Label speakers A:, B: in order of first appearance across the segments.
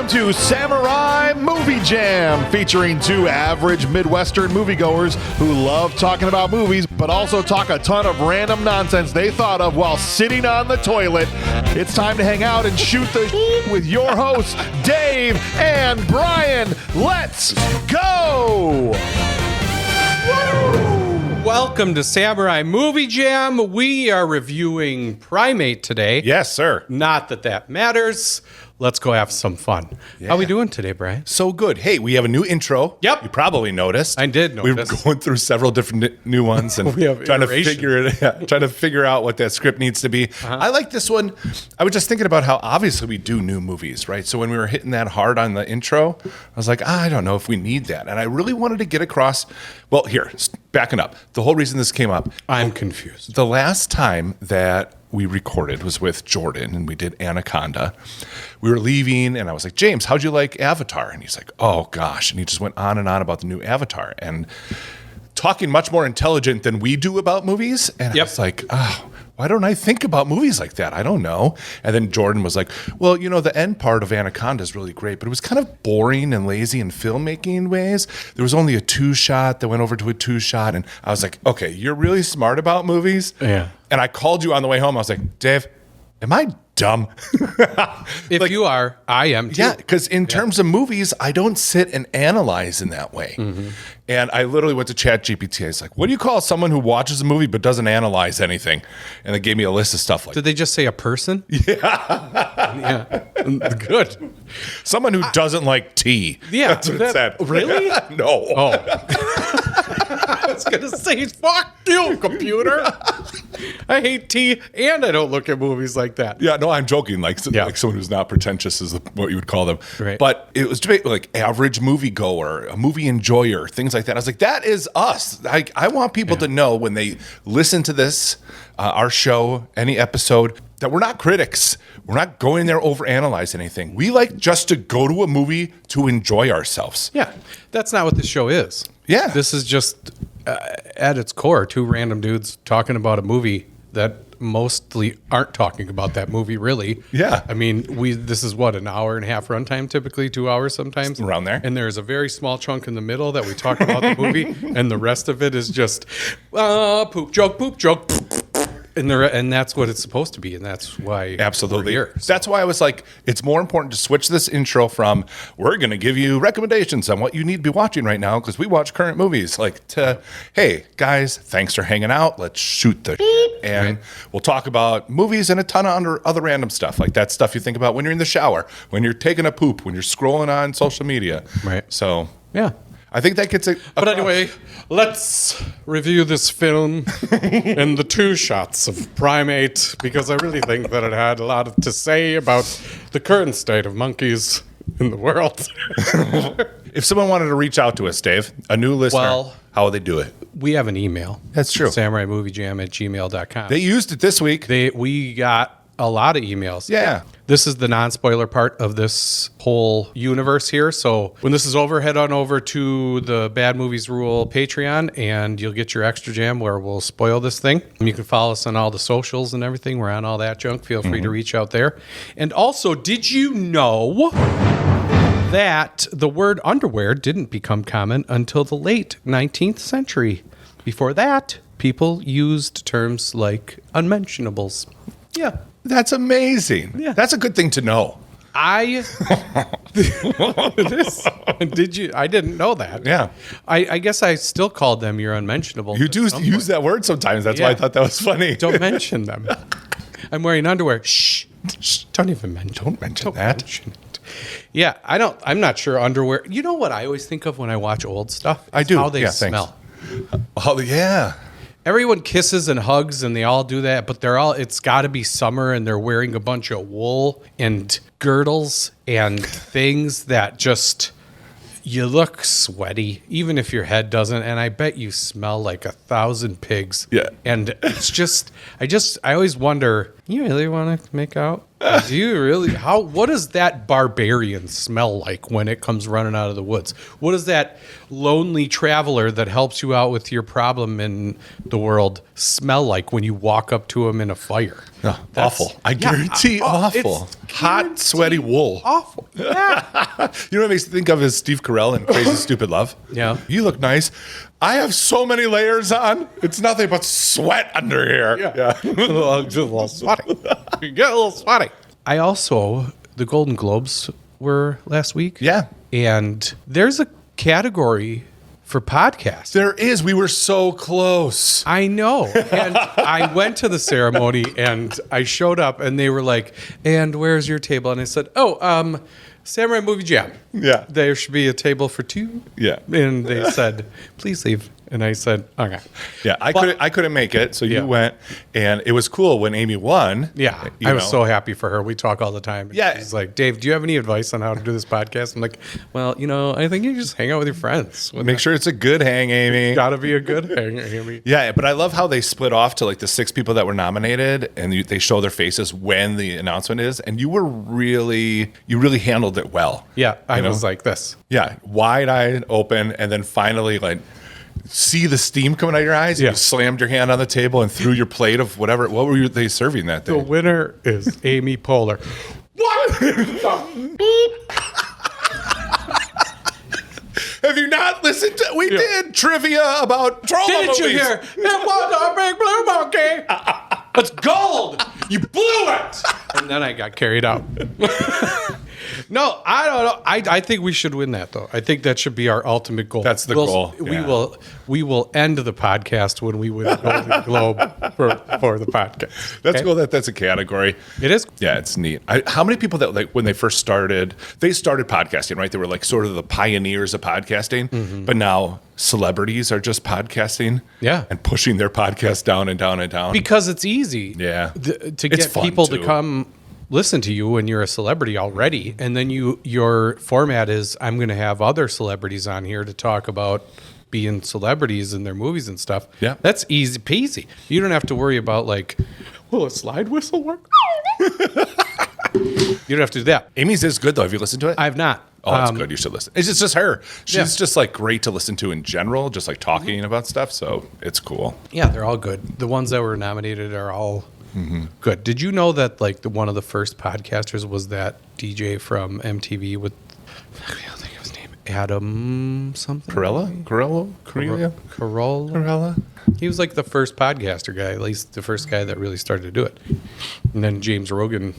A: Welcome to Samurai Movie Jam, featuring two average Midwestern moviegoers who love talking about movies, but also talk a ton of random nonsense they thought of while sitting on the toilet. It's time to hang out and shoot the shit with your hosts, Dave and Brian. Let's go!
B: Welcome to Samurai Movie Jam. We are reviewing Primate today.
A: Yes, sir.
B: Not that that matters. Let's go have some fun.
A: Yeah.
B: How we doing today, Brian?
C: So good. Hey, we have a new intro.
B: Yep.
C: You probably noticed.
B: I did
C: We were
B: notice.
C: going through several different new ones and
B: We have
C: trying to
B: iteration.
C: trying to figure out what that script needs to be. I like this one. I was just thinking about how obviously we do new movies, right? So when we were hitting that hard on the intro, I was like, I don't know if we need that. And I really wanted to get across. Well, here, backing up. The whole reason this came up,
B: I'm confused.
C: the last time that we recorded was with Jordan and we did Anaconda. We were leaving and I was like, James, how'd you like Avatar? And he's like, oh gosh. And he just went on and on about the new Avatar and talking much more intelligent than we do about movies. And I
B: Yep.
C: was like, oh, why don't I think about movies like that? I don't know. And then Jordan was like, well, you know, the end part of Anaconda is really great, but it was kind of boring and lazy in filmmaking ways. There was only a 2-shot that went over to a 2-shot. And I was like, okay, you're really smart about movies.
B: Yeah.
C: And I called you on the way home. I was like, Dave, am I dumb?
B: If you are, I am too.
C: Yeah, because in terms of movies, I don't sit and analyze in that way. And I literally went to ChatGPT. I was like, what do you call someone who watches a movie but doesn't analyze anything? And they gave me a list of stuff like
B: Did they just say a person? Yeah. Good.
C: someone who doesn't like tea.
B: Yeah,
C: That's what it said.
B: really?
C: No.
B: Oh. I was going to say, fuck you, computer. I hate tea and I don't look at movies like that.
C: Yeah, no, I'm joking. Like
B: Yeah.
C: someone who's not pretentious is what you would call them.
B: Right.
C: But it was like average moviegoer, a movie enjoyer, things like that. I was like, that is us. I want people to know when they listen to this, our show, any episode, that we're not critics. We're not going there overanalyze anything. We like just to go to a movie to enjoy ourselves.
B: Yeah. That's not what this show is.
C: Yeah.
B: This is just, at its core, two random dudes talking about a movie that mostly aren't talking about that movie, really.
C: Yeah.
B: I mean, this is what, an hour and a half runtime, typically 2 hours sometimes?
C: Around there.
B: And there's a very small chunk in the middle that we talk about the movie, and the rest of it is just poop joke. And that's what it's supposed to be, and that's why
C: Absolutely.
B: we're here. So,
C: That's why I was like, it's more important to switch this intro from, we're going to give you recommendations on what you need to be watching right now because we watch current movies, like to, hey, guys, thanks for hanging out. Let's shoot the shit. And we'll talk about movies and a ton of other random stuff, like that stuff you think about when you're in the shower, when you're taking a poop, when you're scrolling on social media.
B: Right.
C: So
B: yeah.
C: I think that gets it.
B: But anyway, let's review this film in the 2 shots of Primate, because I really think that it had a lot to say about the current state of monkeys in the world.
C: If someone wanted to reach out to us, Dave, a new listener,
B: Well-
C: how would they do it?
B: We have an email.
C: That's true.
B: SamuraiMovieJam@gmail.com.
C: They used it this week.
B: We got a lot of emails.
C: Yeah.
B: This is the non-spoiler part of this whole universe here. So when this is over, head on over to the Bad Movies Rule Patreon and you'll get your extra jam where we'll spoil this thing. You can follow us on all the socials and everything. We're on all that junk. Feel free to reach out there. And also, did you know that the word underwear didn't become common until the late 19th century? Before that, people used terms like unmentionables. Yeah.
C: That's amazing.
B: Yeah.
C: That's a good thing to know.
B: I didn't know that.
C: Yeah.
B: I guess I still called them your unmentionable.
C: You do use that word sometimes. That's why I
B: Yeah.
C: thought that was funny.
B: Don't mention them. I'm wearing underwear. Shh. Don't even mention.
C: Don't mention that.
B: mention it. Yeah, I'm not sure underwear. You know what I always think of when I watch old stuff?
C: I
B: It's
C: do.
B: How they
C: Yeah, thanks.
B: smell.
C: Oh, yeah.
B: Everyone kisses and hugs and they all do that, but it's got to be summer and they're wearing a bunch of wool and girdles and things that just, you look sweaty, even if your head doesn't. And I bet you smell like 1,000 pigs.
C: Yeah.
B: And it's just, I always wonder, you really want to make out Do you really? What does that barbarian smell like when it comes running out of the woods? What does that lonely traveler that helps you out with your problem in the world smell like when you walk up to him in a fire?
C: Awful. I guarantee awful. Hot, sweaty wool.
B: Awful. Yeah.
C: You know what it makes me think of is Steve Carell in Crazy Stupid Love.
B: Yeah.
C: You look nice. I have so many layers on. It's nothing but sweat under here. Yeah.
B: Just a little sweaty. You get a little sweaty. The Golden Globes were last week.
C: Yeah.
B: And there's a category for podcasts.
C: There is. We were so close.
B: I know. And I went to the ceremony and I showed up and they were like, and where's your table? And I said, Samurai Movie Jam.
C: Yeah.
B: There should be a table for two.
C: Yeah.
B: And they said, please leave. And I said, okay.
C: Yeah, I couldn't make it, so you went, and it was cool when Amy won.
B: Yeah, I was so happy for her. We talk all the time.
C: Yeah.
B: She's like, Dave, do you have any advice on how to do this podcast? I'm like, well, I think you just hang out with your friends.
C: Make sure it's a good hang, Amy.
B: Gotta be a good hang, Amy.
C: Yeah, but I love how they split off to like the 6 people that were nominated, and they show their faces when the announcement is, and you really handled it well.
B: Yeah, I was like this.
C: Yeah, wide-eyed, open, and then finally like see the steam coming out of your eyes.
B: Yeah.
C: You slammed your hand on the table and threw your plate of whatever. What were they serving that day?
B: The winner is Amy Poehler. What?
C: Have you not listened to? We did trivia about troll movies.
B: Didn't you hear? It was a big blue monkey. It's gold. You blew it. And then I got carried out. No, I don't know. I think we should win that, though. I think that should be our ultimate goal.
C: That's the goal.
B: We will end the podcast when we win the Golden Globe for the podcast.
C: That's cool. That's a category.
B: It is.
C: Yeah, it's neat. How many people that like when they first started, they started podcasting, right? They were like sort of the pioneers of podcasting, but now celebrities are just podcasting, and pushing their podcast down and down and down
B: because it's easy.
C: Yeah,
B: to get people to come listen to you when you're a celebrity already, and then your format is I'm going to have other celebrities on here to talk about being celebrities in their movies and stuff.
C: Yeah,
B: that's easy peasy. You don't have to worry about like, will a slide whistle work? You don't have to do that.
C: Amy's is good though. Have you listened to it?
B: I have not.
C: Oh, it's good. You should listen. It's just her. She's just like great to listen to in general, just like talking about stuff. So it's cool.
B: Yeah, they're all good. The ones that were nominated are all good. Did you know that like one of the first podcasters was that DJ from MTV with, I don't think of his name, Adam something?
C: Carella?
B: He was like the first podcaster guy, at least the first guy that really started to do it. And then Jim Rogan?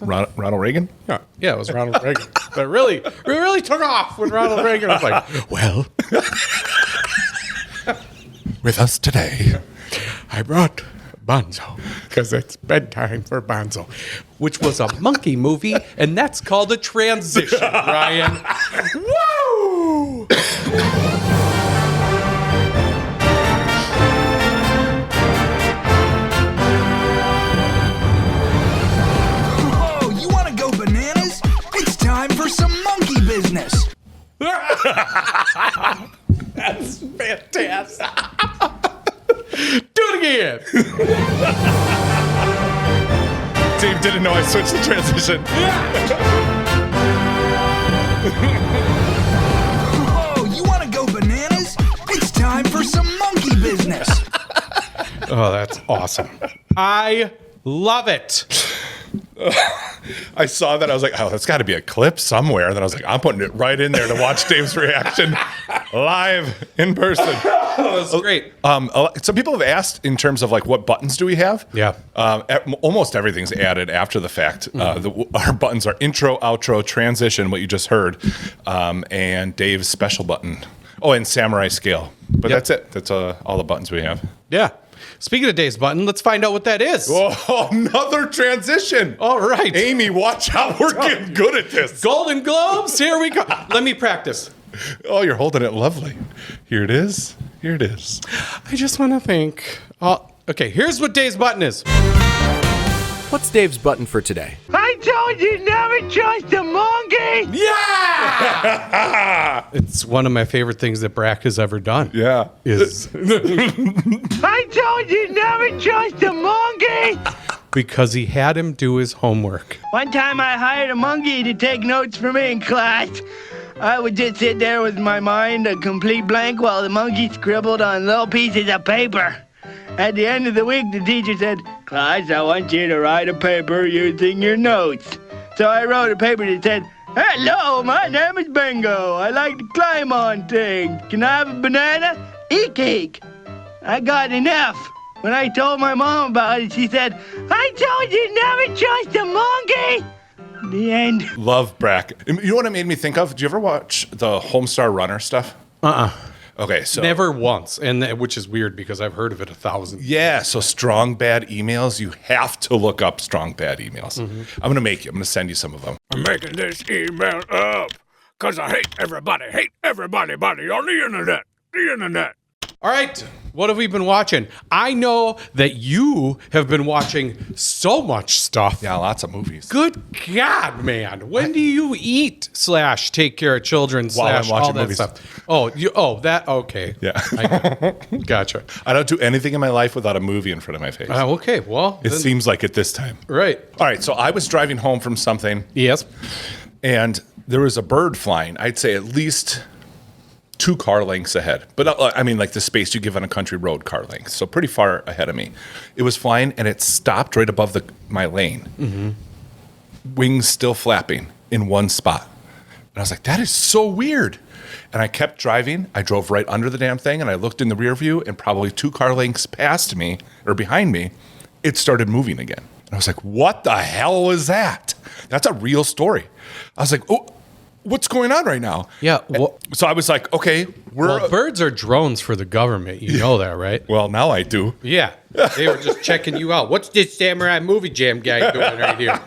C: Ronald Reagan?
B: Yeah, it was Ronald Reagan. But really took off when Ronald Reagan was like, well,
C: with us today,
B: I brought Bonzo because it's bedtime for Bonzo, which was a monkey movie, and that's called a transition, Ryan. Woo!
D: Oh, you want to go bananas? It's time for some monkey business.
B: That's fantastic. Do it again.
C: Dave didn't know I switched the transition.
D: Oh, you want to go bananas? It's time for some monkey business.
B: Oh, that's awesome. I love it.
C: I saw that. I was like, oh, that's got to be a clip somewhere. And then I was like, I'm putting it right in there to watch Dave's reaction live in person.
B: That's great.
C: Some people have asked in terms of like what buttons do we have?
B: Yeah.
C: Almost everything's added after the fact. Our buttons are intro, outro, transition, what you just heard, and Dave's special button. Oh, and samurai scale. But that's it. That's all the buttons we have.
B: Yeah. Speaking of Dave's button, let's find out what that is.
C: Oh, another transition.
B: All right.
C: Amy, watch out. We're getting good at this.
B: Golden Globes, here we go. Let me practice.
C: Oh, you're holding it lovely. Here it is. Here it is.
B: I just want to think. Okay, here's what Dave's button is.
E: What's Dave's button for today?
F: Hi,
E: told you never trust a monkey.
C: Yeah.
B: It's one of my favorite things that Brack has ever done.
C: Yeah.
B: Is
E: I told you never trust a monkey.
B: because he had him do his homework.
E: One time I hired a monkey to take notes for me in class. I would just sit there with my mind a complete blank while the monkey scribbled on little pieces of paper. At the end of the week, the teacher said, "Class, I want you to write a paper using your notes." So I wrote a paper that said, "Hello, my name is Bingo. I like to climb on things. Can I have a banana? Eat cake." I got an F. When I told my mom about it, she said, "I told you never trust a monkey." The end.
C: Love Brack. You know what it made me think of? Did you ever watch the Homestar Runner stuff? Okay, so
B: Never once, which is weird because I've heard of it 1,000.
C: yeah, so strong bad emails. You have to look up strong bad emails. I'm gonna make you. I'm gonna send you some of them.
F: I'm making this email up because I hate everybody buddy, on the internet. The internet.
B: All right, what have we been watching? I know that you have been watching so much stuff.
C: Yeah, lots of movies.
B: Good God, man. When do you eat / take care of children /
C: While I'm
B: all
C: watching
B: that
C: movies.
B: stuff? Okay.
C: Yeah.
B: Gotcha.
C: I don't do anything in my life without a movie in front of my face.
B: Okay, well.
C: It
B: then-
C: seems like it this time.
B: Right.
C: All right, so I was driving home from something,
B: Yes.
C: and there was a bird flying. I'd say at least 2 car lengths ahead. But I mean, like the space you give on a country road car length. So pretty far ahead of me. It was flying, and it stopped right above my lane. Wings still flapping in one spot. And I was like, that is so weird. And I kept driving. I drove right under the damn thing, and I looked in the rear view, and probably 2 car lengths past me, or behind me, it started moving again. And I was like, what the hell was that? That's a real story. I was like, oh, what's going on right now?
B: Yeah.
C: So I was like, okay,
B: Well, birds are drones for the government. You know that, right?
C: Well, now I do.
B: Yeah. They were just checking you out. What's this Samurai Movie Jam guy doing right here?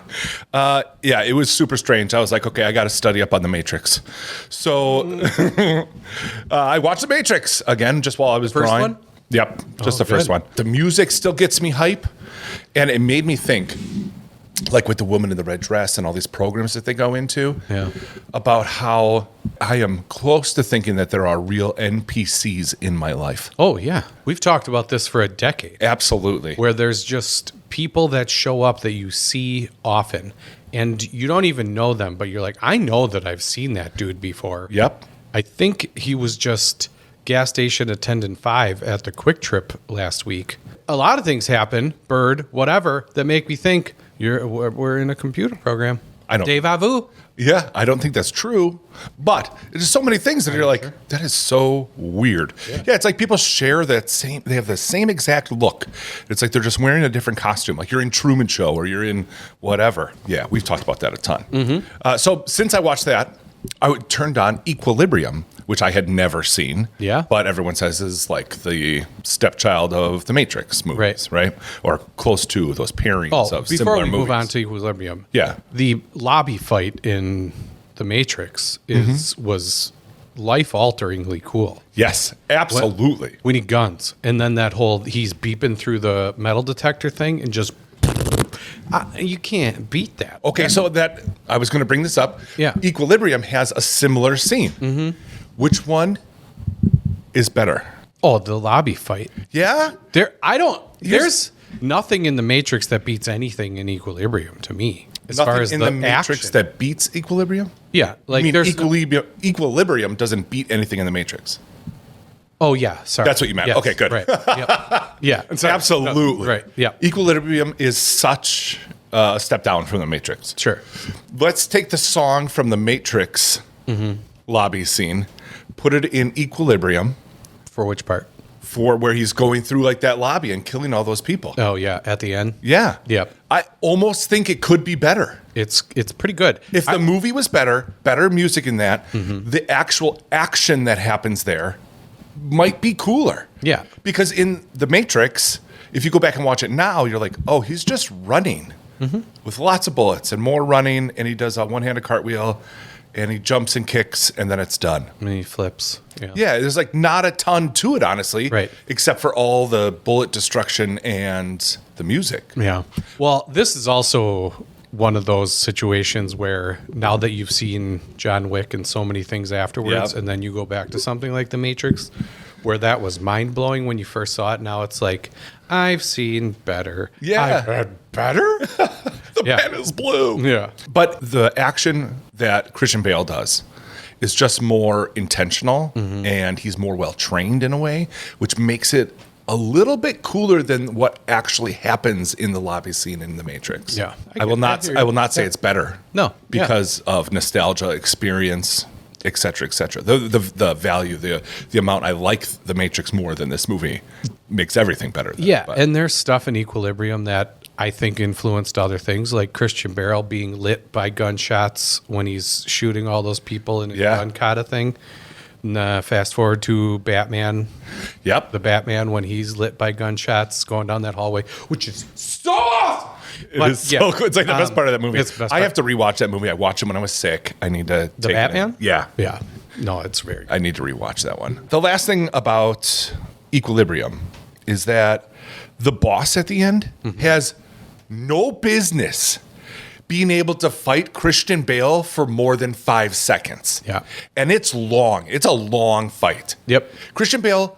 C: Yeah, it was super strange. I was like, okay, I got to study up on The Matrix. So I watched The Matrix again just while I was
B: First
C: drawing.
B: one?
C: Yep, just the first
B: good.
C: one. The music still gets me hype, and it made me think, like with the woman in the red dress and all these programs that they go into,
B: Yeah.
C: about how I am close to thinking that there are real NPCs in my life.
B: Oh, yeah. We've talked about this for a decade.
C: Absolutely.
B: Where there's just people that show up that you see often and you don't even know them, but you're like, I know that I've seen that dude before.
C: Yep.
B: I think he was just gas station attendant 5 at the Quick Trip last week. A lot of things happen, bird, whatever, that make me think we're in a computer program.
C: I don't-
B: Dave Avu.
C: Yeah, I don't think that's true, but there's so many things that you're like, that is so weird. Yeah, it's like people share they have the same exact look. It's like they're just wearing a different costume, like you're in Truman Show or you're in whatever. Yeah, we've talked about that a ton. So since I watched that, I turned on Equilibrium, which I had never seen.
B: Yeah.
C: But everyone says is like the stepchild of the Matrix movies, right? Or close to those pairings of
B: before
C: similar
B: we
C: movies.
B: move on to Equilibrium.
C: Yeah.
B: The lobby fight in The Matrix was life-alteringly cool.
C: Yes, absolutely.
B: We need guns. And then that whole, he's beeping through the metal detector thing and just, you can't beat that.
C: Okay, so that I was going to bring this up.
B: Yeah.
C: Equilibrium has a similar scene. Which one is better?
B: Oh, the lobby fight.
C: Yeah.
B: There's nothing in The Matrix that beats anything in Equilibrium to me. As
C: Nothing
B: far as
C: in
B: the
C: the Matrix
B: action.
C: that beats Equilibrium.
B: Yeah, like
C: I mean,
B: there's
C: Equilibrium doesn't beat anything in the Matrix.
B: Oh yeah, sorry.
C: That's what you meant.
B: Yes,
C: Okay, good.
B: Right. Yep. Yeah. Sorry.
C: Absolutely.
B: No, right. Yeah.
C: Equilibrium is such a step down from the Matrix.
B: Sure.
C: Let's take the song from the Matrix lobby scene, put it in Equilibrium
B: For which part?
C: for where he's going through like that lobby and killing all those people.
B: Oh yeah, at the end.
C: Yeah.
B: Yep.
C: I almost think it could be better.
B: It's pretty good.
C: If the movie was better music in that, the actual action that happens there might be cooler.
B: Yeah.
C: Because in The Matrix, if you go back and watch it now, you're like, oh, he's just running with lots of bullets and more running, and he does a one-handed cartwheel, and he jumps and kicks, and then it's done.
B: And he flips. Yeah.
C: Yeah, there's like not a ton to it, honestly.
B: Right.
C: Except for all the bullet destruction and the music.
B: Yeah. Well, this is also one of those situations where now that you've seen John Wick and so many things afterwards,
C: Yep.
B: and then you go back to something like The Matrix, where that was mind blowing when you first saw it. Now it's like, I've seen better.
C: Yeah.
B: I've had better.
C: The
B: Yeah.
C: man is blue.
B: Yeah.
C: But the action that Christian Bale does is just more intentional, and he's more well trained in a way, which makes it a little bit cooler than what actually happens in the lobby scene in The Matrix.
B: Yeah.
C: I will not say it's better.
B: No.
C: Because of nostalgia, experience, et cetera, et cetera. The value, the amount I like The Matrix more than this movie makes everything better.
B: Yeah,
C: But-
B: and there's stuff in Equilibrium that I think influenced other things, like Christian Bale being lit by gunshots when he's shooting all those people in a gun kata thing. And, fast forward to Batman,
C: Yep.
B: the Batman when he's lit by gunshots going down that hallway, which is so awesome.
C: It is so good. It's like the best part of that movie.
B: It's the best
C: I
B: part.
C: have to rewatch that movie. I watched it when I was sick. I need to
B: The
C: take it in.
B: Batman?
C: Yeah.
B: Yeah. No, it's very good.
C: I need to rewatch that one. The last thing about Equilibrium is that the boss at the end has no business being able to fight Christian Bale for more than 5 seconds.
B: Yeah.
C: And it's long. It's a long fight.
B: Yep.
C: Christian Bale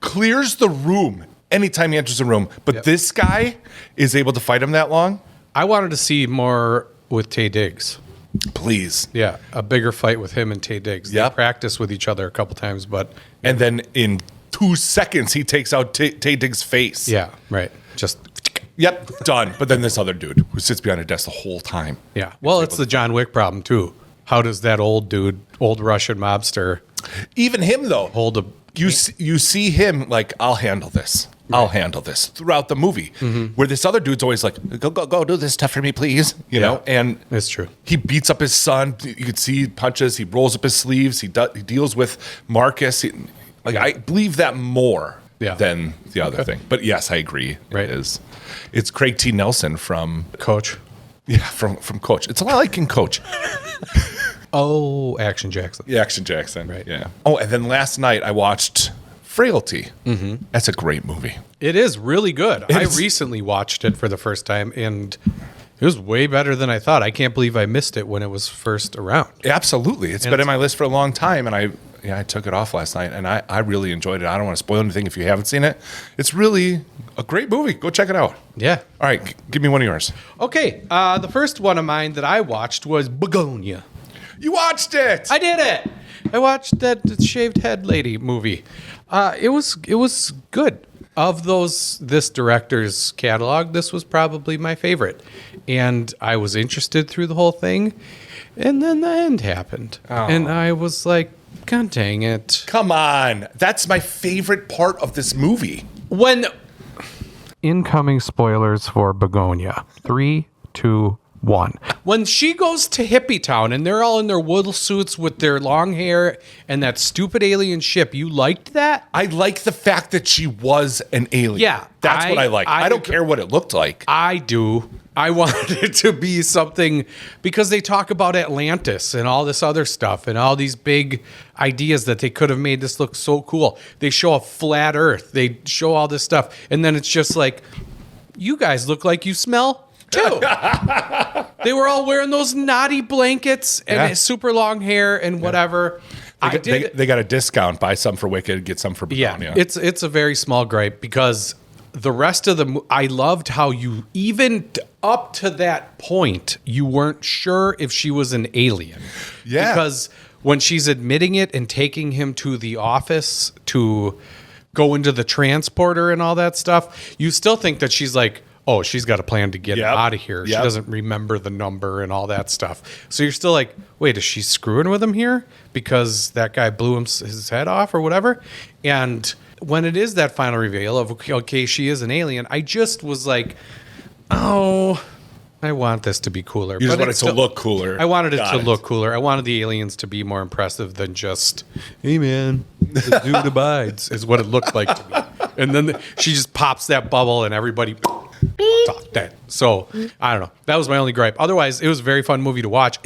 C: clears the room anytime he enters the room, but
B: Yep.
C: this guy is able to fight him that long?
B: I wanted to see more with Taye Diggs.
C: Please.
B: Yeah, a bigger fight with him and Taye Diggs.
C: Yep.
B: They practiced with each other a couple times, but
C: And then in 2 seconds, he takes out Taye Diggs' face.
B: yeah, right. Just
C: Yep, done. But then this other dude who sits behind a desk the whole time.
B: yeah. Well, it's the John Wick problem too. How does that old dude, old Russian mobster,
C: Even him, though.
B: hold a?
C: You see him like, I'll handle this. I'll handle this throughout the movie. Where this other dude's always like, go do this stuff for me, please. You know? And
B: It's true.
C: he beats up his son. You could see he punches. He rolls up his sleeves. He deals with Marcus. I believe that more than the other thing. But yes, I agree.
B: Right.
C: It is. It's Craig T. Nelson from
B: Coach.
C: from Coach. It's a lot like in Coach.
B: Oh, Action Jackson.
C: Yeah, Action Jackson.
B: Right.
C: Yeah. Oh, and then last night I watched Frailty. That's a great movie.
B: It is really good. I
C: is.
B: recently watched it for the first time, and it was way better than I thought. I can't believe I missed it when it was first around.
C: Absolutely. It's been in my list for a long time, and I took it off last night, and I really enjoyed it. I don't want to spoil anything if you haven't seen it. It's really a great movie. Go check it out.
B: Yeah.
C: All right, give me one of yours.
B: Okay. The first one of mine that I watched was Begonia.
C: You watched it.
B: I did it. I watched that shaved head lady movie. It was good. Of this director's catalog, this was probably my favorite, and I was interested through the whole thing, and then the end happened, and I was like, God dang it!
C: Come on. That's my favorite part of this movie.
B: When incoming spoilers for Begonia, 3, 2, 1. When she goes to Hippie Town and they're all in their wool suits with their long hair and that stupid alien ship, you liked that?
C: I like the fact that she was an alien.
B: Yeah,
C: That's what I like. I don't
B: agree.
C: care what it looked like.
B: I do. I wanted it to be something because they talk about Atlantis and all this other stuff and all these big ideas that they could have made this look so cool. They show a flat Earth. They show all this stuff. And then it's just like, you guys look like you smell too. They were all wearing those naughty blankets and super long hair and whatever.
C: They got a discount. Buy some for Wicked, get some for Begonia.
B: Yeah, it's a very small gripe because the rest of the I loved how you even up to that point you weren't sure if she was an alien.
C: Yeah.
B: Because when she's admitting it and taking him to the office to go into the transporter and all that stuff, you still think that she's like, oh, she's got a plan to get out of here. She doesn't remember the number and all that stuff. So you're still like, wait, is she screwing with him here? Because that guy blew his head off or whatever? And when it is that final reveal of, okay, she is an alien, I just was like, oh, I want this to be cooler.
C: You just
B: But
C: want it
B: it's
C: to look cooler.
B: I wanted it
C: Got
B: to look cooler. I wanted the aliens to be more impressive than just, hey, man, the dude abides, is what it looked like to me. And then she just pops that bubble and everybody Stop that. So I don't know. That was my only gripe. Otherwise, it was a very fun movie to watch.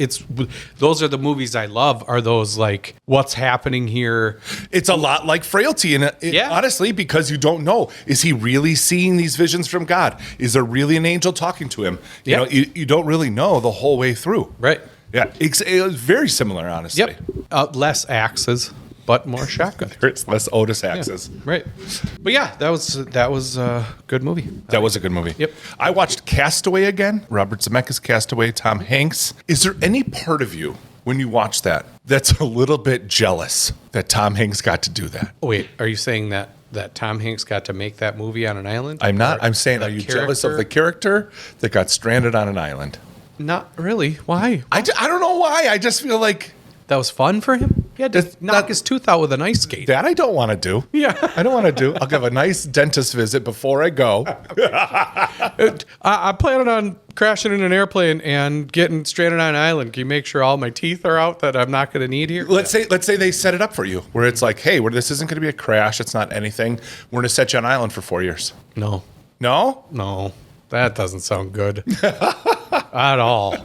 B: Those are the movies I love. Are those like what's happening here?
C: It's a lot like Frailty, and honestly, because you don't know, is he really seeing these visions from God? Is there really an angel talking to him? You know, you don't really know the whole way through.
B: Right.
C: Yeah, it was very similar, honestly.
B: Yep. Less axes, but more shotgun.
C: There's less Otis axes.
B: Right. But yeah, that was a good movie.
C: That was a good movie.
B: Yep.
C: I watched Castaway again. Robert Zemeckis' Castaway, Tom Hanks. Is there any part of you when you watch that that's a little bit jealous that Tom Hanks got to do that?
B: Oh, wait, are you saying that Tom Hanks got to make that movie on an island?
C: I'm not. I'm saying,
B: The
C: are you
B: character?
C: jealous of the character that got stranded on an island?
B: Not really. Why?
C: I don't know why. I just feel like
B: That was fun for him? He had to
C: That's
B: knock
C: not-
B: his tooth out with an ice skate.
C: that I don't want to do.
B: Yeah.
C: I don't want to do. I'll give a nice dentist visit before I go.
B: I'm planning on crashing in an airplane and getting stranded on an island. Can you make sure all my teeth are out that I'm not going to need here?
C: Let's say they set it up for you where it's like, hey, this isn't going to be a crash. It's not anything. We're going to set you on an island for 4 years.
B: No.
C: No?
B: That doesn't sound good at all.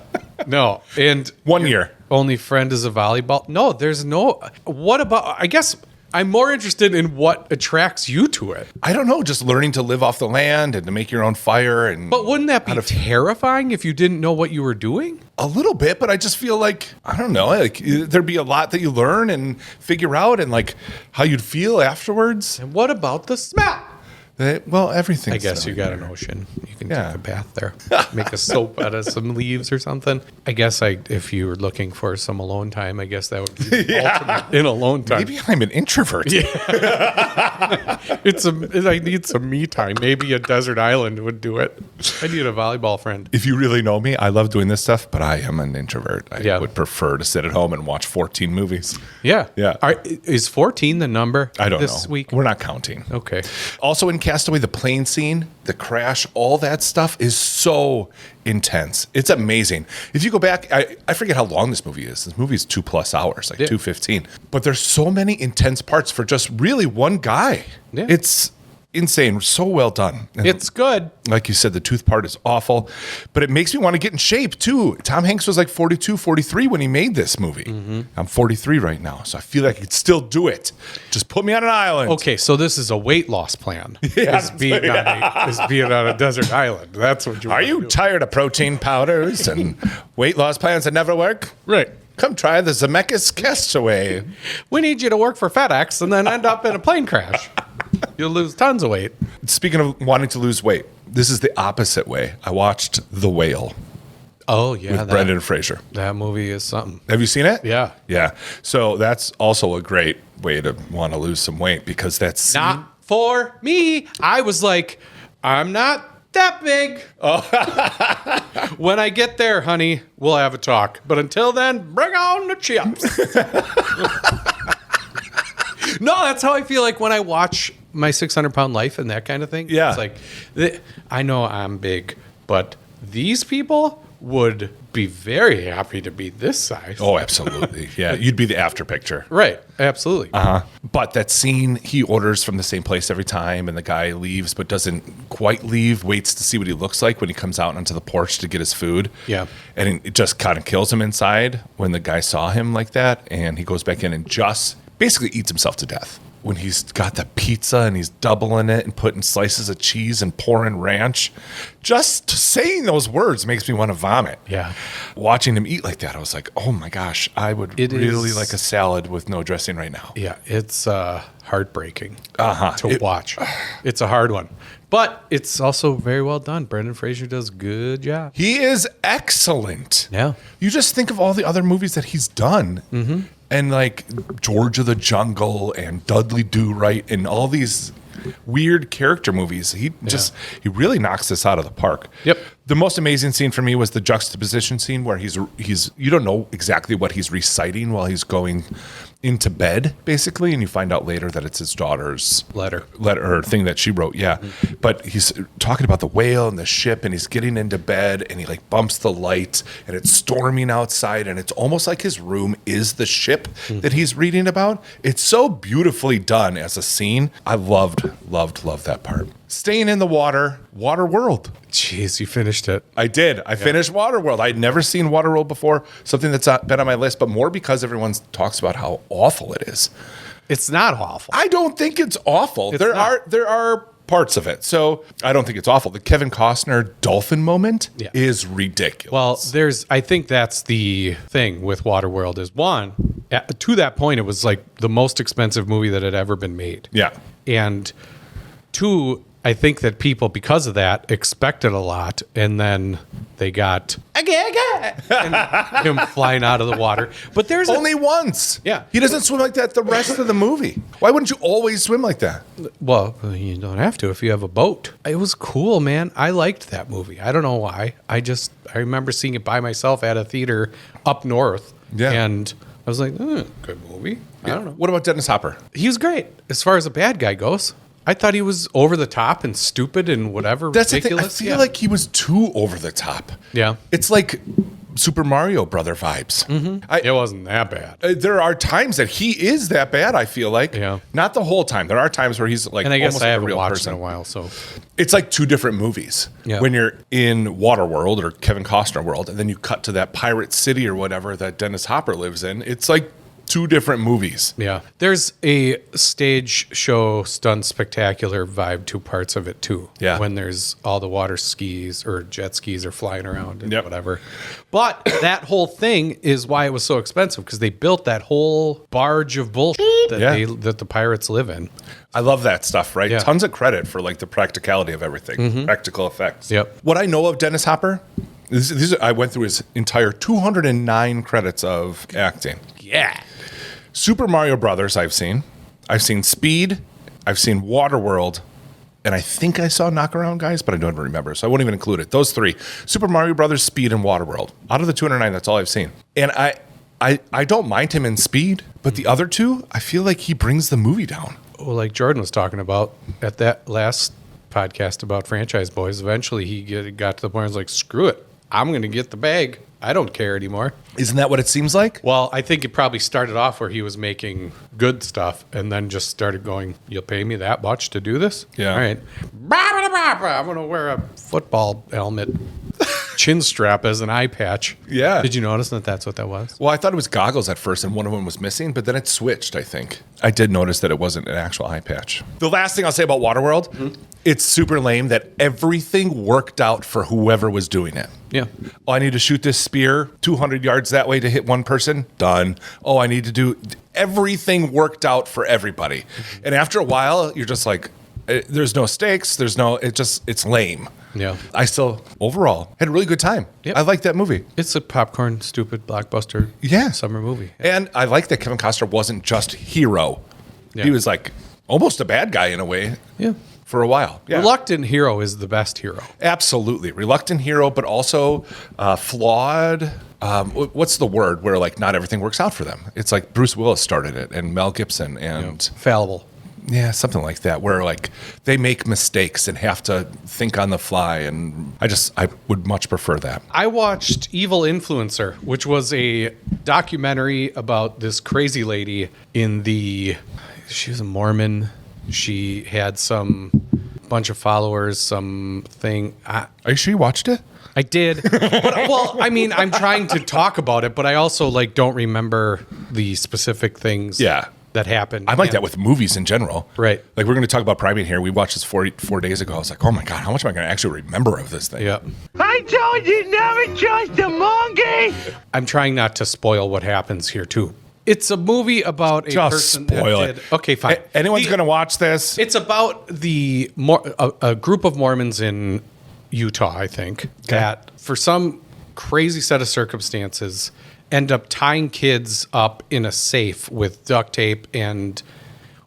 B: No. And
C: 1 year.
B: only friend is a volleyball. No, there's no. What about? I guess I'm more interested in what attracts you to it.
C: I don't know, just learning to live off the land and to make your own fire. And
B: But wouldn't that be terrifying if you didn't know what you were doing?
C: a little bit, but I just feel like, I don't know, like there'd be a lot that you learn and figure out and like how you'd feel afterwards.
B: And what about the smell?
C: Well, everything.
B: I guess you got an ocean. You can
C: Yeah.
B: take a bath there. Make a soap out of some leaves or something. I guess if you were looking for some alone time, I guess that would be the ultimate in alone time.
C: Maybe I'm an introvert.
B: I need some me time. Maybe a desert island would do it. I need a volleyball friend.
C: If you really know me, I love doing this stuff, but I am an introvert. I
B: Yeah.
C: would prefer to sit at home and watch 14 movies.
B: Yeah.
C: Yeah.
B: Is 14 the number
C: I don't
B: this
C: know.
B: week?
C: We're not counting.
B: Okay.
C: Also in Castaway, the plane scene, the crash, all that stuff is so intense. It's amazing. If you go back, I forget how long this movie is. This movie is 2+ hours, like 2:15. But there's so many intense parts for just really one guy.
B: Yeah.
C: It's insane. So well done. And
B: It's good.
C: like you said, the tooth part is awful, but it makes me want to get in shape too. Tom Hanks was like 42, 43 when he made this movie. I'm 43 right now, so I feel like I could still do it. Just put me on an island.
B: Okay, so this is a weight loss plan.
C: Yeah.
B: Is being on a desert island. That's what you
C: Are
B: wanna
C: you
B: do.
C: tired of protein powders and weight loss plans that never work?
B: Right.
C: Come try the Zemeckis Castaway.
B: We need you to work for FedEx and then end up in a plane crash. You'll lose tons of weight.
C: Speaking of wanting to lose weight, this is the opposite way. I watched The Whale
B: Oh, yeah.
C: with Brendan Fraser.
B: That movie is something.
C: Have you seen it?
B: Yeah.
C: Yeah. So that's also a great way to want to lose some weight because that's
B: Not for me. I was like, I'm not that big. When I get there, honey, we'll have a talk. But until then, bring on the chips. No, that's how I feel like when I watch My 600-Pound Life and that kind of thing.
C: Yeah.
B: It's like, I know I'm big, but these people would be very happy to be this size.
C: Oh, absolutely. Yeah. You'd be the after picture.
B: Right. Absolutely.
C: But that scene, he orders from the same place every time, and the guy leaves but doesn't quite leave, waits to see what he looks like when he comes out onto the porch to get his food.
B: Yeah.
C: And it just kind of kills him inside when the guy saw him like that, and he goes back in and just basically eats himself to death. When he's got the pizza and he's doubling it and putting slices of cheese and pouring ranch, just saying those words makes me want to vomit.
B: Yeah.
C: Watching him eat like that, I was like, oh my gosh, I would
B: It
C: really
B: is-
C: like a salad with no dressing right now.
B: Yeah, it's heartbreaking
C: Uh-huh.
B: to watch. It's a hard one, but it's also very well done. Brendan Fraser does a good job.
C: He is excellent.
B: Yeah.
C: You just think of all the other movies that he's done.
B: Mm-hmm.
C: And like George of the Jungle and Dudley Do-Right and all these weird character movies. He really knocks this out of the park.
B: Yep.
C: The most amazing scene for me was the juxtaposition scene where he's you don't know exactly what he's reciting while he's going into bed, basically, and you find out later that it's his daughter's
B: Letter
C: or thing that she wrote. Yeah. But he's talking about the whale and the ship, and he's getting into bed, and he like bumps the light, and it's storming outside, and it's almost like his room is the ship that he's reading about. It's so beautifully done as a scene. I loved that part. Staying in the water world.
B: Jeez, you finished it.
C: I did. I finished Waterworld. I'd never seen Waterworld before, something that's been on my list, but more because everyone talks about how awful it is.
B: It's not awful.
C: I don't think it's awful. There are parts of it. So I don't think it's awful. The Kevin Costner dolphin moment is ridiculous.
B: Well, I think that's the thing with Waterworld is one, to that point, it was like the most expensive movie that had ever been made.
C: Yeah.
B: And two, I think that people, because of that, expected a lot, and then they got and him flying out of the water. But there's
C: only once.
B: Yeah.
C: He doesn't swim like that the rest of the movie. Why wouldn't you always swim like that?
B: Well, you don't have to if you have a boat. It was cool, man. I liked that movie. I don't know why. I remember seeing it by myself at a theater up north.
C: Yeah.
B: And I was like, good movie. I don't know.
C: What about Dennis Hopper?
B: He was great as far as a bad guy goes. I thought he was over the top and stupid and whatever.
C: That's
B: ridiculous.
C: the thing. I feel like he was too over the top.
B: Yeah.
C: It's like Super Mario Brother vibes.
B: Mm-hmm. It wasn't that bad.
C: There are times that he is that bad, I feel like.
B: Yeah.
C: Not the whole time. There are times where he's like
B: And I guess
C: almost
B: I
C: like a
B: haven't
C: real
B: watched
C: person.
B: in a while, so.
C: It's like two different movies.
B: Yeah.
C: When you're in Waterworld or Kevin Costner world, and then you cut to that pirate city or whatever that Dennis Hopper lives in, it's like two different movies.
B: Yeah. There's a stage show stunt spectacular vibe to parts of it too.
C: Yeah.
B: When there's all the water skis or jet skis are flying around and
C: Yep.
B: whatever. But that whole thing is why it was so expensive, because they built that whole barge of bullshit that the pirates live in.
C: I love that stuff, right?
B: Yeah.
C: Tons of credit for like the practicality of everything, practical effects.
B: Yep.
C: What I know of Dennis Hopper, I went through his entire 209 credits of acting.
B: Yeah.
C: Super Mario Brothers, I've seen. I've seen Speed. I've seen Waterworld. And I think I saw Knockaround Guys, but I don't even remember. So I won't even include it. Those three. Super Mario Brothers, Speed, and Waterworld. Out of the 209, that's all I've seen. And I don't mind him in Speed, but the other two, I feel like he brings the movie down.
B: Well, like Jordan was talking about at that last podcast about Franchise Boys, eventually he got to the point where he was like, screw it. I'm going to get the bag. I don't care anymore.
C: Isn't that what it seems like?
B: Well, I think it probably started off where he was making good stuff and then just started going, you'll pay me that much to do this?
C: Yeah.
B: All right. I'm going to wear a football helmet chin strap as an eye patch.
C: Yeah.
B: Did you notice that that's what that was?
C: Well, I thought it was goggles at first, and one of them was missing, but then it switched, I think. I did notice that it wasn't an actual eye patch. The last thing I'll say about Waterworld, it's super lame that everything worked out for whoever was doing it.
B: Yeah.
C: Oh, I need to shoot this spear 200 yards that way to hit one person. Done. Oh, I need to do... Everything worked out for everybody. And after a while, you're just like, there's no stakes. It's lame.
B: Yeah.
C: I still, overall, had a really good time.
B: Yep.
C: I like that movie.
B: It's a popcorn, stupid blockbuster summer movie.
C: And I like that Kevin Costner wasn't just hero.
B: Yeah.
C: He was like almost a bad guy in a way.
B: Yeah.
C: For a while. Yeah.
B: Reluctant hero is the best hero.
C: Absolutely. Reluctant hero, but also flawed. What's the word where like not everything works out for them? It's like Bruce Willis started it and Mel Gibson and
B: Fallible.
C: Yeah, something like that, where like they make mistakes and have to think on the fly. And I would much prefer that.
B: I watched Evil Influencer, which was a documentary about this crazy lady she was a Mormon. She had some bunch of followers, something.
C: Are you sure you watched it?
B: I did. I'm trying to talk about it, but I also don't remember the specific things that happened.
C: I'm like that with movies in general.
B: Right.
C: Like we're going to talk about Primate here. We watched this 4 days ago. I was like, oh my God, how much am I going to actually remember of this thing?
B: Yeah.
E: I told you never trust a monkey!
B: I'm trying not to spoil what happens here, too. It's a movie about a person
C: spoil
B: that
C: it.
B: did... Okay, fine.
C: Anyone's going to watch this?
B: It's about a group of Mormons in Utah, I think, that for some crazy set of circumstances end up tying kids up in a safe with duct tape, and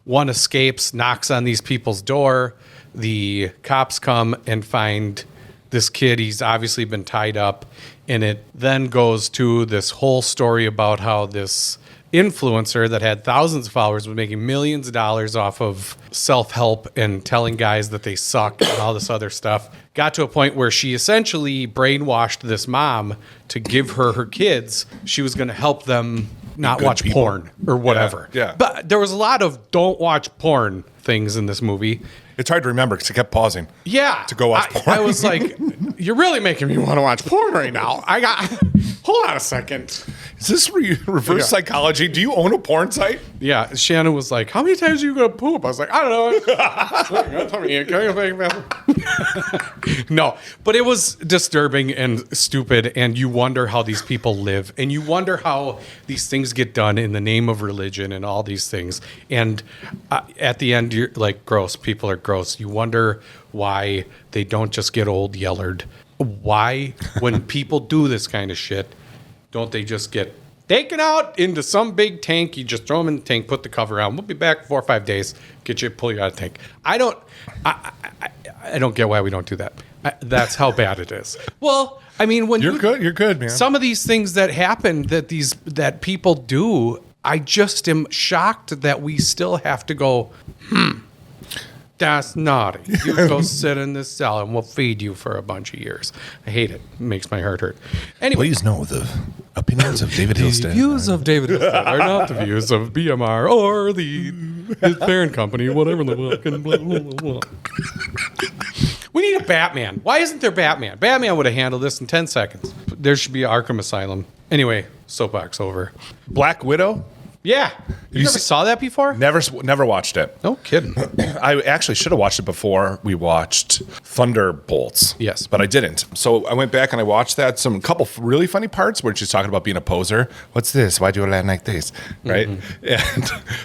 B: one escapes, knocks on these people's door. The cops come and find this kid. He's obviously been tied up, and it then goes to this whole story about how this influencer that had thousands of followers was making millions of dollars off of self-help and telling guys that they suck and all this other stuff. Got to a point where she essentially brainwashed this mom to give her kids. She was going to help them not watch porn or whatever.
C: Yeah.
B: But there was a lot of don't watch porn things in this movie.
C: It's hard to remember because I kept pausing.
B: Yeah.
C: To go watch porn.
B: I was like, you're really making me want to watch porn right now. Hold on a second.
C: Is this reverse psychology? Do you own a porn site?
B: Yeah. Shannon was like, how many times are you going to poop? I was like, I don't know. No, but it was disturbing and stupid. And you wonder how these people live. And you wonder how these things get done in the name of religion and all these things. And at the end, you're like, gross. People are gross. You wonder why they don't just get old yellered. Why, when people do this kind of shit, don't they just get taken out into some big tank? You just throw them in the tank, put the cover on. We'll be back in 4 or 5 days. Pull you out of the tank. I don't get why we don't do that. That's how bad it is. Well, I mean, when
C: you're good, man.
B: Some of these things that happen that people do, I just am shocked that we still have to go, that's naughty. You go sit in this cell and we'll feed you for a bunch of years. I hate it. It makes my heart hurt. Anyway.
C: Please know the opinions of David Hillestad.
B: The views of David Hillestad are not the views of BMR or his parent company, whatever the fucking blah, blah, blah, blah. We need a Batman. Why isn't there Batman? Batman would have handled this in 10 seconds. There should be an Arkham Asylum. Anyway, soapbox over.
C: Black Widow?
B: Yeah. You never saw that before?
C: Never watched it.
B: No kidding.
C: I actually should have watched it before we watched Thunderbolts.
B: Yes.
C: But I didn't. So I went back and I watched that. Couple really funny parts where she's talking about being a poser. What's this? Why do you land like this? Right? And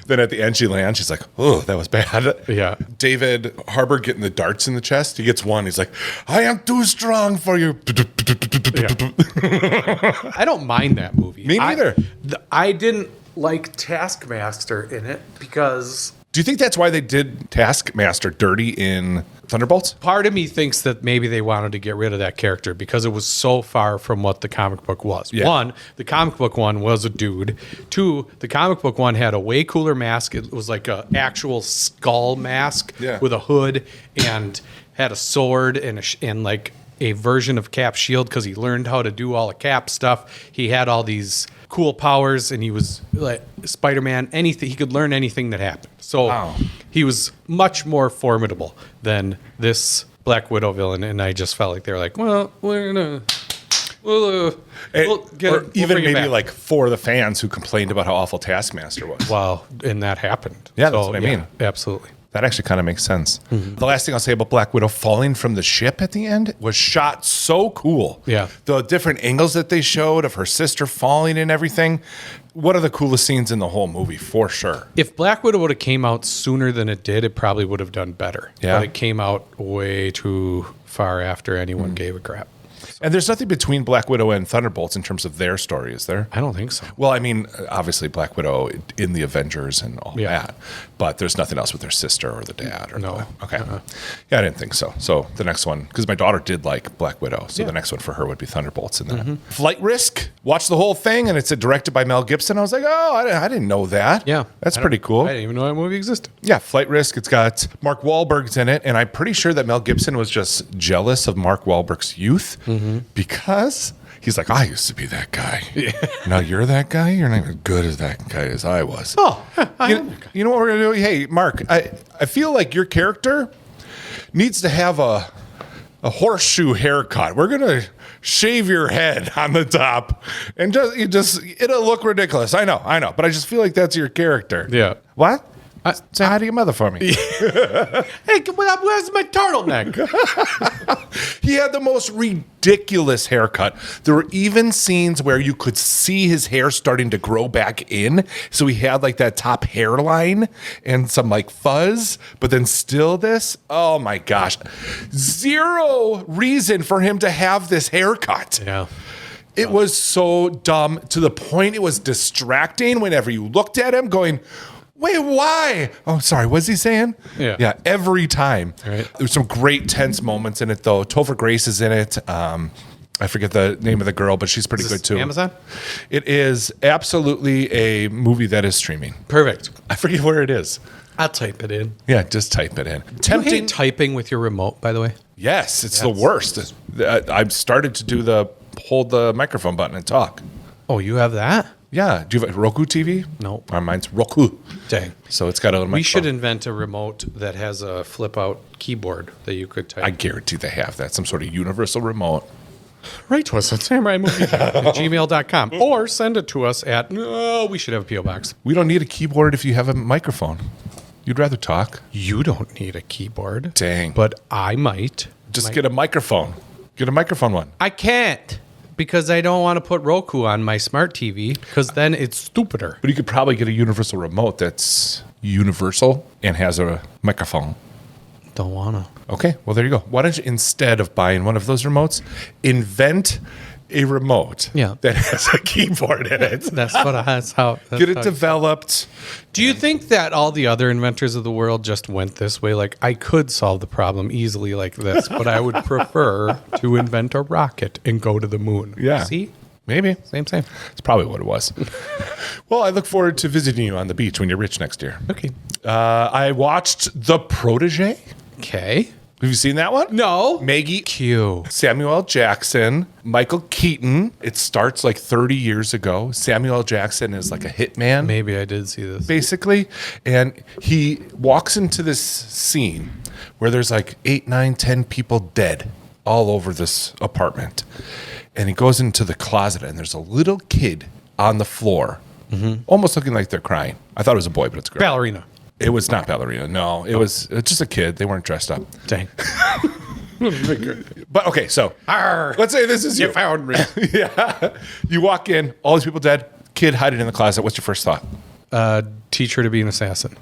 C: then at the end she lands. She's like, oh, that was bad.
B: Yeah.
C: David Harbour getting the darts in the chest. He gets one. He's like, I am too strong for you.
B: I don't mind that movie.
C: Me neither.
B: I didn't like Taskmaster in it because...
C: Do you think that's why they did Taskmaster dirty in Thunderbolts?
B: Part of me thinks that maybe they wanted to get rid of that character because it was so far from what the comic book was.
C: Yeah.
B: 1, the comic book one was a dude. 2, the comic book one had a way cooler mask. It was like an actual skull mask with a hood and had a sword and like a version of Cap's shield because he learned how to do all the Cap stuff. He had all these cool powers and he was like Spider-Man. Anything, he could learn anything that happened. So he was much more formidable than this Black Widow villain. And I just felt like they were like, well, we're gonna we'll get
C: or
B: it.
C: even
B: bring it
C: maybe
B: back.
C: like for the fans who complained about how awful Taskmaster was.
B: Wow, and that happened.
C: Yeah, that's what I mean.
B: Absolutely.
C: That actually kind of makes sense. The last thing I'll say about Black Widow falling from the ship at the end was shot so cool.
B: Yeah.
C: The different angles that they showed of her sister falling and everything. One of the coolest scenes in the whole movie, for sure.
B: If Black Widow would have came out sooner than it did, it probably would have done better.
C: Yeah.
B: But it came out way too far after anyone gave a crap.
C: And there's nothing between Black Widow and Thunderbolts in terms of their story, is there?
B: I don't think so.
C: Well, I mean, obviously Black Widow in the Avengers and all that, but there's nothing else with their sister or the dad. Or
B: No.
C: Okay. Yeah, I didn't think so. So the next one, because my daughter did like Black Widow, so the next one for her would be Thunderbolts. And then Flight Risk, watched the whole thing, and it's directed by Mel Gibson. I was like, oh, I didn't know that.
B: Yeah.
C: That's pretty cool.
B: I didn't even know that movie existed.
C: Yeah, Flight Risk. It's got Mark Wahlberg's in it, and I'm pretty sure that Mel Gibson was just jealous of Mark Wahlberg's youth because he's like, I used to be that guy. Yeah. Now you're that guy? You're not as good as that guy as I was.
B: Oh,
C: You know what we're going to do? Hey, Mark, I feel like your character needs to have a horseshoe haircut. We're going to shave your head on the top and it'll look ridiculous. I know. But I just feel like that's your character.
B: Yeah.
C: What? Say hi to your mother for me.
B: Hey, where's my turtleneck?
C: He had the most ridiculous haircut. There were even scenes where you could see his hair starting to grow back in. So he had like that top hairline and some like fuzz, but then still this. Oh my gosh. Zero reason for him to have this haircut.
B: Yeah.
C: It was so dumb to the point it was distracting whenever you looked at him going, wait, why? Oh, sorry. What's he saying? Yeah, every time.
B: Right.
C: There's some great tense moments in it, though. Topher Grace is in it. I forget the name of the girl, but she's pretty good, too.
B: Amazon?
C: It is absolutely a movie that is streaming.
B: Perfect.
C: I forget where it is.
B: I'll type it in.
C: Yeah, just type it in.
B: Do you hate typing with your remote, by the way?
C: Yes, it's the worst. I've started to do hold the microphone button and talk.
B: Oh, you have that?
C: Yeah. Do you have a Roku TV?
B: No.
C: Mine's Roku.
B: Dang.
C: So it's got a little
B: We should
C: microphone.
B: invent a remote that has a flip-out keyboard that you could type.
C: I guarantee they have that. Some sort of universal remote.
B: Write to us at samuraimovie@gmail.com or send it to us at, we should have a P.O. Box.
C: We don't need a keyboard if you have a microphone. You'd rather talk.
B: You don't need a keyboard.
C: Dang.
B: But I might.
C: Just get a microphone. Get a microphone one.
B: I can't because I don't want to put Roku on my smart TV because then it's stupider.
C: But you could probably get a universal remote that's universal and has a microphone.
B: Don't want to.
C: Okay, well, there you go. Why don't you, instead of buying one of those remotes, invent a remote that has a keyboard in it?
B: That's how.
C: Get it developed.
B: Do you think that all the other inventors of the world just went this way? Like, I could solve the problem easily like this, but I would prefer to invent a rocket and go to the moon.
C: Yeah.
B: See?
C: Maybe.
B: Same.
C: It's probably what it was. Well, I look forward to visiting you on the beach when you're rich next year.
B: Okay.
C: I watched The Protege.
B: Okay.
C: Have you seen that one?
B: No.
C: Maggie
B: Q.
C: Samuel L. Jackson, Michael Keaton. It starts like 30 years ago. Samuel L. Jackson is like a hitman.
B: Maybe I did see this.
C: Basically. And he walks into this scene where there's like 8, 9, 10 people dead all over this apartment. And he goes into the closet and there's a little kid on the floor, almost looking like they're crying. I thought it was a boy, but it's a girl.
B: Ballerina.
C: It was not ballerina. No, it was just a kid. They weren't dressed up.
B: Dang.
C: But okay, so let's say this is you.
B: You found me.
C: Yeah. You walk in, all these people dead, kid hiding in the closet. What's your first thought?
B: Teach her to be an assassin.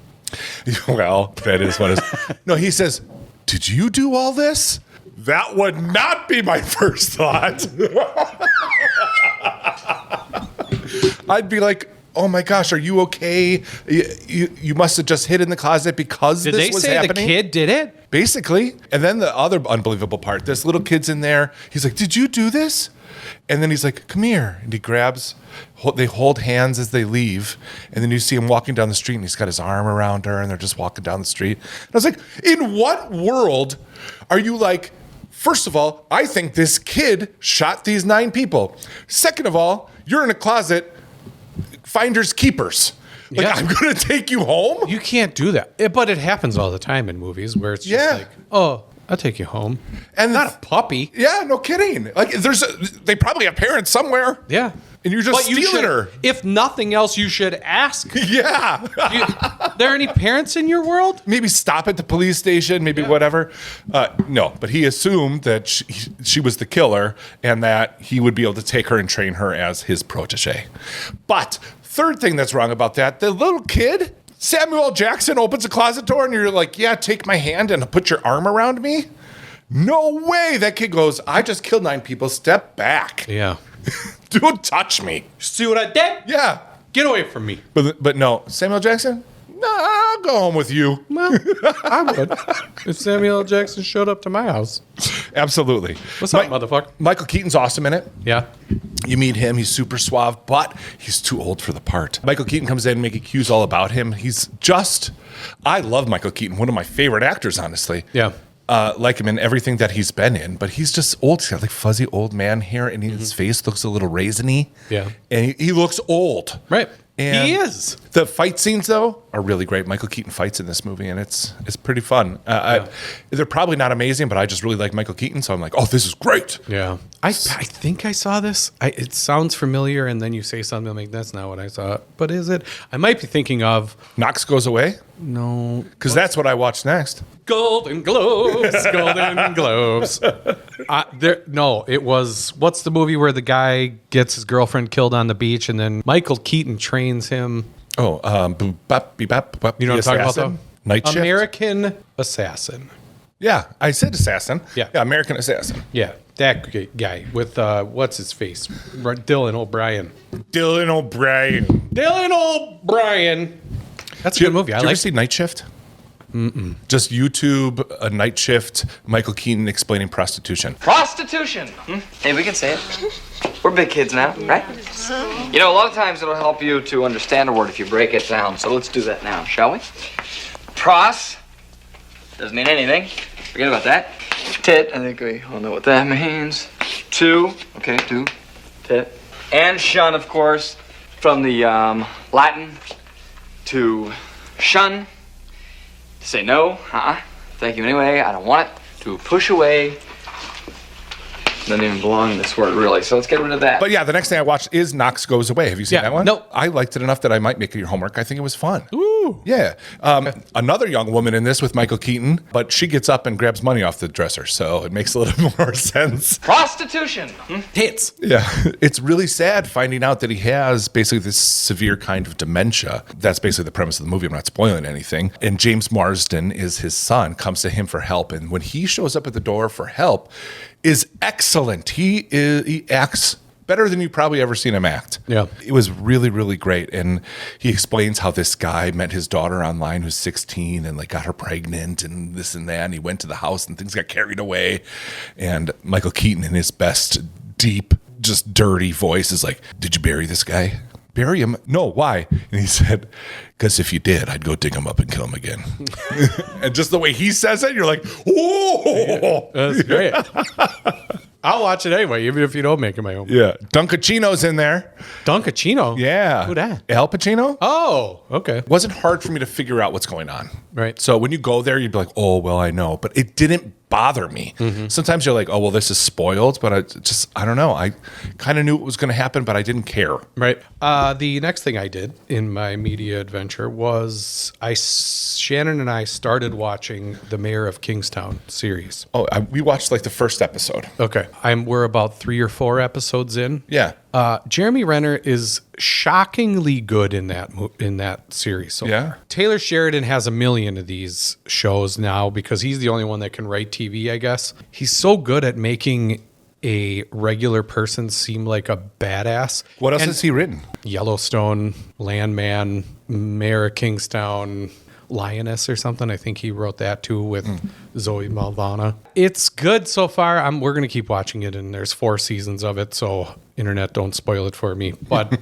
C: Well, that is what it is. No, he says, did you do all this? That would not be my first thought. I'd be like, oh my gosh, are you okay? You must have just hid in the closet because
B: Did
C: this
B: they
C: was
B: say
C: happening.
B: the kid did it?
C: Basically. And then the other unbelievable part, this little kid's in there. He's like, did you do this? And then he's like, come here. And he grabs, they hold hands as they leave. And then you see him walking down the street and he's got his arm around her and they're just walking down the street. And I was like, in what world are you like, first of all, I think this kid shot these 9 people. Second of all, you're in a closet, finders keepers. Like,
B: Yeah.
C: I'm going to take you home?
B: You can't do that. But it happens all the time in movies where it's just like, oh, I'll take you home.
C: And
B: Not a puppy.
C: Yeah, no kidding. Like, they probably have parents somewhere.
B: Yeah.
C: And you're just stealing
B: should,
C: her.
B: If nothing else, you should ask.
C: Yeah.
B: There any parents in your world?
C: Maybe stop at the police station, maybe whatever. No, but he assumed that she was the killer and that he would be able to take her and train her as his protege. But third thing that's wrong about that, the little kid, Samuel L. Jackson opens a closet door and you're like, yeah, take my hand and put your arm around me. No way. That kid goes, I just killed 9 people. Step back.
B: Yeah.
C: Don't touch me.
B: See what I did?
C: Yeah.
B: Get away from me.
C: But no, Samuel Jackson? No, I'll go home with you.
B: Well, I would. If Samuel L. Jackson showed up to my house.
C: Absolutely.
B: What's up, motherfucker?
C: Michael Keaton's awesome in it.
B: Yeah.
C: You meet him, he's super suave, but he's too old for the part. Michael Keaton comes in, making cues all about him. I love Michael Keaton, one of my favorite actors, honestly.
B: Yeah.
C: Like him in everything that he's been in, but he's just old. He's got like fuzzy old man hair, and his face looks a little raisiny.
B: Yeah.
C: And he looks old.
B: Right.
C: And
B: he is.
C: The fight scenes, though, are really great. Michael Keaton fights in this movie, and it's pretty fun. They're probably not amazing, but I just really like Michael Keaton, so I'm like, oh, this is great.
B: Yeah. I think I saw this. It sounds familiar, and then you say something, I'm like, that's not what I saw. But is it? I might be thinking of...
C: Knox Goes Away?
B: No.
C: Because that's what I watched next.
B: Golden Globes. Golden Globes. No, it was... What's the movie where the guy gets his girlfriend killed on the beach, and then Michael Keaton trains him...
C: Oh, boop, bop, beep, bop, bop,
B: You know what I'm talking about, though?
C: Night Shift?
B: American Assassin.
C: Yeah, I said assassin.
B: Yeah.
C: American Assassin.
B: Yeah, that guy with, what's his face? Dylan O'Brien.
C: Dylan O'Brien.
B: Dylan O'Brien. That's a good movie.
C: Did you ever see Night Shift? Mm-mm. Just YouTube, a Night Shift, Michael Keaton explaining prostitution.
G: Prostitution. Hey, we can say it. We're big kids now, right? You know, a lot of times it'll help you to understand a word if you break it down. So let's do that now, shall we? Pros doesn't mean anything. Forget about that. Tit, I think we all know what that means. Two, okay, two, tit. And shun, of course. From the Latin to shun, to say no, thank you anyway, I don't want it, to push away. Doesn't even belong in this word, really. So let's get rid of that.
C: But yeah, the next thing I watched is Knox Goes Away. Have you seen
B: Yeah,
C: that one?
B: nope.
C: I liked it enough that I might make it your homework. I think it was fun.
B: Ooh.
C: Yeah. Another young woman in this with Michael Keaton, but she gets up and grabs money off the dresser, so it makes a little more sense.
G: Prostitution.
B: Hits.
C: Yeah. It's really sad finding out that he has basically this severe kind of dementia. That's basically the premise of the movie. I'm not spoiling anything. And James Marsden is his son, comes to him for help. And when he shows up at the door for help, is excellent. He acts better than you've probably ever seen him act.
B: Yeah.
C: It was really, really great. And he explains how this guy met his daughter online who's 16 and like got her pregnant and this and that. And he went to the house and things got carried away. And Michael Keaton in his best, deep, just dirty voice is like, did you bury this guy? Bury him? No, why? And he said, because if you did, I'd go dig him up and kill him again. And just the way he says it, you're like, oh,
B: That's great. I'll watch it anyway, even if you don't make it my own.
C: yeah. Dunkachino's in there.
B: Dunkachino?
C: Yeah.
B: Who that?
C: Al Pacino?
B: Oh, okay.
C: It wasn't hard for me to figure out what's going on.
B: Right.
C: So when you go there, you'd be like, oh, well, I know. But it didn't bother me. Sometimes you're like, oh, well, this is spoiled. But I don't know. I kind of knew it was going to happen, but I didn't care.
B: Right. The next thing I did in my media adventure was Shannon and I started watching the Mayor of Kingstown series.
C: Oh, we watched like the first episode.
B: Okay. We're about 3 or 4 episodes in.
C: Yeah.
B: Jeremy Renner is shockingly good in that series. So
C: Yeah.
B: Taylor Sheridan has a million of these shows now because he's the only one that can write TV, I guess. He's so good at making a regular person seem like a badass.
C: What else
B: And
C: has he written?
B: Yellowstone, Landman, Mayor of Kingstown, Lioness or something. I think he wrote that too with Zoe Maldana. It's good so far. We're going to keep watching it, and there's 4 seasons of it, so internet, don't spoil it for me. But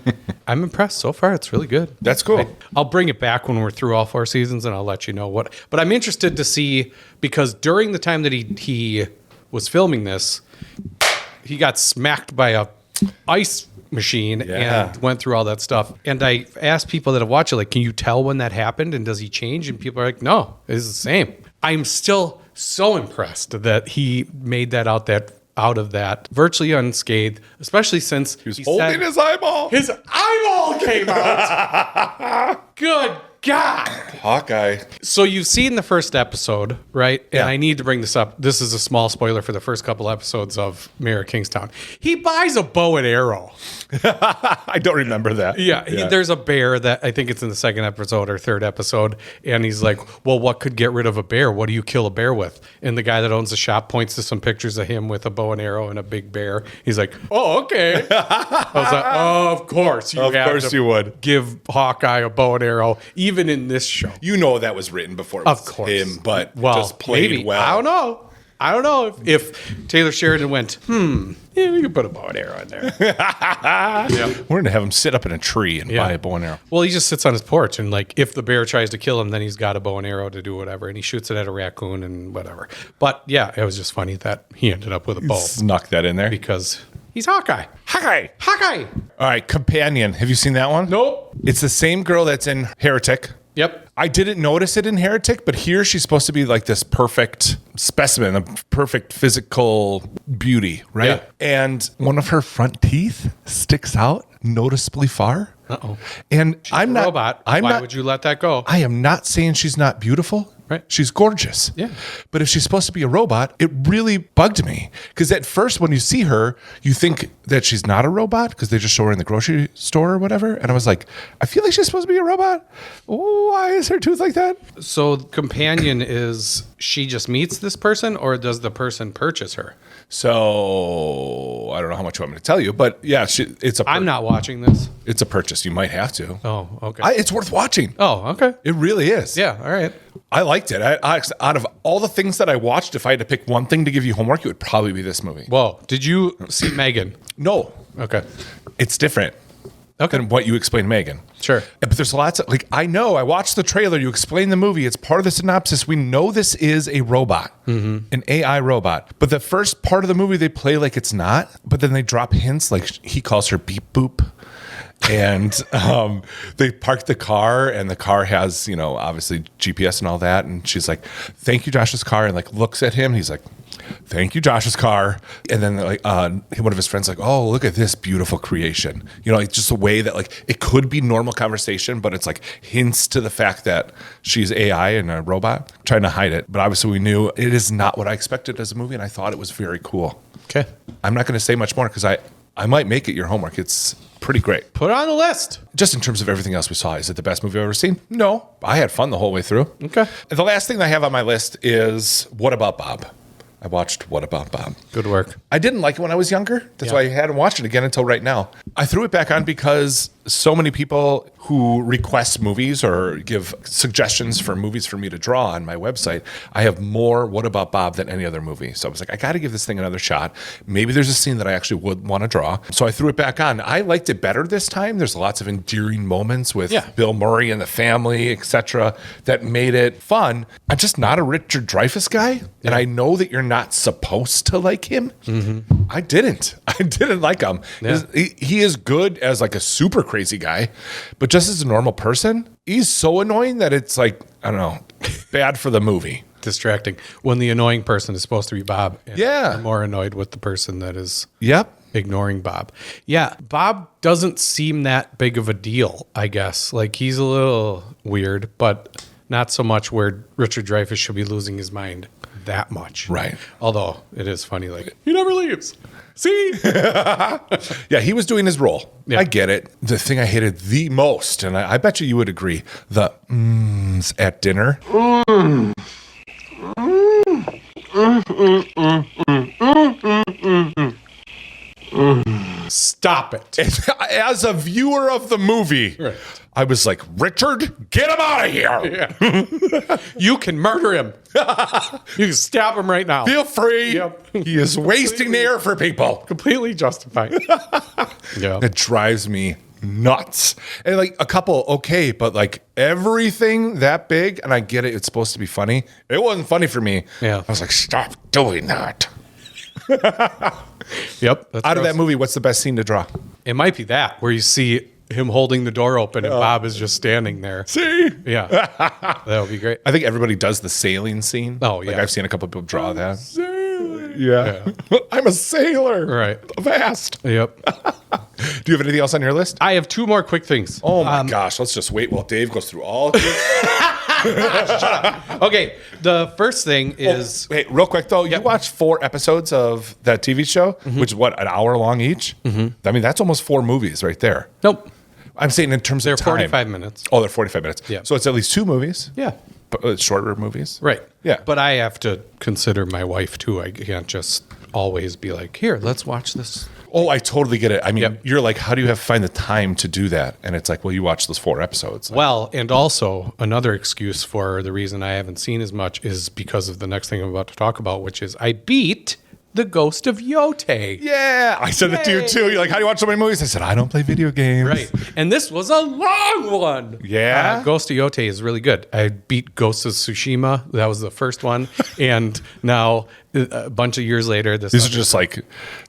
B: I'm impressed so far. It's really good.
C: That's cool.
B: I'll bring it back when we're through all 4 seasons, and I'll let you know what. But I'm interested to see, because during the time that he was filming this, he got smacked by a ice machine and went through all that stuff. And I asked people that have watched it, like, can you tell when that happened and does he change? And people are like, no, it's the same. I'm still so impressed that he made that out of that virtually unscathed, especially since
C: He was holding his eyeball.
B: His eyeball came out. Good God.
C: Hawkeye.
B: So you've seen the first episode, right? And
C: Yeah.
B: I need to bring this up. This is a small spoiler for the first couple episodes of Mayor of Kingstown. He buys a bow and arrow.
C: I don't remember that.
B: Yeah, there's a bear that I think it's in the second episode or third episode. And he's like, well, what could get rid of a bear? What do you kill a bear with? And the guy that owns the shop points to some pictures of him with a bow and arrow and a big bear. He's like, oh, okay. I was like, oh, of course.
C: Of course you would.
B: Give Hawkeye a bow and arrow, even in this show.
C: You know that was written before it was
B: Of course.
C: him, but
B: Well,
C: just played
B: maybe.
C: well.
B: I don't know if Taylor Sheridan went, yeah, we could put a bow and arrow in there.
C: We're going to have him sit up in a tree and buy a bow and arrow.
B: Well, he just sits on his porch, and like if the bear tries to kill him, then he's got a bow and arrow to do whatever, and he shoots it at a raccoon and whatever. But yeah, it was just funny that he ended up with a bow
C: Snuck that in there.
B: because he's Hawkeye.
C: Hawkeye. All right, Companion. Have you seen that one?
B: Nope.
C: It's the same girl that's in Heretic.
B: Yep.
C: I didn't notice it in Heretic, but here she's supposed to be like this perfect specimen, a perfect physical beauty, right?
B: Yeah.
C: And one of her front teeth sticks out noticeably far.
B: Uh-oh.
C: And I'm not
B: Robot.
C: I'm
B: Why
C: not
B: would you let that go?
C: I am not saying she's not beautiful.
B: Right.
C: She's gorgeous.
B: Yeah.
C: But if she's supposed to be a robot, it really bugged me. Because at first, when you see her, you think that she's not a robot because they just show her in the grocery store or whatever. And I was like, I feel like she's supposed to be a robot. Why is her tooth like that?
B: So companion is she just meets this person, or does the person purchase her?
C: So I don't know how much you want me to tell you, but yeah, it's a.
B: I'm not watching this.
C: It's a purchase. You might have to.
B: Oh, okay.
C: It's worth watching.
B: Oh, okay.
C: It really is.
B: Yeah, all right.
C: I liked it. I out of all the things that I watched, if I had to pick one thing to give you homework, it would probably be this movie.
B: Whoa. Did you see Megan?
C: No,
B: Okay.
C: it's different than what you explained, Megan.
B: Sure.
C: But there's lots of, like, I know, I watched the trailer, you explain the movie, it's part of the synopsis. We know this is a robot, an AI robot. But the first part of the movie, they play like it's not, but then they drop hints, like he calls her beep boop. And they parked the car, and the car has, obviously GPS and all that. And she's like, "Thank you, Josh's car," and like looks at him. He's like, "Thank you, Josh's car." And then like one of his friends like, "Oh, look at this beautiful creation." Like just a way that like it could be normal conversation, but it's like hints to the fact that she's AI and a robot, trying to hide it. But obviously we knew it is not what I expected as a movie, and I thought it was very cool.
B: Okay.
C: I'm not going to say much more because I might make it your homework. It's pretty great.
B: Put it on the list.
C: Just in terms of everything else we saw, is it the best movie I've ever seen? No. I had fun the whole way through.
B: Okay.
C: And the last thing I have on my list is What About Bob? I watched What About Bob?
B: Good work.
C: I didn't like it when I was younger. That's why I hadn't watched it again until right now. I threw it back on because so many people who request movies or give suggestions for movies for me to draw on my website, I have more What About Bob than any other movie. So I was like, I got to give this thing another shot. Maybe there's a scene that I actually would want to draw. So I threw it back on. I liked it better this time. There's lots of endearing moments with Bill Murray and the family, etc., that made it fun. I'm just not a Richard Dreyfuss guy, and I know that you're not supposed to like him. Mm-hmm. I didn't like him.
B: Yeah.
C: He is good as like a super crazy guy, but just as a normal person, he's so annoying that it's like, I don't know, bad for the movie.
B: Distracting. When the annoying person is supposed to be Bob. And
C: Yeah.
B: I'm more annoyed with the person that is
C: Yep.
B: ignoring Bob. Yeah, Bob doesn't seem that big of a deal, I guess. Like, he's a little weird, but not so much where Richard Dreyfuss should be losing his mind that much.
C: Right.
B: Although it is funny, like, he never leaves. See?
C: Yeah, he was doing his role.
B: Yeah.
C: I get it. The thing I hated the most, and I bet you would agree, the at dinner.
B: Stop it.
C: As a viewer of the movie,
B: Right.
C: I was like, Richard, get him out of here.
B: Yeah. You can murder him. You can stab him right now.
C: Feel free.
B: Yep.
C: He is wasting the air for people.
B: Completely justified. Yeah.
C: It drives me nuts. And like a couple, okay, but like everything that big, and I get it, it's supposed to be funny. It wasn't funny for me.
B: Yeah.
C: I was like, stop doing that.
B: Yep. That's
C: Out of
B: gross.
C: that movie, what's the best scene to draw?
B: It might be that where you see him holding the door open and Bob is just standing there.
C: See?
B: Yeah. That would be great.
C: I think everybody does the sailing scene.
B: Oh,
C: Like
B: yeah.
C: I've seen a couple people draw that.
B: Sailing.
C: Yeah. I'm a sailor.
B: Right.
C: Fast.
B: Yep.
C: Do you have anything else on your list?
B: I have two more quick things.
C: Oh my gosh. Let's just wait while Dave goes through all of this.
B: Okay. The first thing is
C: Wait, real quick though, you watched 4 episodes of that TV show, which is what, an hour long each? I mean, that's almost 4 movies right there.
B: nope.
C: I'm saying in terms
B: They're
C: of time.
B: 45 minutes.
C: Oh, they're 45 minutes.
B: Yeah.
C: So it's at least 2 movies.
B: Yeah.
C: Shorter movies.
B: Right.
C: Yeah.
B: But I have to consider my wife too. I can't just always be like, here, let's watch this.
C: Oh, I totally get it. I mean,
B: Yep.
C: you're like, how do you find the time to do that? And it's like, well, you watch those 4 episodes.
B: Well, and also another excuse for the reason I haven't seen as much is because of the next thing I'm about to talk about, which is I beat The Ghost of Yote.
C: Yeah, I said it to you too. You're like, how do you watch so many movies? I said, I don't play video games.
B: Right. And this was a long one.
C: Yeah?
B: Ghost of Yote is really good. I beat Ghost of Tsushima. That was the first one. And now, a bunch of years later, this
C: These are just like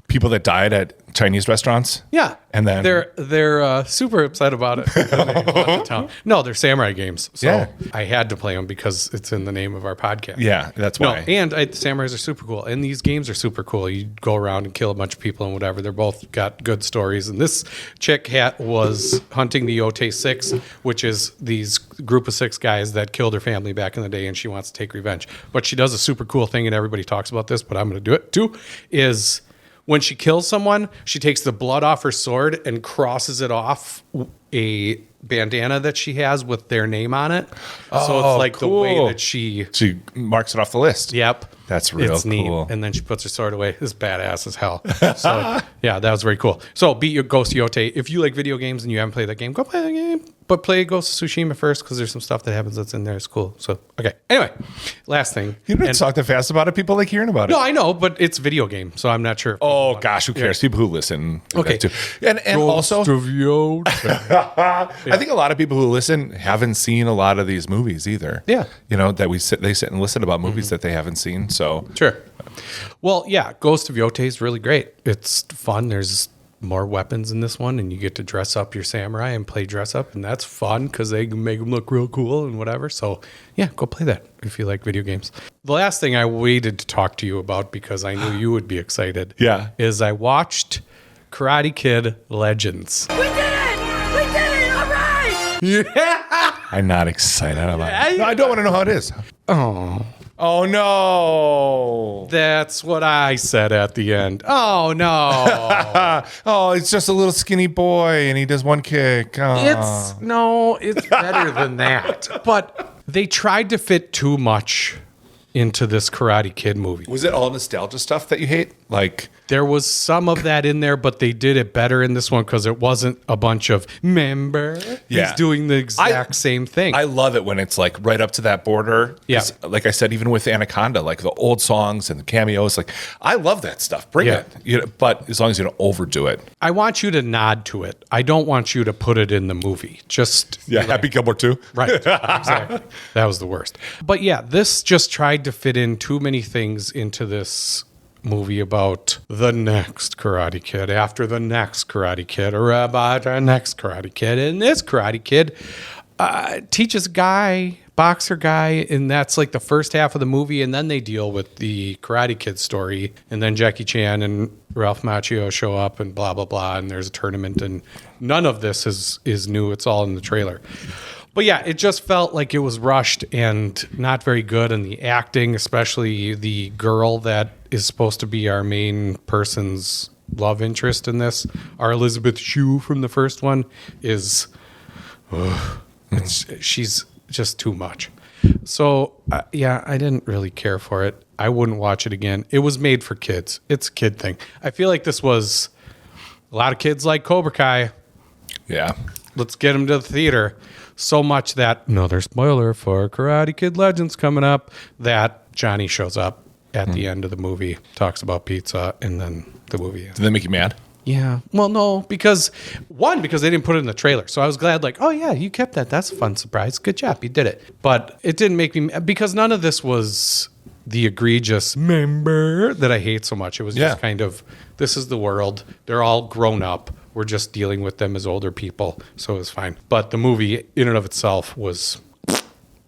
C: people that died at Chinese restaurants.
B: yeah.
C: And then
B: they're super upset about it. when they left the town. No, they're samurai games. So
C: Yeah.
B: I had to play them because it's in the name of our podcast.
C: Yeah, that's
B: No,
C: why.
B: and samurais are super cool, and these games are super cool. You go around and kill a bunch of people and whatever. They're both got good stories. And this chick was hunting the Yote 6, which is these group of 6 guys that killed her family back in the day, and she wants to take revenge. But she does a super cool thing, and everybody talks about this, but I'm going to do it too, is when she kills someone, she takes the blood off her sword and crosses it off a bandana that she has with their name on it. So it's like the way
C: cool.
B: that she...
C: She marks it off the list.
B: Yep.
C: That's real
B: It's neat.
C: cool.
B: And then she puts her sword away. It's badass as hell. So, yeah, that was very cool. So, beat your Ghost of Yote. If you like video games and you haven't played that game, go play the game. But play Ghost of Tsushima first because there's some stuff that happens that's in there. It's cool. So, okay. Anyway, last thing.
C: You don't
B: And-
C: talk that fast about it. People like hearing about it.
B: No, I know, but it's video game. So, I'm not sure. If
C: Oh
B: people want
C: gosh, who cares? People who listen. do
B: Okay.
C: that too. And also,
B: Ghost of Yote.
C: I think a lot of people who listen haven't seen a lot of these movies either.
B: Yeah.
C: You know, that they sit and listen about movies that they haven't seen. So
B: Sure. Well, yeah, Ghost of Yote is really great. It's fun. There's more weapons in this one, and you get to dress up your samurai and play dress up, and that's fun because they can make them look real cool and whatever. So yeah, go play that if you like video games. The last thing I waited to talk to you about because I knew you would be excited.
C: Yeah.
B: Is I watched Karate Kid Legends.
H: We did it! We did it! All right!
B: Yeah.
C: I'm not excited about it. No, I don't want to know how it is. Oh no.
B: That's what I said at the end. Oh no.
C: Oh, it's just a little skinny boy and he does one kick. Oh.
B: It's better than that. But they tried to fit too much into this Karate Kid movie.
C: Was it all nostalgia stuff that you hate? Like,
B: there was some of that in there, but they did it better in this one because it wasn't a bunch of, remember?
C: Yeah.
B: He's doing the exact same thing.
C: I love it when it's like right up to that border.
B: Yeah.
C: 'Cause, like I said, even with Anaconda, like the old songs and the cameos, like I love that stuff. Bring
B: Yeah.
C: it. You know, but as long as you don't overdo it.
B: I want you to nod to it. I don't want you to put it in the movie. Just
C: Happy Gilmore too.
B: Right. Exactly. That was the worst. But yeah, this just tried to fit in too many things into this movie about the next Karate Kid after the next Karate Kid or about our next Karate Kid. And this Karate Kid teaches a guy, boxer guy, and that's like the first half of the movie. And then they deal with the Karate Kid story. And then Jackie Chan and Ralph Macchio show up and blah, blah, blah. And there's a tournament. And none of this is new. It's all in the trailer. But yeah, it just felt like it was rushed and not very good. And the acting, especially the girl that is supposed to be our main person's love interest in this, our Elizabeth Shue from the first one, is she's just too much. So yeah, I didn't really care for it. I wouldn't watch it again. It was made for kids. It's a kid thing. I feel like this was a lot of kids like Cobra Kai.
C: Yeah.
B: Let's get them to the theater. So much that, another spoiler for Karate Kid Legends coming up, that Johnny shows up at the end of the movie, talks about pizza, and then the movie ends.
C: Did that make you mad?
B: Yeah. Well, no, because they didn't put it in the trailer. So I was glad, like, oh yeah, you kept that. That's a fun surprise. Good job. You did it. But it didn't make me, because none of this was the egregious member that I hate so much. It was just kind of, this is the world. They're all grown up. We're just dealing with them as older people. So it was fine. But the movie in and of itself was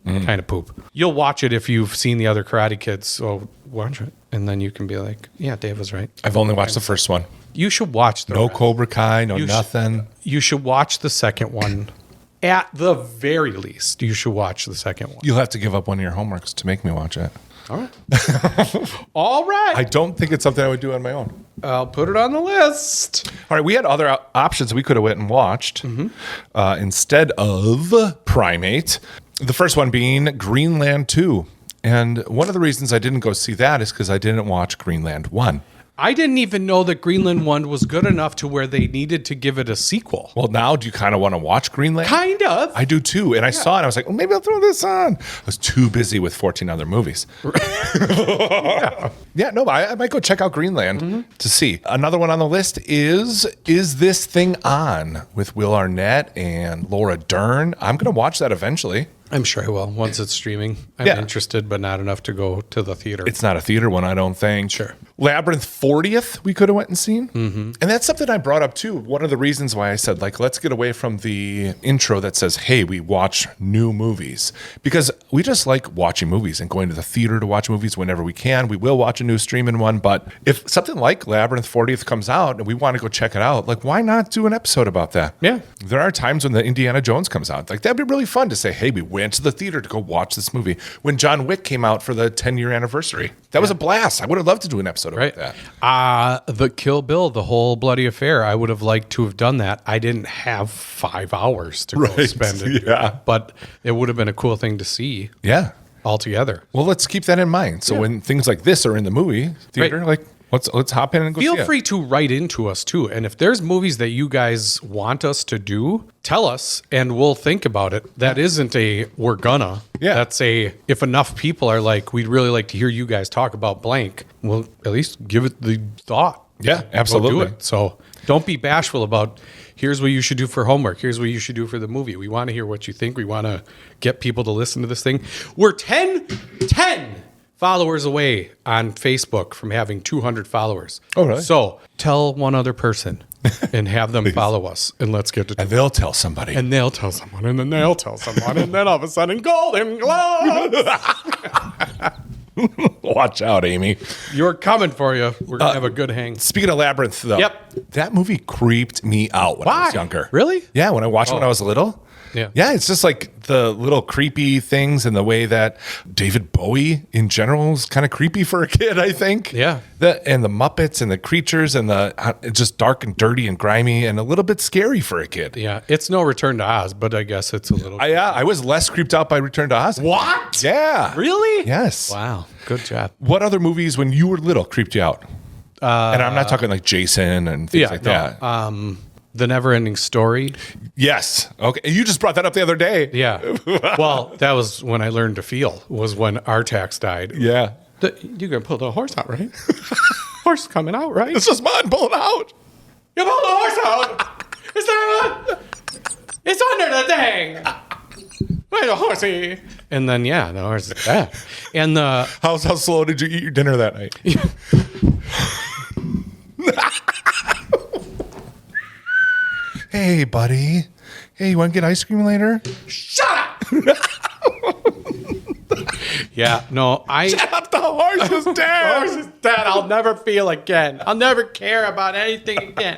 B: kind of poop. You'll watch it if you've seen the other Karate Kids. So watch it. And then you can be like, yeah, Dave was right.
C: I've only watched the first one.
B: You should watch the
C: No
B: rest.
C: Cobra Kai, nothing.
B: You should watch the second one. At the very least, you should watch the second one.
C: You'll have to give up one of your homeworks to make me watch it.
B: All right. All right.
C: I don't think it's something I would do on my own.
B: I'll put it on the list.
C: All right, we had other options we could have went and watched instead of Primate. The first one being Greenland 2. And one of the reasons I didn't go see that is because I didn't watch Greenland 1.
B: I didn't even know that Greenland 1 was good enough to where they needed to give it a sequel.
C: Well, now do you kind of want to watch Greenland?
B: Kind of.
C: I do too. And I saw it. And I was like, well, maybe I'll throw this on. I was too busy with 14 other movies. Yeah, no, I might go check out Greenland to see. Another one on the list is This Thing On with Will Arnett and Laura Dern. I'm going to watch that eventually.
B: I'm sure I will once it's streaming. I'm interested, but not enough to go to the theater.
C: It's not a theater one, I don't think.
B: Sure.
C: Labyrinth 40th, we could have went and seen. And that's something I brought up too. One of the reasons why I said, like, let's get away from the intro that says, hey, we watch new movies. Because we just like watching movies and going to the theater to watch movies whenever we can. We will watch a new streaming one. But if something like Labyrinth 40th comes out and we want to go check it out, like, why not do an episode about that?
B: Yeah.
C: There are times when the Indiana Jones comes out. Like, that'd be really fun to say, hey, we went to the theater to go watch this movie. When John Wick came out for the 10-year anniversary, that was a blast. I would have loved to do an episode about that.
B: The Kill Bill, the whole bloody affair, I would have liked to have done that. I didn't have 5 hours to go spend it.
C: Yeah.
B: But it would have been a cool thing to see.
C: Yeah.
B: Altogether.
C: Well, let's keep that in mind. So when things like this are in the movie theater, like, let's hop in and go see it.
B: Feel free to write into us too. And if there's movies that you guys want us to do, tell us and we'll think about it. That isn't a we're gonna.
C: Yeah.
B: That's a if enough people are like, we'd really like to hear you guys talk about blank, we'll at least give it the thought.
C: Yeah, absolutely.
B: We'll do it. So don't be bashful about here's what you should do for homework. Here's what you should do for the movie. We want to hear what you think. We want to get people to listen to this thing. We're 10 followers away on Facebook from having 200 followers.
C: Oh, really?
B: So tell one other person and have them follow us, and let's get to
C: And they'll tell somebody.
B: and they'll tell someone, and then they'll tell someone, and then all of a sudden, Golden Globes.
C: Watch out, Amy.
B: You're coming for you. We're going to have a good hang.
C: Speaking of Labyrinth, though,
B: Yep.
C: that movie creeped me out when I was younger.
B: Really?
C: Yeah, when I watched it when I was little.
B: Yeah.
C: Yeah, it's just like the little creepy things and the way that David Bowie in general is kind of creepy for a kid, I think.
B: Yeah.
C: And the Muppets and the creatures and it's just dark and dirty and grimy and a little bit scary for a kid.
B: Yeah. It's no Return to Oz, but I guess it's a little.
C: I was less creeped out by Return to Oz.
B: What?
C: Yeah.
B: Really?
C: Yes.
B: Wow. Good job.
C: What other movies when you were little creeped you out? And I'm not talking like Jason and things like that.
B: The Never-Ending Story.
C: Yes. Okay. And you just brought that up the other day.
B: Yeah. Well, that was when I learned to feel, was when Artax died.
C: Yeah.
B: You can pull the horse out, right? Horse coming out, right?
C: It's just mine pulling out.
B: You pull the horse out. It's under the thing. Where's the horsey? And then, yeah, the horse is dead. And
C: How slow did you eat your dinner that night? Hey, buddy. Hey, you want to get ice cream later?
B: shut up. Yeah, no,
C: Shut up, the horse is dead.
B: horse is dead. I'll never feel again. I'll never care about anything again.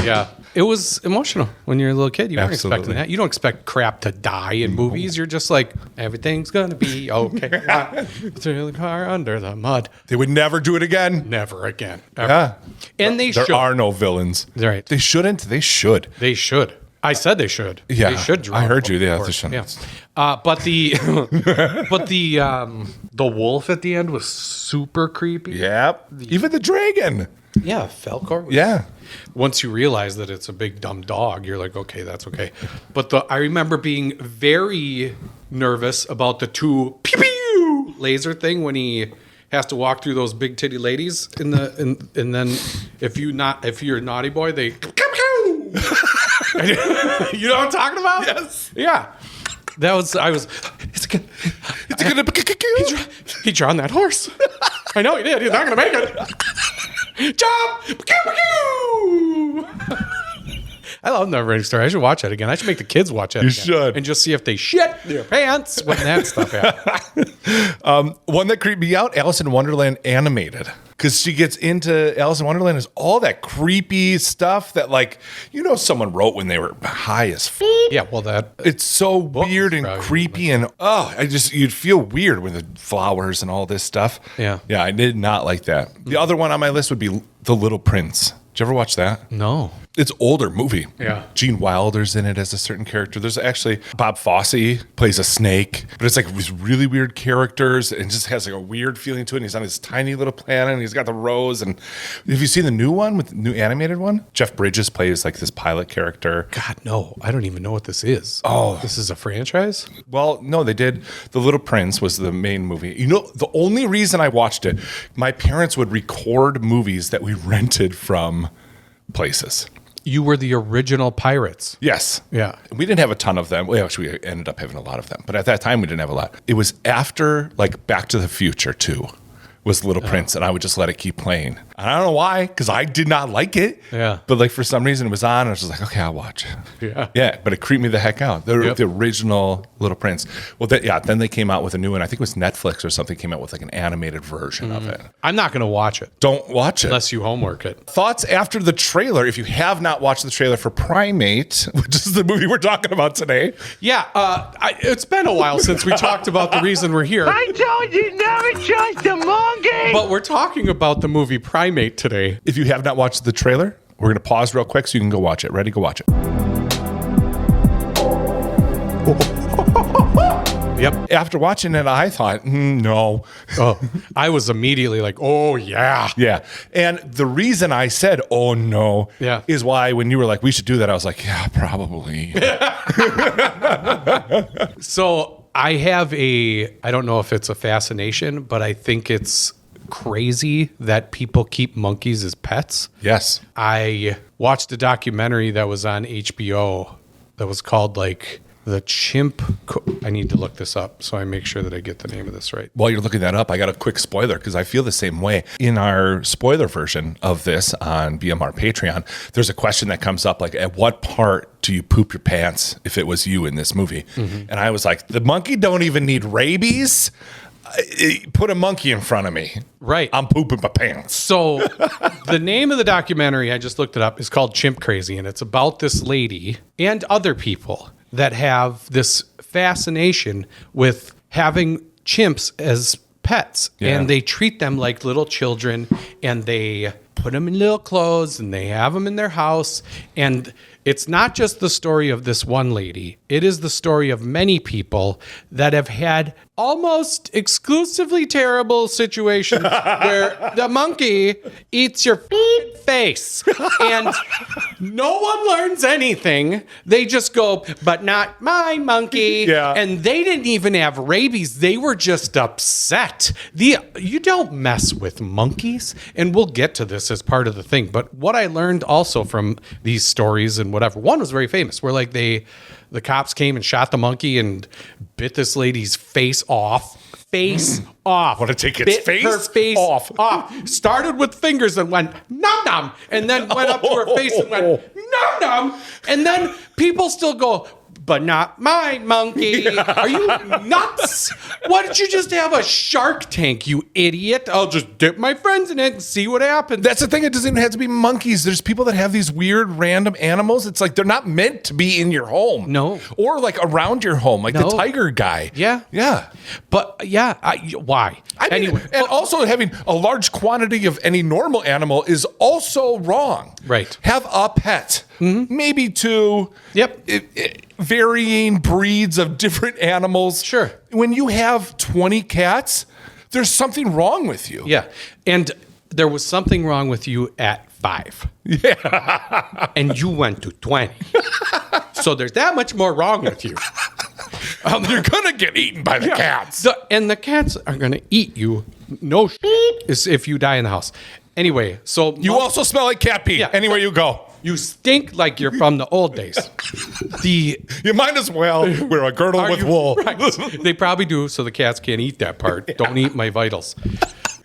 B: Yeah. It was emotional when you're a little kid. You weren't
C: Absolutely.
B: expecting that. You don't expect crap to die in movies. You're just like, everything's going to be okay. Through the car under the mud.
C: They would never do it again.
B: Never again. Ever.
C: Yeah.
B: And they
C: There
B: should.
C: are no villains.
B: Right.
C: They shouldn't. They should.
B: They should. I said they should.
C: Yeah,
B: They should draw.
C: I heard you. Yeah,
B: Of
C: they
B: course.
C: shouldn't.
B: Yeah. But the wolf at the end was super creepy.
C: Yep. Even the dragon.
B: Yeah, Falcor.
C: Yeah.
B: Once you realize that it's a big dumb dog, you're like, okay, that's okay. But I remember being very nervous about the two pew pew laser thing when he has to walk through those big titty ladies and then if you're a naughty boy, they pew pew. You know what I'm talking about?
C: Yes.
B: Yeah. He drawn that horse. I know he did. He's not gonna make it. Jump! I love Never-Ending Story. I should watch that again. I should make the kids watch it.
C: You
B: again
C: should.
B: and just see if they shit their pants when that stuff happens.
C: One that creeped me out, Alice in Wonderland animated. Because she gets into Alice in Wonderland is all that creepy stuff that, like, someone wrote when they were high as f.
B: Yeah, well,
C: It's so weird and
B: probably
C: creepy and you'd feel weird with the flowers and all this stuff.
B: Yeah.
C: Yeah, I did not like that. The other one on my list would be The Little Prince. Did you ever watch that?
B: no.
C: It's older movie.
B: Yeah.
C: Gene Wilder's in it as a certain character. There's actually Bob Fosse plays a snake, but it's like these really weird characters and just has like a weird feeling to it. And he's on this tiny little planet and he's got the rose. And have you seen the new one with the new animated one? Jeff Bridges plays like this pilot character.
B: God, no. I don't even know what this is.
C: Oh.
B: This is a franchise?
C: Well, no, they did. The Little Prince was the main movie. The only reason I watched it, my parents would record movies that we rented from places.
B: You were the original pirates.
C: Yes.
B: Yeah.
C: We didn't have a ton of them. Well, actually, we ended up having a lot of them. But at that time, we didn't have a lot. It was after, like, Back to the Future 2 was Little Prince, and I would just let it keep playing. I don't know why, because I did not like it.
B: Yeah.
C: But, like, for some reason, it was on, and I was just like, okay, I'll watch it.
B: Yeah.
C: Yeah, but it creeped me the heck out.
B: Yep.
C: The original Little Prince. Well, then they came out with a new one. I think it was Netflix or something came out with, like, an animated version of it.
B: I'm not going to watch it
C: Don't watch it.
B: unless you homework it.
C: Thoughts after the trailer, if you have not watched the trailer for Primate, which is the movie we're talking about today.
B: Yeah, it's been a while since we talked about the reason we're here.
E: I told you never trust a monkey!
B: But we're talking about the movie Primate today.
C: If you have not watched the trailer, we're going to pause real quick so you can go watch it. Ready? Go watch it.
B: Yep.
C: After watching it, I thought, no.
B: Oh, I was immediately like, oh, yeah.
C: Yeah. And the reason I said, oh, no,
B: Yeah.
C: is why when you were like, we should do that, I was like, yeah, probably.
B: So I have I don't know if it's a fascination, but I think it's crazy that people keep monkeys as pets.
C: Yes.
B: I watched a documentary that was on HBO that was called like the chimp. I need to look this up so I make sure that I get the name of this right.
C: While you're looking that up, I got a quick spoiler because I feel the same way. In our spoiler version of this on BMR Patreon, there's a question that comes up like, at what part do you poop your pants if it was you in this movie? Mm-hmm. And I was like, the monkey don't even need rabies. Put a monkey in front of me.
B: Right.
C: I'm pooping my pants.
B: So the name of the documentary, I just looked it up, is called Chimp Crazy. And it's about this lady and other people that have this fascination with having chimps as pets.
C: Yeah.
B: And they treat them like little children, and they put them in little clothes, and they have them in their house. And it's not just the story of this one lady. It is the story of many people that have had almost exclusively terrible situations where the monkey eats your face and no one learns anything. They just go, but not my monkey.
C: Yeah.
B: And they didn't even have rabies. They were just upset. You don't mess with monkeys. And we'll get to this as part of the thing. But what I learned also from these stories and whatever, one was very famous where like the cops came and shot the monkey and bit this lady's face off. Off.
C: Want to take its
B: Bit her face off. Started with fingers and went nom nom, and then went up to her face and went nom nom, and then people still go, but not my monkey. Are you nuts? Why don't you just have a Shark Tank, you idiot? I'll just dip my friends in it and see what happens.
C: That's the thing. It doesn't even have to be monkeys. There's people that have these weird random animals. It's like they're not meant to be in your home.
B: No.
C: Or like around your home, like
B: No.
C: the tiger guy.
B: Yeah.
C: Yeah.
B: But why?
C: I mean,
B: Anyway.
C: and also having a large quantity of any normal animal is also wrong.
B: Right.
C: Have a pet, maybe two.
B: Yep.
C: Varying breeds of different animals.
B: Sure.
C: When you have 20 cats, there's something wrong with you.
B: Yeah. And there was something wrong with you at 5. Yeah. And you went to 20. So there's that much more wrong with you.
C: You're going to get eaten by the cats.
B: And the cats are going to eat you. No is if you die in the house. Anyway, so
C: You also smell like cat pee anywhere you go.
B: You stink like you're from the old days.
C: You might as well wear a girdle with wool.
B: Right. They probably do, so the cats can't eat that part. Yeah. Don't eat my vitals.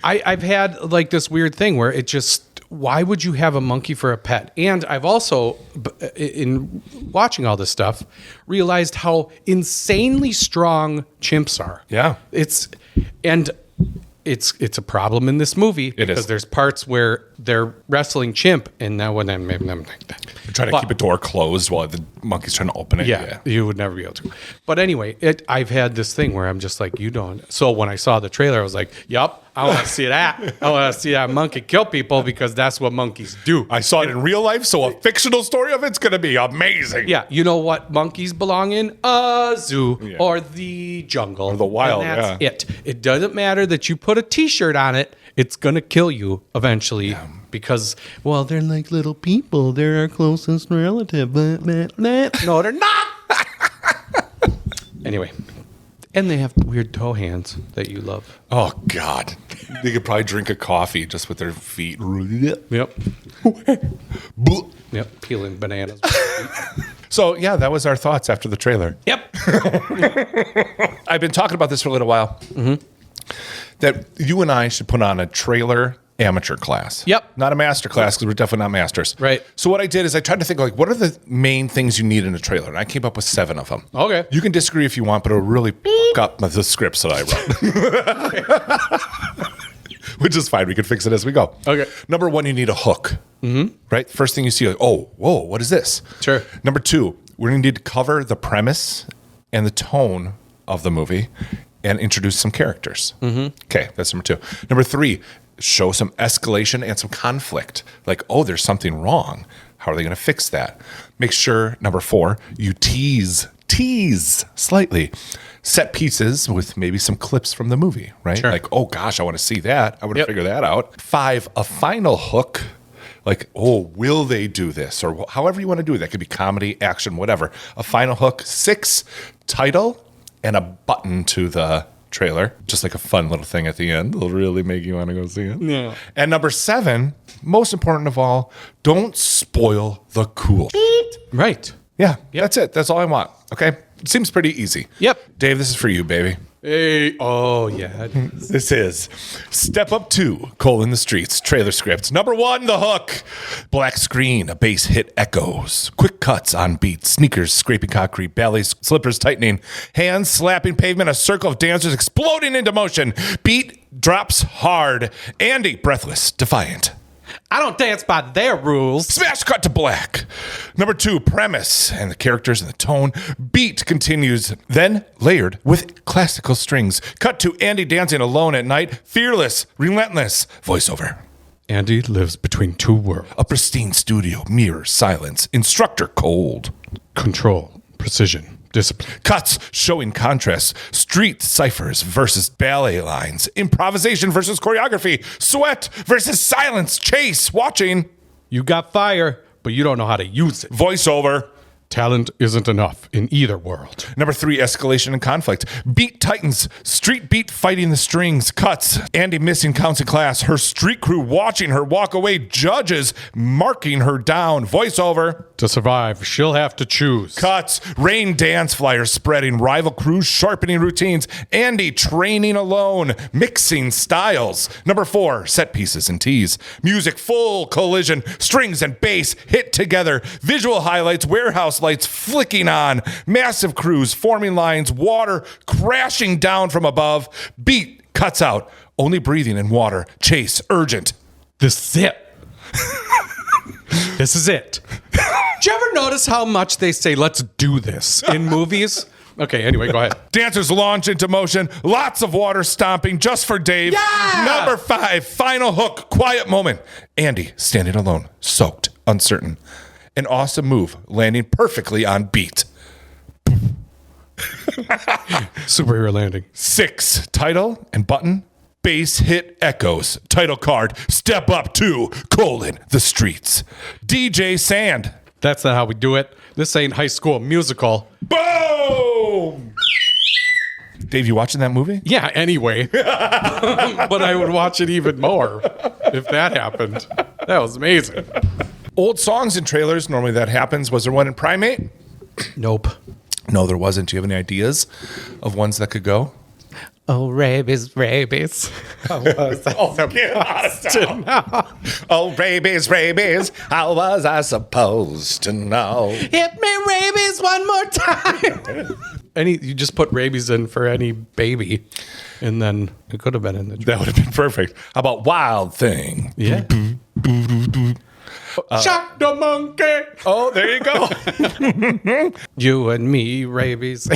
B: I've had like this weird thing where it just, why would you have a monkey for a pet? And I've also, in watching all this stuff, realized how insanely strong chimps are.
C: Yeah.
B: It's a problem in this movie because there's parts where they're wrestling chimp, and now when I'm
C: trying to keep a door closed while the monkey's trying to open it.
B: Yeah, you would never be able to. But anyway, I've had this thing where I'm just like, you don't. So when I saw the trailer, I was like, yup, I want to see that. I want to see that monkey kill people because that's what monkeys do.
C: I saw it in real life, so a fictional story of it's going to be amazing.
B: Yeah, you know what monkeys belong in? A zoo or the jungle.
C: Or the wild,
B: and that's it. It doesn't matter that you put a T-shirt on it. It's going to kill you eventually because, well, they're like little people. They're our closest relative. No, they're not. Anyway. And they have weird toe hands that you love.
C: Oh, God. They could probably drink a coffee just with their feet.
B: Yep. Yep. Peeling bananas.
C: So, yeah, that was our thoughts after the trailer.
B: Yep.
C: I've been talking about this for a little while. Mm-hmm. That you and I should put on a trailer amateur class.
B: Yep.
C: Not a master class because we're definitely not masters.
B: Right.
C: So what I did is I tried to think like, what are the main things you need in a trailer? And I came up with 7 of them.
B: Okay.
C: You can disagree if you want, but it'll really fuck up the scripts that I wrote. Which is fine. We can fix it as we go.
B: Okay.
C: Number 1, you need a hook. Mm-hmm. Right? First thing you see, like, oh, whoa, what is this?
B: Sure.
C: Number 2, we're going to need to cover the premise and the tone of the movie and introduce some characters. Mm-hmm. Okay, that's number 2. Number 3, show some escalation and some conflict. Like, oh, there's something wrong. How are they going to fix that? Make sure, number 4, you tease slightly. Set pieces with maybe some clips from the movie, right?
B: Sure.
C: Like, oh gosh, I want to see that. I want to figure that out. 5, a final hook. Like, oh, will they do this? Or however you want to do it. That could be comedy, action, whatever. A final hook. 6, title and a button to the trailer. Just like a fun little thing at the end. It'll really make you want to go see it.
B: Yeah.
C: And number 7, most important of all, don't spoil the cool.
B: Right.
C: Yeah, that's it. That's all I want. Okay. Seems pretty easy.
B: Yep.
C: Dave, this is for you, baby.
B: Hey, oh yeah.
C: This is Step Up 2, the Streets, trailer script. Number 1, the hook. Black screen, a bass hit echoes. Quick cuts on beat, sneakers scraping concrete, ballet slippers tightening, hands slapping pavement, a circle of dancers exploding into motion. Beat drops hard. Andy, breathless, defiant.
B: I don't dance by their rules.
C: Smash cut to black. Number 2, premise and the characters and the tone. Beat continues, then layered with classical strings. Cut to Andy dancing alone at night. Fearless, relentless. Voiceover.
B: Andy lives between two worlds.
C: A pristine studio, mirror, silence. Instructor, cold.
B: Control, precision, discipline.
C: Cuts showing contrasts. Street ciphers versus ballet lines. Improvisation versus choreography. Sweat versus silence. Chase, watching.
B: You got fire, but you don't know how to use it.
C: Voiceover.
B: Talent isn't enough in either world.
C: Number 3, escalation and conflict. Beat tightens. Street beat fighting the strings. Cuts. Andy missing counts in class. Her street crew watching her walk away. Judges marking her down. Voiceover.
B: To survive, she'll have to choose.
C: Cuts. Rain dance flyers spreading. Rival crews sharpening routines. Andy training alone. Mixing styles. Number 4, set pieces and teas. Music full collision. Strings and bass hit together. Visual highlights. Warehouse lights flicking on. Massive crews forming lines. Water crashing down from above. Beat cuts out. Only breathing in water. Chase urgent.
B: This is it. This is it. Did you ever notice how much they say, let's do this in movies? Okay, anyway, go ahead.
C: Dancers launch into motion. Lots of water stomping just for Dave.
B: Yeah!
C: Number 5, final hook. Quiet moment. Andy standing alone, soaked, uncertain. An awesome move, landing perfectly on beat.
B: Superhero landing.
C: 6, title and button. Bass hit echoes. Title card. Step Up 2, the streets. DJ Sand.
B: That's not how we do it. This ain't High School Musical.
C: Boom! Dave, you watching that movie?
B: Yeah, anyway. But I would watch it even more if that happened. That was amazing.
C: Old songs and trailers, normally that happens. Was there one in Primate?
B: Nope.
C: No, there wasn't. Do you have any ideas of ones that could go?
B: Oh, rabies, rabies.
C: Get out of town. Oh, rabies, how was I supposed to know?
B: Hit me rabies one more time. You just put rabies in for any baby, and then it could have been in the
C: That would have been perfect. How about Wild Thing?
B: Yeah. Shock the monkey.
C: Oh, there you go.
B: You and me, rabies.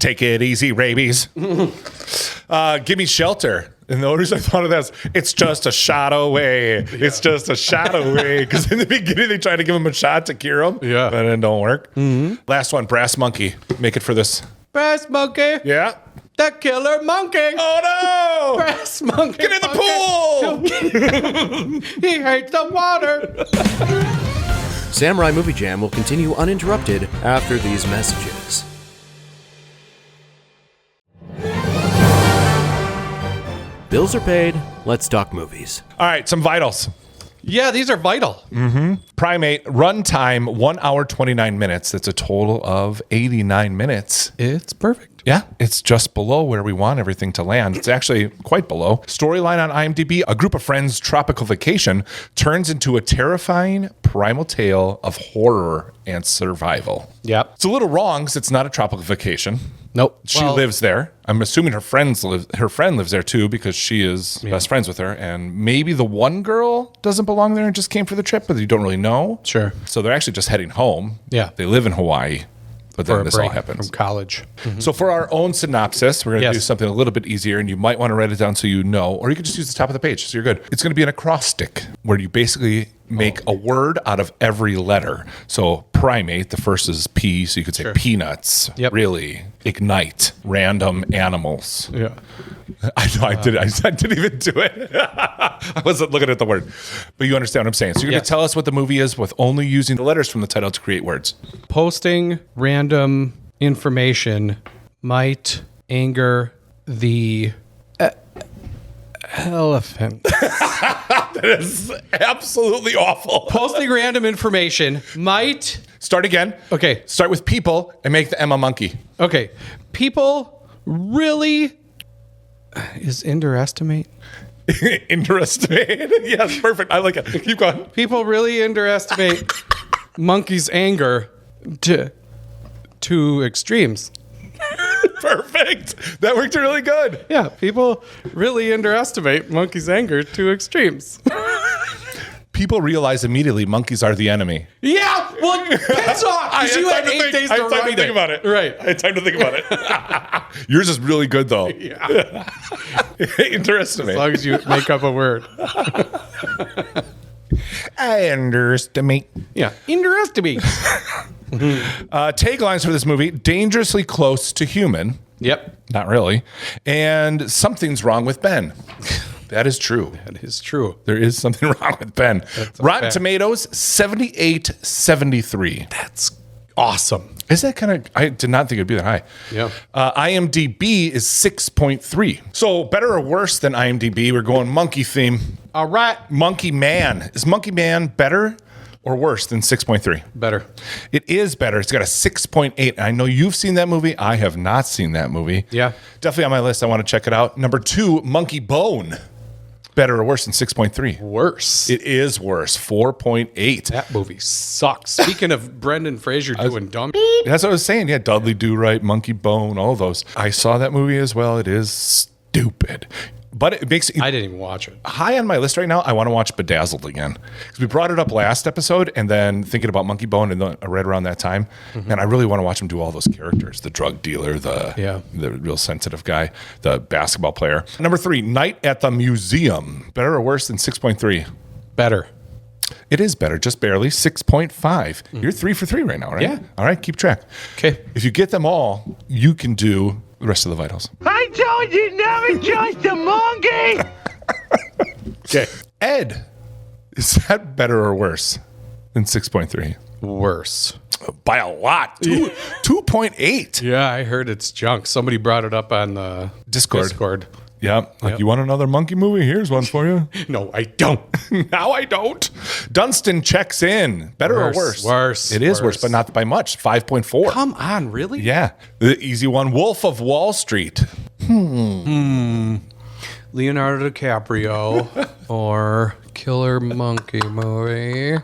C: Take it easy, rabies. Give me shelter. And the only reason I thought of that is it's just a shot away. Yeah. It's just a shot away. Because in the beginning, they tried to give him a shot to cure him.
B: Yeah.
C: But it don't work. Mm-hmm. Last one, Brass Monkey. Make it for this.
B: Brass monkey.
C: Yeah.
B: The killer monkey.
C: Oh, no.
B: Brass monkey.
C: Get in the pool.
B: He hates the water.
I: Samurai Movie Jam will continue uninterrupted after these messages. Bills are paid. Let's talk movies.
C: All right, some vitals.
B: Yeah, these are vital.
C: Mm-hmm. Primate, runtime 1 hour, 29 minutes. That's a total of 89 minutes.
B: It's perfect.
C: Yeah, it's just below where we want everything to land. It's actually quite below. Storyline on IMDb, a group of friends' tropical vacation turns into a terrifying primal tale of horror and survival.
B: Yep.
C: It's a little wrong because it's not a tropical vacation.
B: Nope.
C: She lives there. I'm assuming her friend lives there too because she is best friends with her. And maybe the one girl doesn't belong there and just came for the trip, but you don't really know.
B: Sure.
C: So they're actually just heading home.
B: Yeah.
C: They live in Hawaii. But then
B: for a
C: this
B: break
C: all happens.
B: from college.
C: Mm-hmm. So for our own synopsis, we're going to do something a little bit easier, and you might want to write it down so you know, or you can just use the top of the page so you're good. It's going to be an acrostic where you basically make a word out of every letter. So primate, the first is P, so you could say peanuts, really, ignite, random animals.
B: Yeah.
C: I know, I didn't even do it. I wasn't looking at the word. But you understand what I'm saying. So you're going to tell us what the movie is with only using the letters from the title to create words.
B: Posting random information might anger the elephant.
C: That is absolutely awful.
B: Posting random information might.
C: Start again.
B: Okay.
C: Start with people and make the M a monkey.
B: Okay. People really is underestimate.
C: Underestimate. Yes, perfect. I like it. Keep going.
B: People really underestimate monkeys' anger to extremes.
C: Perfect. That worked really good.
B: Yeah, people really underestimate monkeys' anger to extremes.
C: People realize immediately monkeys are the enemy.
B: Yeah, well, piss off.
C: I
B: You
C: had
B: had 8 days to write it.
C: think about it.
B: Right.
C: I had time to think about it. Yours is really good, though.
B: Yeah.
C: Underestimate.
B: As long as you make up a word.
C: I underestimate.
B: Yeah, underestimate.
C: Taglines for this movie: dangerously close to human.
B: Yep.
C: Not really. And something's wrong with Ben. That is true.
B: That is true.
C: There is something wrong with Ben. Rotten Tomatoes, 78-73.
B: That's awesome.
C: Is that kind of, I did not think it'd be that high.
B: Yeah.
C: IMDb is 6.3. So better or worse than IMDb? We're going monkey theme.
B: All right.
C: Monkey Man. Is Monkey Man better or worse than 6.3?
B: Better.
C: It is better. It's got a 6.8. I know you've seen that movie. I have not seen that movie.
B: Yeah.
C: Definitely on my list. I want to check it out. Number 2, Monkey Bone. Better or worse than 6.3?
B: Worse.
C: It is worse. 4.8.
B: That movie sucks. Speaking of Brendan Fraser doing dumb.
C: That's what I was saying. Yeah, Dudley Do-Right, Monkey Bone, all those. I saw that movie as well. It is stupid. But it makes
B: I didn't even watch it.
C: high on my list right now. I want to watch Bedazzled again because we brought it up last episode, and then thinking about Monkey Bone and right around that time, and I really want to watch him do all those characters: the drug dealer, the real sensitive guy, the basketball player. Number 3, Night at the Museum. Better or worse than 6.3?
B: Better.
C: It is better, just barely. 6.5. You're 3 for 3 right now, right?
B: Yeah.
C: All right, keep track.
B: Okay.
C: If you get them all, you can do the rest of the vitals.
E: I told you never trust a monkey!
C: Okay. Ed, is that better or worse than 6.3?
B: Worse.
C: By a lot. 2.8.
B: Yeah, I heard it's junk. Somebody brought it up on the Discord.
C: Yeah. Like, you want another monkey movie? Here's one for you.
B: No, I don't.
C: Now I don't. Dunstan checks in. Better or worse?
B: Worse.
C: It is worse, but not by much. 5.4.
B: Come on, really?
C: Yeah. The easy one, Wolf of Wall Street.
B: Leonardo DiCaprio or Killer Monkey movie.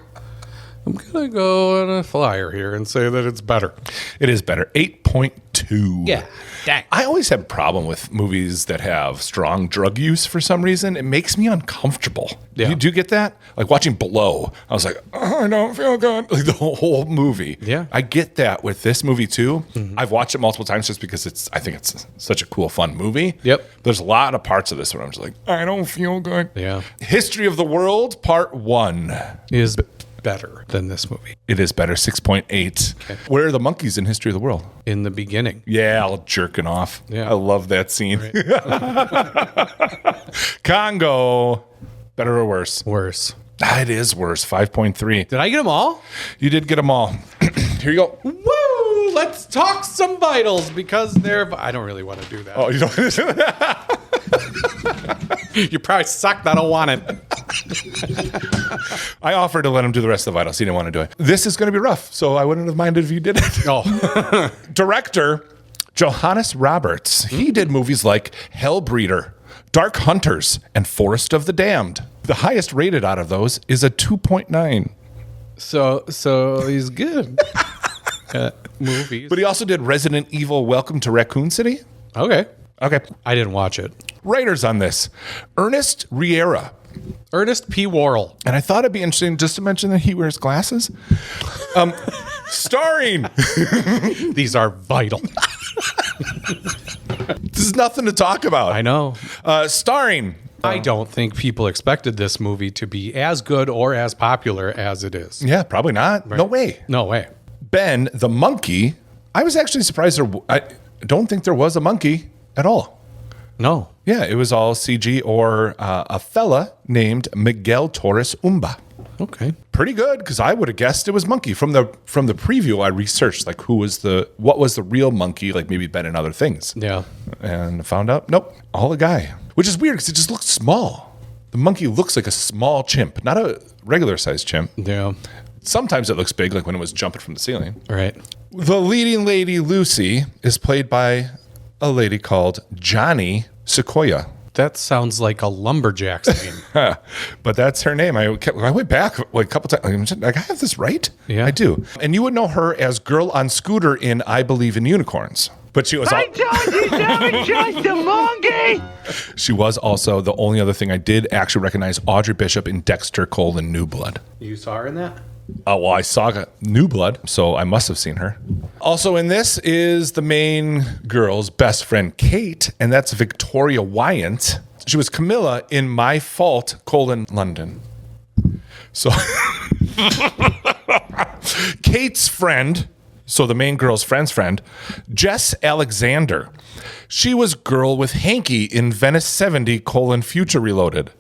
B: I'm going to go on a flyer here and say that it's better.
C: It is better. 8.2.
B: Yeah. Dang.
C: I always have a problem with movies that have strong drug use for some reason. It makes me uncomfortable.
B: Yeah.
C: Do you get that? Like watching Below, I was like, oh, I don't feel good. Like the whole movie.
B: Yeah.
C: I get that with this movie too. I've watched it multiple times just because I think it's such a cool, fun movie.
B: Yep.
C: There's a lot of parts of this where I'm just like, I don't feel good.
B: Yeah.
C: History of the World, Part 1.
B: Is better than this movie.
C: It is better, 6.8. Okay. Where are the monkeys in History of the World?
B: In the beginning.
C: Yeah, all jerking off.
B: Yeah.
C: I love that scene. Right. Congo, better or worse?
B: Worse.
C: It is worse, 5.3.
B: Did I get them all?
C: You did get them all. Here you go.
B: Woo! Let's talk some vitals because I don't really want to do that.
C: Oh, you don't?
B: You probably sucked. I don't want it.
C: I offered to let him do the rest of the vitals. He didn't want to do it. This is going to be rough, so I wouldn't have minded if you did it.
B: Oh.
C: Director, Johannes Roberts. He did movies like Hellbreeder, Dark Hunters, and Forest of the Damned. The highest rated out of those is a 2.9.
B: So he's good at movies.
C: But he also did Resident Evil Welcome to Raccoon City.
B: Okay.
C: I
B: didn't watch it.
C: Writers on this, Ernest Riera.
B: Ernest P. Worrell.
C: And I thought it'd be interesting just to mention that he wears glasses. Starring.
B: These are vital.
C: This is nothing to talk about.
B: I know.
C: Starring.
B: I don't think people expected this movie to be as good or as popular as it is.
C: Yeah, probably not.
B: Right.
C: No way.
B: No way.
C: Ben the monkey. I was actually surprised. I don't think there was a monkey at all.
B: No.
C: Yeah, it was all CG or a fella named Miguel Torres Umba.
B: Okay.
C: Pretty good, because I would have guessed it was monkey. From the preview, I researched like what was the real monkey, like maybe Ben and other things.
B: Yeah.
C: And found out, nope, all a guy. Which is weird because it just looks small. The monkey looks like a small chimp, not a regular sized chimp.
B: Yeah.
C: Sometimes it looks big, like when it was jumping from the ceiling.
B: Right.
C: The leading lady, Lucy, is played by a lady called Johnny Sequoia.
B: That sounds like a lumberjack's name.
C: But that's her name. I went back like a couple times. Like, I have this right?
B: Yeah.
C: I do. And you would know her as Girl on Scooter in I Believe in Unicorns. But she was.
E: I told you never trust a monkey!
C: She was also the only other thing I did actually recognize Audrey Bishop in Dexter: New Blood.
B: You saw her in that?
C: Oh, well, I saw New Blood, so I must have seen her. Also in this is the main girl's best friend, Kate, and that's Victoria Wyant. She was Camilla in My Fault, London. So Kate's friend, so the main girl's friend's friend, Jess Alexander. She was girl with Hanky in Venice 70, Future Reloaded.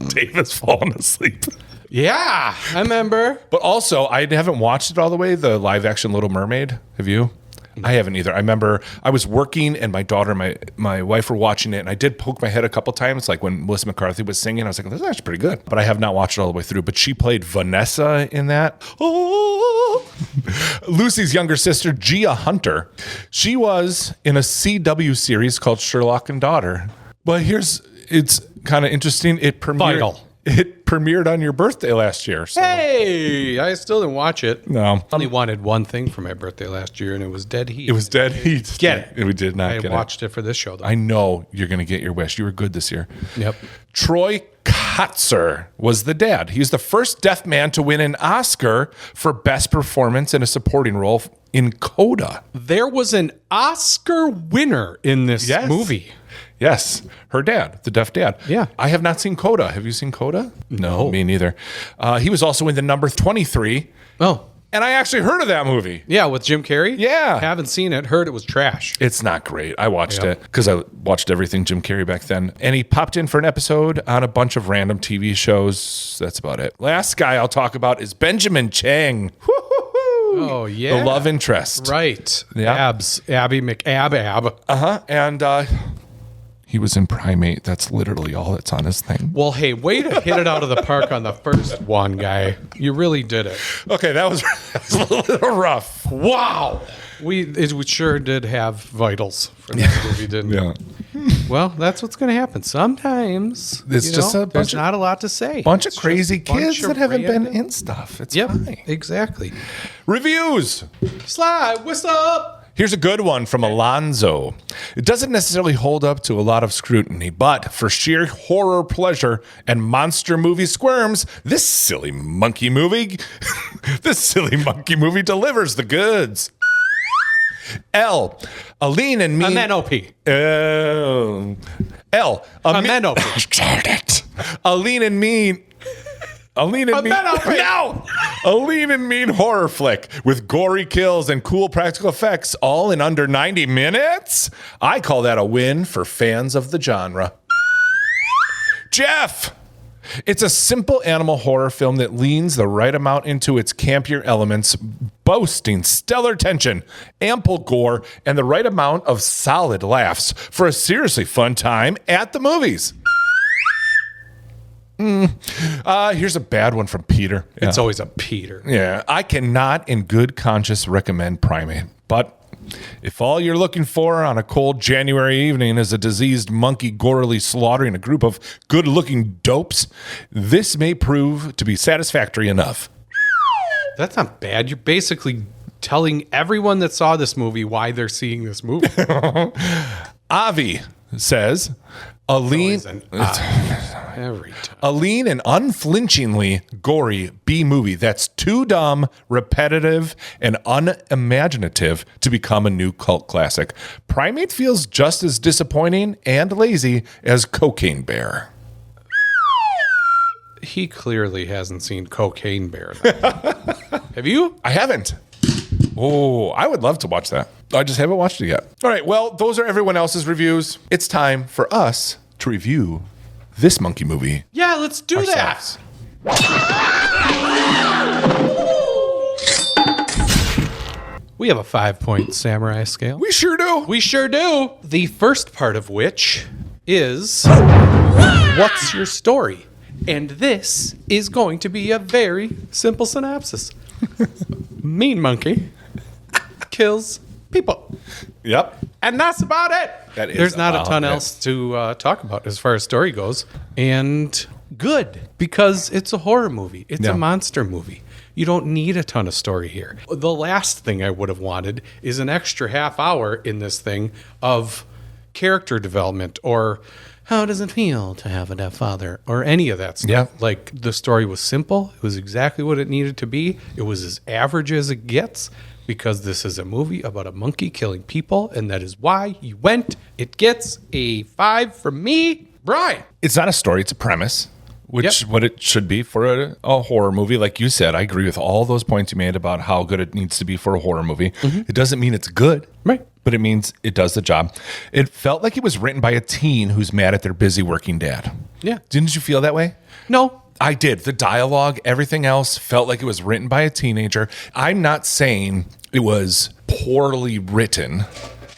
C: Dave has fallen asleep.
B: Yeah, I remember.
C: But also, I haven't watched it all the way, the live action Little Mermaid. Have you? I haven't either. I remember I was working and my daughter and my wife were watching it, and I did poke my head a couple times, like when Melissa McCarthy was singing. I was like, this is actually pretty good. But I have not watched it all the way through. But she played Vanessa in that. Oh. Lucy's younger sister, Gia Hunter. She was in a CW series called Sherlock and Daughter. But it's kind of interesting. It premiered on your birthday last year. So.
B: Hey, I still didn't watch it.
C: No.
B: I only wanted one thing for my birthday last year, and it was Dead Heat.
C: It was Dead Heat.
B: Get it.
C: We did not get it.
B: I watched it for this show, though.
C: I know you're going to get your wish. You were good this year.
B: Yep.
C: Troy Kotzer was the dad. He's the first deaf man to win an Oscar for best performance in a supporting role in Coda.
B: There was an Oscar winner in this movie.
C: Yes, her dad, the deaf dad.
B: Yeah.
C: I have not seen Coda. Have you seen Coda? No, me neither. He was also in the number 23.
B: Oh.
C: And I actually heard of that movie.
B: Yeah, with Jim Carrey?
C: Yeah.
B: Haven't seen it. Heard it was trash.
C: It's not great. I watched it because I watched everything Jim Carrey back then. And he popped in for an episode on a bunch of random TV shows. That's about it. Last guy I'll talk about is Benjamin Chang.
B: Oh, yeah.
C: The love interest.
B: Right.
C: Yeah.
B: Abby McAb.
C: Uh-huh. And he was in Primate. That's literally all that's on his thing.
B: Well, hey, way to hit it out of the park on the first one, guy. You really did it.
C: Okay, that was a little rough.
B: Wow. We sure did have vitals for this movie, didn't we?
C: Yeah.
B: Well, that's what's going to happen. Sometimes
C: It's just a bunch
B: there's
C: of-
B: not a lot to say.
C: Bunch of
B: It's
C: crazy
B: just a bunch
C: kids
B: of
C: that haven't been
B: random-
C: in stuff. It's
B: Yep,
C: fine.
B: exactly.
C: Reviews.
B: Slide, what's up?
C: Here's a good one from Alonzo. It doesn't necessarily hold up to a lot of scrutiny, but for sheer horror pleasure and monster movie squirms, this silly monkey movie delivers the goods. Aline and me.
B: Amenope.
C: Aline and me. A lean and mean horror flick with gory kills and cool practical effects all in under 90 minutes? I call that a win for fans of the genre. Jeff! It's a simple animal horror film that leans the right amount into its campier elements, boasting stellar tension, ample gore, and the right amount of solid laughs for a seriously fun time at the movies. Here's a bad one from Peter.
B: It's always a Peter.
C: Yeah, I cannot in good conscience recommend Primate. But if all you're looking for on a cold January evening is a diseased monkey gorily slaughtering a group of good-looking dopes, this may prove to be satisfactory enough.
B: That's not bad. You're basically telling everyone that saw this movie why they're seeing this movie.
C: Avi says, a lean and unflinchingly gory B movie that's too dumb, repetitive, and unimaginative to become a new cult classic. Primate feels just as disappointing and lazy as Cocaine Bear.
B: He clearly hasn't seen Cocaine Bear. Have you?
C: I haven't. Oh, I would love to watch that. I just haven't watched it yet. All right, well, those are everyone else's reviews. It's time for us to review this monkey movie.
B: Yeah, let's do
C: ourselves.
B: We have a 5-point samurai scale.
C: We sure do.
B: We sure do. The first part of which is What's your story? And this is going to be a very simple synopsis. Mean monkey kills people.
C: Yep.
B: And that's about it.
C: That is
B: There's not a ton
C: about it.
B: else to talk about as far as story goes. And good, because it's a horror movie. It's
C: Yeah.
B: a monster movie. You don't need a ton of story here. The last thing I would have wanted is an extra half hour in this thing of character development or how does it feel to have a deaf father or any of that stuff.
C: Yeah.
B: Like the story was simple. It was exactly what it needed to be. It was as average as it gets because this is a movie about a monkey killing people. And that is why you went. It gets a 5 from me, Brian.
C: It's not a story, it's a premise, which
B: Yep.
C: what it should be for a horror movie. Like you said, I agree with all those points you made about how good it needs to be for a horror movie. It doesn't mean it's good.
B: Right.
C: But it means it does the job. It felt like it was written by a teen who's mad at their busy working dad.
B: Yeah.
C: Didn't you feel that way?
B: No.
C: I did. The dialogue, everything else felt like it was written by a teenager. I'm not saying it was poorly written.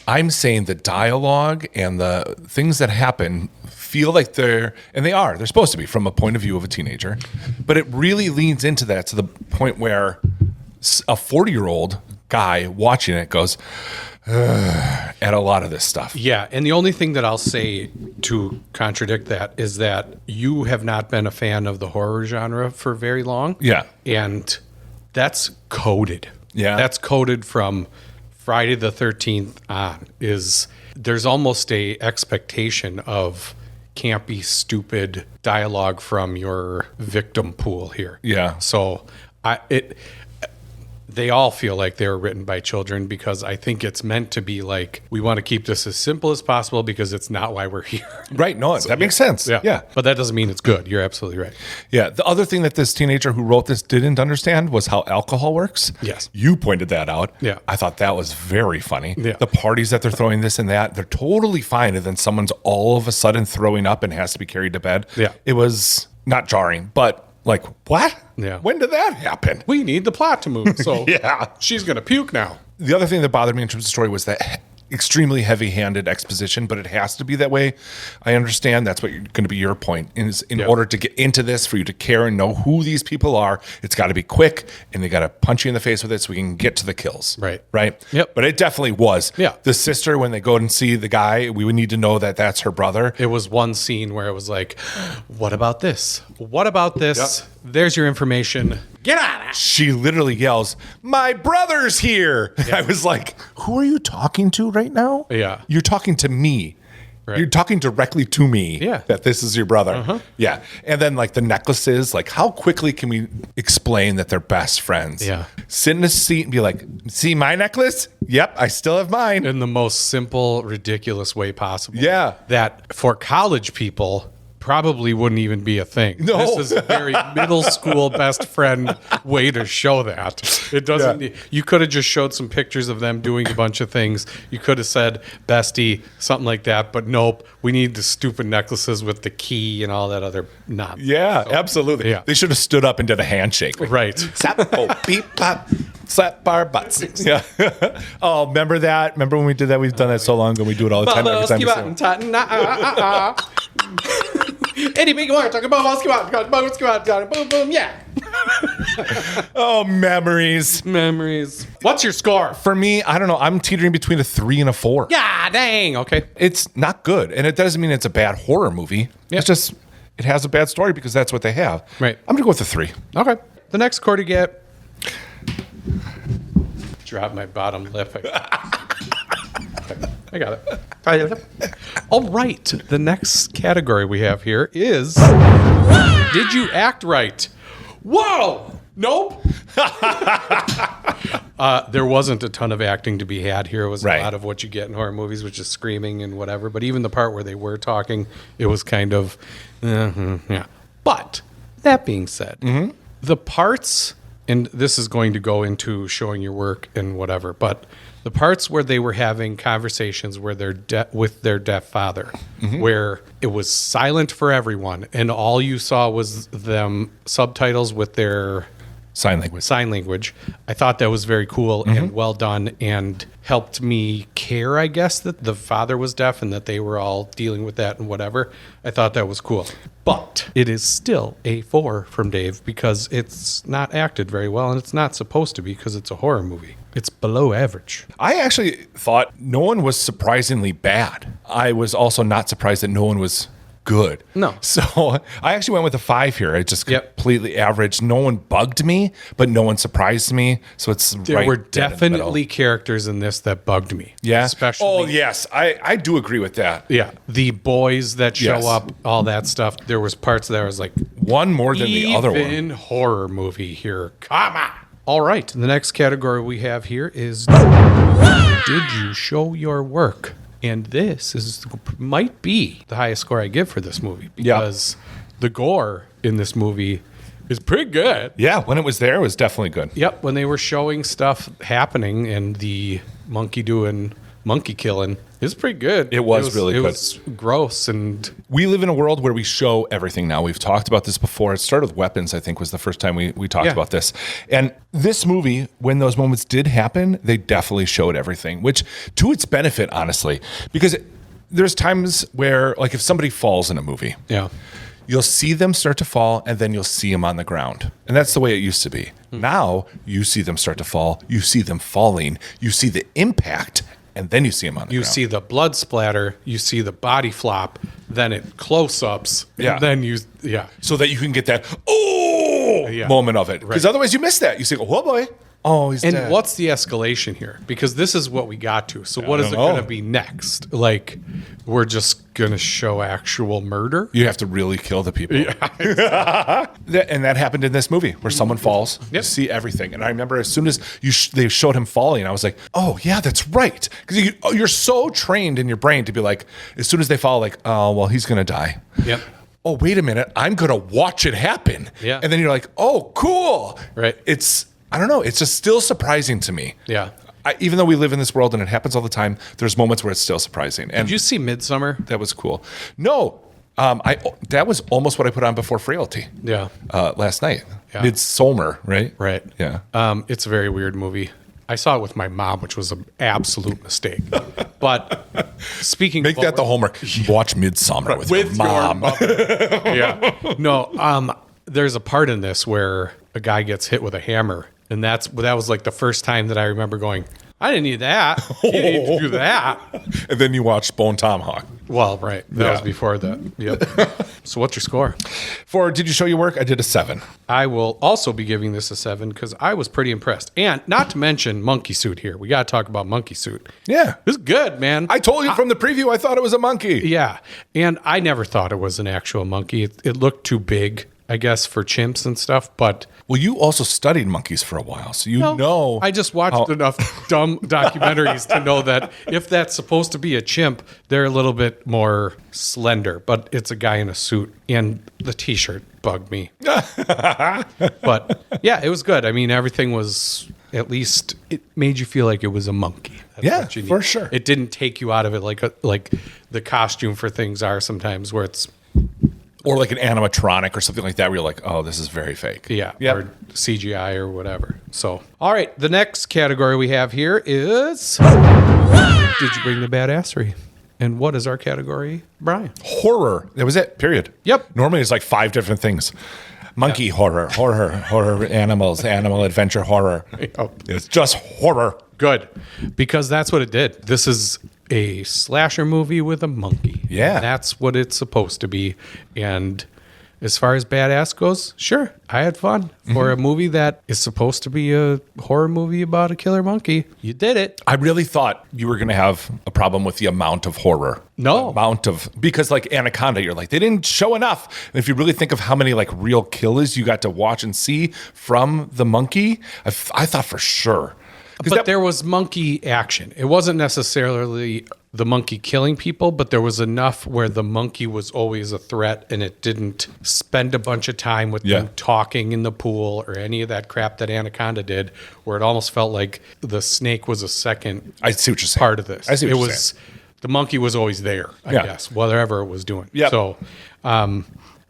C: I'm saying the dialogue and the things that happen feel like they're supposed to be from a point of view of a teenager. But it really leans into that to the point where a 40-year-old guy watching it goes, at a lot of this stuff.
B: Yeah, and the only thing that I'll say to contradict that is that you have not been a fan of the horror genre for very long.
C: Yeah.
B: And that's coded.
C: Yeah.
B: That's coded from Friday the 13th on. There's almost a expectation of campy, stupid dialogue from your victim pool here.
C: Yeah.
B: So they all feel like they were written by children because I think it's meant to be like, we want to keep this as simple as possible because it's not why we're here.
C: Right. No, that makes sense. Yeah.
B: But that doesn't mean it's good. You're absolutely right.
C: Yeah. The other thing that this teenager who wrote this didn't understand was how alcohol works.
B: Yes.
C: You pointed that out.
B: Yeah.
C: I thought that was very funny.
B: Yeah.
C: The parties that they're throwing this and that, they're totally fine. And then someone's all of a sudden throwing up and has to be carried to bed.
B: Yeah.
C: It was not jarring, but like, what?
B: Yeah.
C: When did that happen?
B: We need the plot to move. So
C: Yeah.
B: she's going to puke now.
C: The other thing that bothered me in terms of story was that extremely heavy-handed exposition, but it has to be that way. I understand that's what going to be your point. In order to get into this, for you to care and know who these people are, it's got to be quick, and they got to punch you in the face with it so we can get to the kills.
B: Right.
C: Right?
B: Yep.
C: But it definitely was.
B: Yeah.
C: The sister, when they go and see the guy, we would need to know that that's her brother.
B: It was one scene where it was like, what about this? What about this?
C: Yep.
B: There's your information. Get out of
C: She literally yells, "My brother's here!" I was like, who are you talking to right now?
B: Yeah.
C: You're talking to me.
B: Right.
C: You're talking directly to me.
B: Yeah.
C: That this is your brother. Yeah. And then like the necklaces, like how quickly can we explain that they're best friends?
B: Yeah.
C: Sit in a seat and be like, see my necklace? Yep, I still have mine.
B: in the most simple, ridiculous way possible.
C: Yeah.
B: That for college people probably wouldn't even be a thing.
C: No.
B: This is a very middle school best friend way to show that. It doesn't, you could have just showed some pictures of them doing a bunch of things. You could have said bestie, something like that, but nope, we need the stupid necklaces with the key and all that other nonsense.
C: Yeah, absolutely.
B: Yeah.
C: They should have stood up and did a handshake.
B: Right.
C: Slap, oh, beep, pop, slap our butts. Yeah. Oh, remember that? Remember when we did that? We've done that so long ago. We do it all the time. Every time we
B: Eddie Big War talking about boom boom yeah.
C: Oh, memories.
B: Memories. What's your score?
C: For me, I don't know. I'm teetering between a 3 and a 4.
B: Yeah, dang. Okay.
C: It's not good. And it doesn't mean it's a bad horror movie.
B: Yeah.
C: It's just, it has a bad story because that's what they have.
B: Right.
C: I'm going to go with a 3.
B: Okay. The next score to get. Drop my bottom lip. I got it. All right. The next category we have here is Did you act right? Whoa! Nope. There wasn't a ton of acting to be had here. It was
C: Right.
B: a lot of what you get in horror movies, which is screaming and whatever. But even the part where they were talking, it was kind of, yeah. But that being said, the parts, and this is going to go into showing your work and whatever, but the parts where they were having conversations where with their deaf father, where it was silent for everyone, and all you saw was them subtitles with their
C: Sign language.
B: Sign language. I thought that was very cool and well done, and helped me care, I guess, that the father was deaf and that they were all dealing with that and whatever. I thought that was cool. But it is still a 4 from Dave because it's not acted very well, and it's not supposed to be because it's a horror movie. It's below average.
C: I actually thought no one was surprisingly bad. I was also not surprised that no one was good.
B: No.
C: So I actually went with a 5 here. It just completely average. No one bugged me, but no one surprised me. So it's
B: There were definitely characters in this that bugged me.
C: Yeah.
B: Especially.
C: Oh, yes. I do agree with that.
B: Yeah. The boys that show
C: Yes.
B: up, all that stuff. There was parts that I was like,
C: one more than the other one.
B: Even horror movie here. Come on. All right. The next category we have here is Did you show your work? And this might be the highest score I give for this movie because the gore in this movie is pretty good.
C: Yeah, when it was there, it was definitely good.
B: Yep, when they were showing stuff happening and the monkey doing monkey killing, it's pretty good.
C: It was really good.
B: It was gross, and
C: we live in a world where we show everything now. We've talked about this before. It started with weapons, I think, was the first time we talked about this. And this movie, when those moments did happen, they definitely showed everything, which to its benefit, honestly, because there's times where, like, if somebody falls in a movie, you'll see them start to fall, and then you'll see them on the ground. And that's the way it used to be. Now, you see them start to fall, you see them falling, you see the impact, and then you see them on the ground.
B: You see the blood splatter, you see the body flop, then it close-ups, and then
C: so that you can get that, moment of it. Because otherwise you miss that. You say, oh, boy. Oh, he's dead.
B: And what's the escalation here? Because this is what we got to. So what is it going to be next? Like, we're just going to show actual murder?
C: You have to really kill the people. Yeah. And that happened in this movie where someone falls. You see everything. And I remember as soon as they showed him falling, I was like, oh, yeah, that's right. Because you're so trained in your brain to be like, as soon as they fall, like, oh, well, he's going to die.
B: Yep.
C: Oh, wait a minute. I'm going to watch it happen.
B: Yeah.
C: And then you're like, oh, cool.
B: Right.
C: I don't know. It's just still surprising to me.
B: Yeah.
C: Even though we live in this world and it happens all the time, there's moments where it's still surprising. And
B: did you see Midsommar?
C: That was cool. No, that was almost what I put on before Frailty.
B: Yeah.
C: Last night.
B: Yeah.
C: Midsommar, right?
B: Right.
C: Yeah.
B: It's a very weird movie. I saw it with my mom, which was an absolute mistake. But speaking
C: Make that the homework. Watch Midsommar with your mom.
B: Yeah. No, there's a part in this where a guy gets hit with a hammer. And that was like the first time that I remember going, I didn't need that. You didn't need to do that.
C: And then you watched Bone Tomahawk.
B: Well, right. That was before that. Yep. So what's your score?
C: For Did You Show Your Work? I did a 7.
B: I will also be giving this a 7 because I was pretty impressed. And not to mention Monkey Suit here. We got to talk about Monkey Suit.
C: Yeah.
B: It's good, man.
C: I told you from the preview I thought it was a monkey.
B: Yeah. And I never thought it was an actual monkey. It looked too big, I guess, for chimps and stuff. But
C: well, you also studied monkeys for a while, so you know.
B: I just watched enough dumb documentaries to know that if that's supposed to be a chimp, they're a little bit more slender. But it's a guy in a suit, and the T-shirt bugged me. But yeah, it was good. I mean, everything was, at least it made you feel like it was a monkey. That's what you need.
C: For sure.
B: It didn't take you out of it like the costume for things are sometimes, where it's.
C: Or like an animatronic or something like that where you're like, oh, this is very fake.
B: Yeah, or CGI or whatever. So, all right, the next category we have here is Did you bring the badassery? And what is our category, Brian?
C: Horror. That was it, period.
B: Yep.
C: Normally it's like 5 different things. Monkey horror, animals, animal adventure horror.
B: Yep.
C: It's just horror.
B: Good, because that's what it did. This is a slasher movie with a monkey.
C: Yeah.
B: That's what it's supposed to be. And as far as badass goes, sure, I had fun. For a movie that is supposed to be a horror movie about a killer monkey, you did it.
C: I really thought you were going to have a problem with the amount of horror.
B: No.
C: Because like Anaconda, you're like, they didn't show enough. And if you really think of how many like real kills you got to watch and see from the monkey, I thought for sure.
B: But there was monkey action. It wasn't necessarily the monkey killing people, but there was enough where the monkey was always a threat and it didn't spend a bunch of time with them talking in the pool or any of that crap that Anaconda did, where it almost felt like the snake was a second
C: I see what you're saying.
B: part of this.
C: I see what you're saying.
B: The monkey was always there, I guess, whatever it was doing.
C: Yep.
B: So I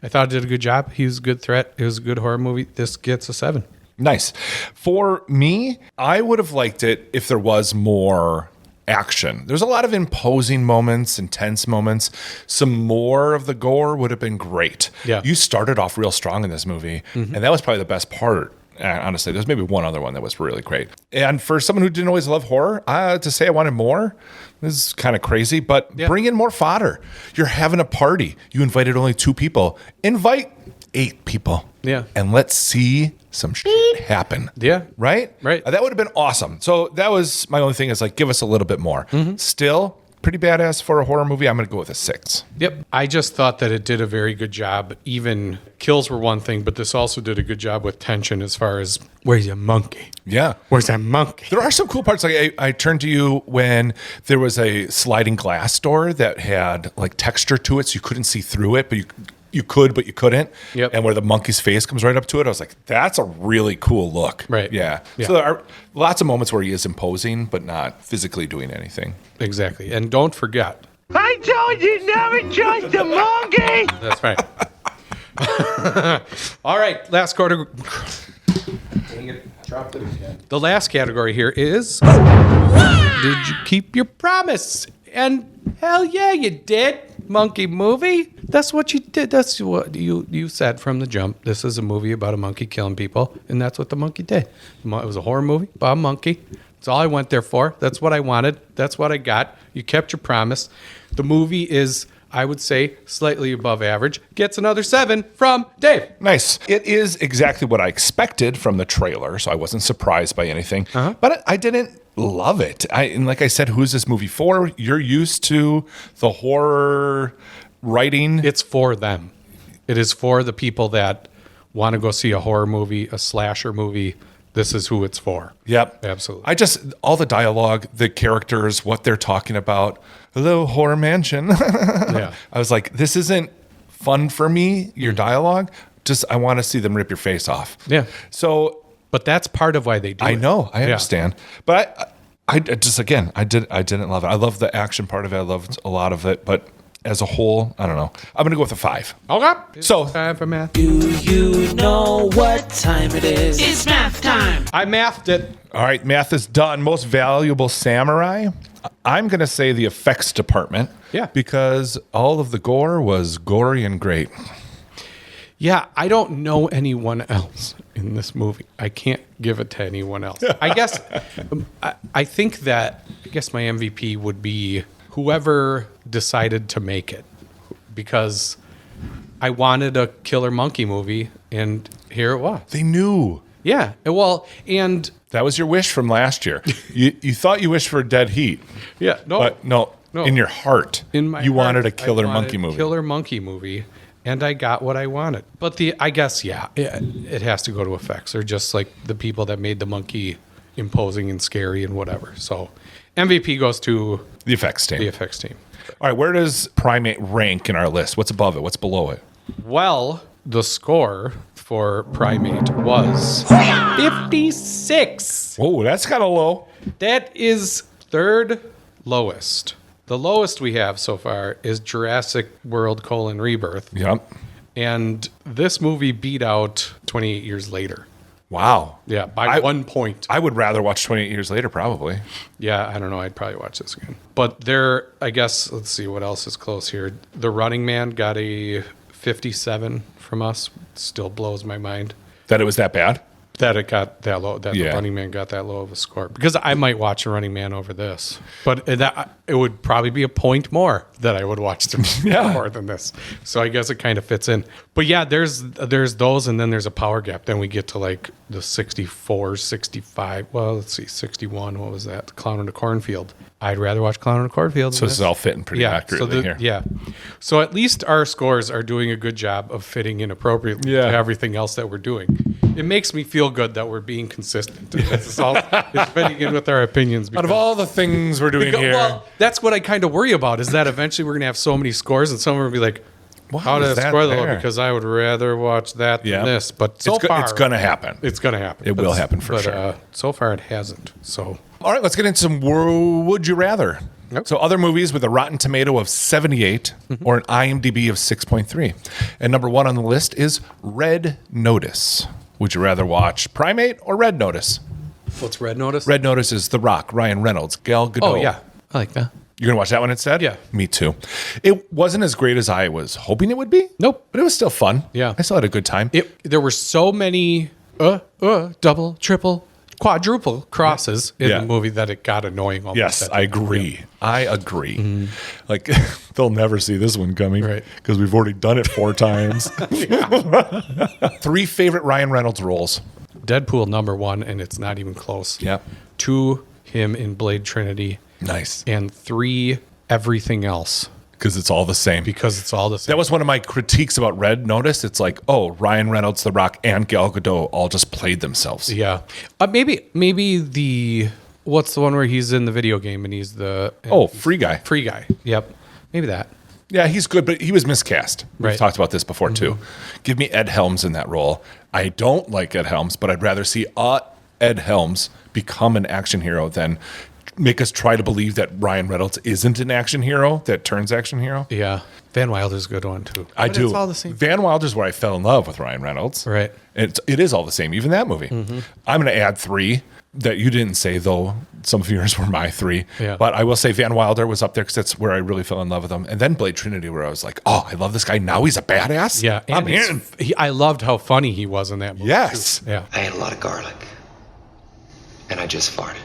B: thought it did a good job. He was a good threat. It was a good horror movie. This gets a 7.
C: Nice. For me, I would have liked it if there was more action. There's a lot of imposing moments, intense moments. Some more of the gore would have been great.
B: Yeah.
C: You started off real strong in this movie, and that was probably the best part. Honestly, there's maybe one other one that was really great. And for someone who didn't always love horror, to say I wanted more, this is kind of crazy, but bring in more fodder. You're having a party. You invited only 2 people. Invite 8 people.
B: Yeah.
C: And let's see some shit happen.
B: Yeah.
C: Right?
B: Right.
C: That would have been awesome. So that was my only thing is like, give us a little bit more. Still, pretty badass for a horror movie. I'm going to go with a 6.
B: Yep. I just thought that it did a very good job. Even kills were one thing, but this also did a good job with tension as far as, where's your monkey?
C: Yeah.
B: Where's that monkey?
C: There are some cool parts. Like I turned to you when there was a sliding glass door that had like texture to it, so you couldn't see through it, but you could, but you couldn't.
B: Yep.
C: And where the monkey's face comes right up to it, I was like, that's a really cool look.
B: Right.
C: Yeah.
B: Yeah.
C: So there are lots of moments where he is imposing, but not physically doing anything.
B: Exactly. And don't forget.
E: I told you never trust a monkey!
B: That's right. All right. Last quarter. Dang it. Dropped it again. The last category here is did you keep your promise? And hell yeah, you did. Monkey movie. That's what you did. That's what you said from the jump. This is a movie about a monkey killing people, and that's what the monkey did. It was a horror movie about a monkey. That's all I went there for. That's what I wanted. That's what I got. You kept your promise. The movie is, I would say, slightly above average. Gets another 7 from Dave.
C: Nice. It is exactly what I expected from the trailer, so I wasn't surprised by anything. But I didn't love it. And like I said, who's this movie for? You're used to the horror writing.
B: It's for them. It is for the people that want to go see a horror movie, a slasher movie. This is who it's for.
C: Yep.
B: Absolutely.
C: All the dialogue, the characters, what they're talking about. Hello, horror mansion.
B: Yeah.
C: I was like, this isn't fun for me, your dialogue. Just, I want to see them rip your face off.
B: Yeah.
C: So,
B: but that's part of why they do it.
C: I know, I
B: Yeah.
C: understand. But I just, again, I didn't love it. I love the action part of it. I loved a lot of it, but as a whole, I don't know. I'm going to go with a 5.
B: Okay.
C: So,
B: Time for math.
J: Do you know what time it is?
H: It's math time.
B: I mathed it.
C: all right, math is done. Most valuable samurai. I'm going to say the effects department.
B: Yeah.
C: Because all of the gore was gory and great.
B: Yeah, I don't know anyone else in this movie. I can't give it to anyone else. I guess I think that my MVP would be whoever decided to make it, because I wanted a killer monkey movie, and here it was.
C: They knew.
B: Yeah, well, and
C: That was your wish from last year. You thought you wished for Dead Heat.
B: yeah,
C: But no, in your heart,
B: in my
C: you
B: heart,
C: wanted a
B: I
C: killer
B: wanted
C: monkey movie.
B: Killer monkey movie, and I got what I wanted. But I guess it has to go to effects, or just like the people that made the monkey imposing and scary and whatever. So MVP goes to
C: The effects team.
B: the effects team.
C: All right, where does Primate rank in our list? What's above it? What's below it?
B: Well, the score for Primate was 56.
C: Whoa, that's kind of low.
B: That is third lowest. The lowest we have so far is Jurassic World: Rebirth.
C: Yep.
B: And this movie beat out 28 Years Later.
C: Wow.
B: Yeah, by 1 point.
C: I would rather watch 28 Years Later, probably.
B: Yeah, I don't know. I'd probably watch this again. But I guess, let's see what else is close here. The Running Man got a 57 from us. Still blows my mind
C: That it was that bad?
B: that it got that low, that
C: Yeah.
B: the Running Man got that low of a score. Because I might watch The Running Man over this. But it would probably be a point more that I would watch more than this. So I guess it kind of fits in. But yeah, there's those, and then there's a power gap. Then we get to like the 64, 65. Well, let's see, 61. What was that? Clown in the Cornfield. I'd rather watch Clown in the Cornfield.
C: So this is all fitting pretty accurately here.
B: Yeah. So at least our scores are doing a good job of fitting in appropriately to everything else that we're doing. It makes me feel good that we're being consistent. It's fitting in with our opinions.
C: Out of all the things we're doing here.
B: Well, that's what I kind of worry about, is that eventually we're going to have so many scores and someone will be like, how did that score low? Because I would rather watch that than this. But so far,
C: it's going to happen.
B: It's going to happen.
C: It will happen for sure.
B: So far, it hasn't. So,
C: all right, let's get into some Would You Rather.
B: Yep.
C: So other movies with a Rotten Tomato of 78 or an IMDb of 6.3. And number 1 on the list is Red Notice. Would you rather watch Primate or Red Notice?
B: What's Red Notice?
C: Red Notice is The Rock, Ryan Reynolds, Gal Gadot.
B: Oh, yeah. I like that.
C: You're going to watch that one instead?
B: Yeah.
C: Me too. It wasn't as great as I was hoping it would be.
B: Nope.
C: But it was still fun.
B: Yeah.
C: I still had a good time.
B: There were so many double, triple, quadruple crosses in the movie that it got annoying almost.
C: Yes, I agree.
B: Yeah.
C: I agree. Like, they'll never see this one coming.
B: Right.
C: Because we've already done it 4 times. 3 favorite Ryan Reynolds roles.
B: Deadpool #1, and it's not even close.
C: Yep.
B: 2, him in Blade Trinity.
C: Nice.
B: And 3, everything else.
C: Because it's all the same.
B: Because it's all the same.
C: That was one of my critiques about Red Notice. It's like, oh, Ryan Reynolds, The Rock, and Gal Gadot all just played themselves.
B: Yeah. Maybe the... What's the one where he's in the video game and he's the...
C: Free Guy.
B: Free Guy. Yep. Maybe that.
C: Yeah, he's good, but he was miscast. We've
B: Right.
C: talked about this before, too. Give me Ed Helms in that role. I don't like Ed Helms, but I'd rather see Ed Helms become an action hero than make us try to believe that Ryan Reynolds isn't an action hero that turns action hero.
B: Yeah. Van Wilder's a good one, too.
C: I
B: But
C: do.
B: It's all the same.
C: Van Wilder's where I fell in love with Ryan Reynolds.
B: Right.
C: It is all the same, even that movie. I'm going to add 3 that you didn't say, though. Some of yours were my 3.
B: Yeah.
C: But I will say Van Wilder was up there because that's where I really fell in love with him. And then Blade Trinity, where I was like, oh, I love this guy. Now he's a badass.
B: Yeah.
C: I'm
B: And
C: in.
B: I loved how funny he was in that movie.
C: Yes.
B: Too. Yeah.
K: I ate a lot of garlic. And I just farted.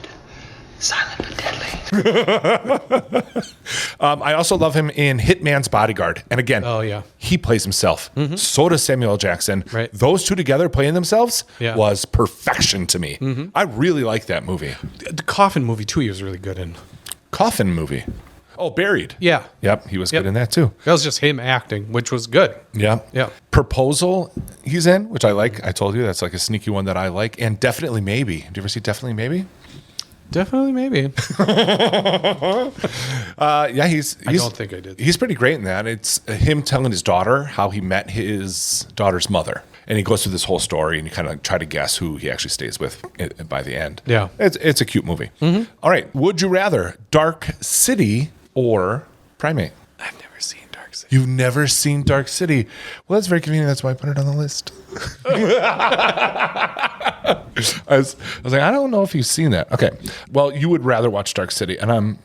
K: Silent but deadly.
C: I also love him in Hitman's Bodyguard. And again, he plays himself. So does Samuel L. Jackson.
B: Right.
C: Those two together playing themselves
B: Yeah.
C: was perfection to me. I really like that movie.
B: The Coffin movie, too, he was really good in.
C: Coffin movie. Oh, Buried.
B: Yeah.
C: Yep, he was good in that too.
B: That was just him acting, which was good.
C: Yeah.
B: Yeah.
C: Proposal he's in, which I like. I told you that's like a sneaky one that I like. And Definitely Maybe. Do you ever see Definitely Maybe?
B: Definitely, maybe.
C: Yeah, he's
B: I don't think I did.
C: He's pretty great in that. It's him telling his daughter how he met his daughter's mother. And he goes through this whole story, and you kind of try to guess who he actually stays with by the end.
B: Yeah.
C: It's a cute movie. All right. Would you rather Dark City or Primate?
B: I've never seen Dark City.
C: You've never seen Dark City. Well, that's very convenient. That's why I put it on the list. I was like, I don't know if you've seen that. Okay. Well, you would rather watch Dark City, and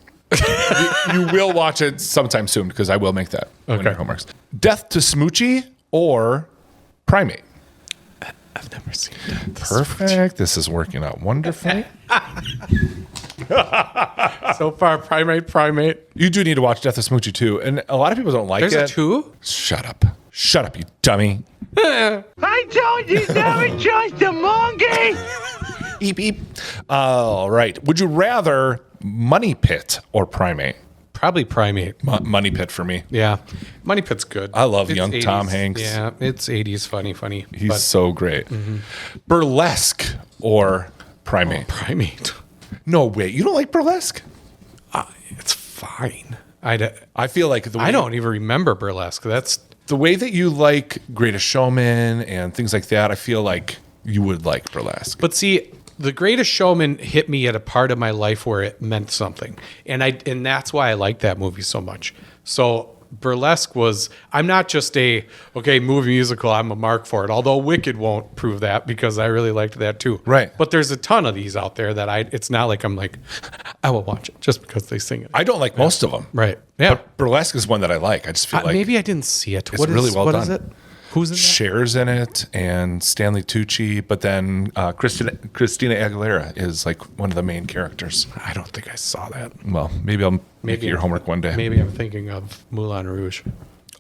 C: you will watch it sometime soon because I will make that one of your homeworks. Death to Smoochie or Primate?
B: I've never seen that.
C: Perfect. This is working out wonderfully.
B: So far, Primate.
C: You do need to watch Death to Smoochie too, and a lot of people don't like
B: There's
C: it.
B: a 2?
C: Shut up. Shut up, you dummy.
E: I told you never trust a monkey!
C: Eep, eep. All right. Would you rather Money Pit or Primate?
B: Probably Primate.
C: Money Pit for me.
B: Yeah. Money Pit's good.
C: I love
B: It's
C: young
B: 80s.
C: Tom Hanks.
B: Yeah, it's 80s funny.
C: He's so great. Burlesque or Primate?
B: Primate.
C: No, wait. You don't like Burlesque?
B: It's fine.
C: I feel like
B: I don't even remember Burlesque. That's
C: the way that you like Greatest Showman and things like that. I feel like you would like Burlesque.
B: But see, The Greatest Showman hit me at a part of my life where it meant something. And that's why I like that movie so much. So Burlesque was, I'm not just movie musical, I'm a mark for it. Although Wicked won't prove that because I really liked that too.
C: Right.
B: But there's a ton of these out there that it's not like I'm like, I will watch it just because they sing it.
C: I don't like most of them.
B: Right. Yeah.
C: But Burlesque is one that I like. I just feel like
B: maybe I didn't see it.
C: it's really well
B: what
C: done.
B: Is it? Who's in that?
C: Cher's in it and Stanley Tucci, but then Christina Aguilera is like one of the main characters.
B: I don't think I saw that.
C: Well, maybe I'll make it your homework one day.
B: Maybe I'm thinking of Moulin Rouge.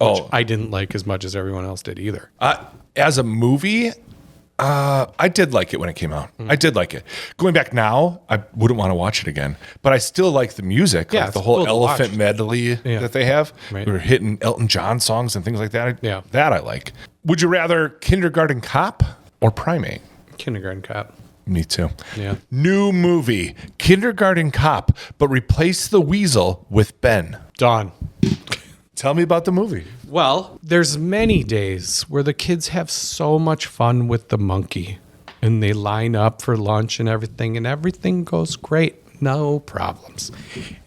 B: Which I didn't like as much as everyone else did either.
C: As a movie, I did like it when it came out. I did like it. Going back now, I wouldn't want to watch it again. But I still like the music,
B: Yeah,
C: like the
B: it's
C: whole
B: cool to
C: elephant
B: watch.
C: medley that they have.
B: Right.
C: We were hitting Elton John songs and things like that.
B: Yeah.
C: That I like. Would you rather Kindergarten Cop or Primate?
B: Kindergarten Cop.
C: Me too.
B: Yeah.
C: New movie, Kindergarten Cop, but replace the weasel with Ben.
B: Dawn.
C: Tell me about the movie.
B: Well, there's many days where the kids have so much fun with the monkey and they line up for lunch and everything goes great. No problems.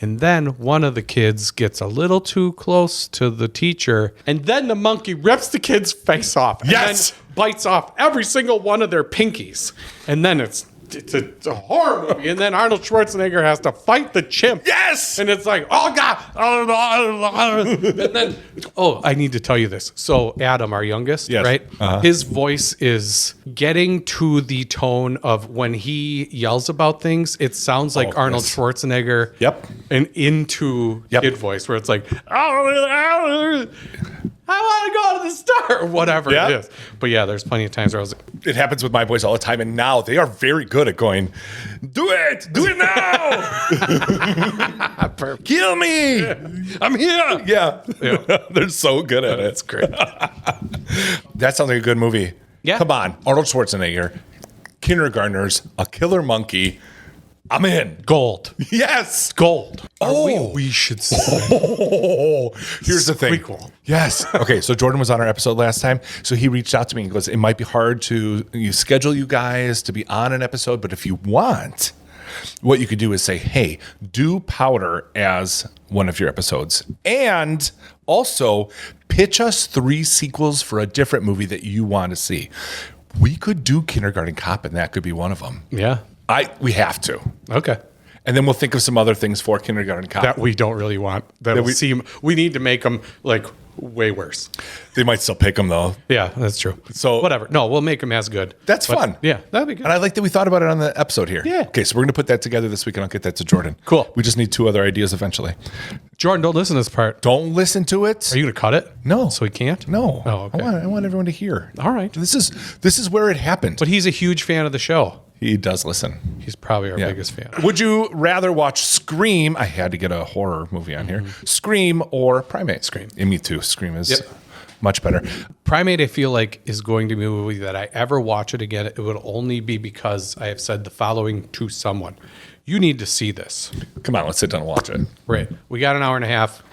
B: And then one of the kids gets a little too close to the teacher and then the monkey rips the kid's face off.
C: Yes!
B: bites off every single one of their pinkies. And then it's a horror movie. And then Arnold Schwarzenegger has to fight the chimp.
C: Yes!
B: And it's like, oh, God. And then, I need to tell you this. So Adam, our youngest,
C: Yes.
B: right?
C: Uh-huh.
B: His voice is getting to the tone of when he yells about things, it sounds like Arnold Schwarzenegger.
C: Yep.
B: And into kid voice where it's like, I want to go to the store, or whatever it is. But yeah, there's plenty of times where I was like,
C: it happens with my boys all the time, and now they are very good at going, do it now. Kill me.
B: I'm here.
C: Yeah. They're so good at it.
B: That's great.
C: That sounds like a good movie.
B: Yeah.
C: Come on. Arnold Schwarzenegger, kindergartners, a killer monkey. I'm in.
B: Gold.
C: Yes.
B: Gold.
C: We
B: should say.
C: Here's the thing.
B: Squeakle.
C: Yes. Okay, so Jordan was on our episode last time. So he reached out to me and goes, it might be hard to schedule you guys to be on an episode, but if you want, what you could do is say, hey, do Powder as one of your episodes. And also pitch us 3 sequels for a different movie that you want to see. We could do Kindergarten Cop, and that could be one of them.
B: Yeah.
C: We have to.
B: Okay.
C: And then we'll think of some other things for Kindergarten Cop.
B: That we don't really want. We need to make them like way worse.
C: They might still pick them though.
B: Yeah, that's true.
C: So
B: whatever. No, we'll make them as good.
C: That's fun.
B: Yeah, that'd be good.
C: And I like that we thought about it on the episode here.
B: Yeah.
C: Okay, so we're going to put that together this week and I'll get that to Jordan.
B: Cool.
C: We just need 2 other ideas eventually.
B: Jordan, don't listen to this part.
C: Don't listen to it.
B: Are you going to cut it?
C: No.
B: So he can't?
C: No.
B: Oh, okay.
C: I want everyone to hear.
B: All right.
C: This is where it happened.
B: But he's a huge fan of the show.
C: He does listen.
B: He's probably our biggest fan.
C: Would you rather watch Scream? I had to get a horror movie on here. Scream or Primate?
B: Scream.
C: And me too. Scream is much better.
B: Primate, I feel like, is going to be a movie that I ever watch it again. It would only be because I have said the following to someone. You need to see this.
C: Come on, let's sit down and watch it.
B: Right. We got an hour and a half.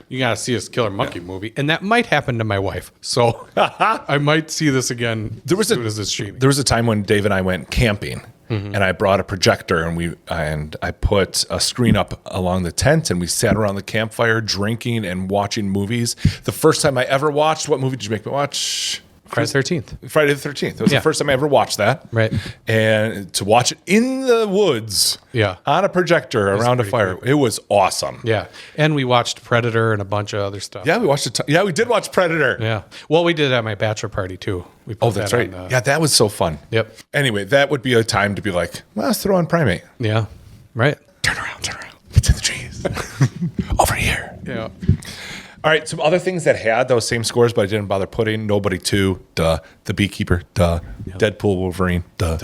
B: You got to see this killer monkey movie. And that might happen to my wife. So I might see this again as soon as it's streaming.
C: There was a time when Dave and I went camping. And I brought a projector and I put a screen up along the tent and we sat around the campfire drinking and watching movies. The first time I ever watched, what movie did you make me watch?
B: Friday the 13th.
C: Friday the 13th. It was the first time I ever watched that.
B: Right.
C: And to watch it in the woods on a projector around a fire. Cool. It was awesome.
B: Yeah. And we watched Predator and a bunch of other stuff.
C: Yeah, we watched it. Yeah, we did watch Predator.
B: Yeah. Well, we did at my bachelor party too. We put
C: that's right. Yeah, that was so fun.
B: Yep.
C: Anyway, that would be a time to be like, well, let's throw on Primate.
B: Yeah. Right.
C: Turn around. It's in the trees. Over here.
B: Yeah.
C: All right, some other things that had those same scores, but I didn't bother putting. Nobody 2, duh. The Beekeeper, duh. Yep. Deadpool, Wolverine, duh.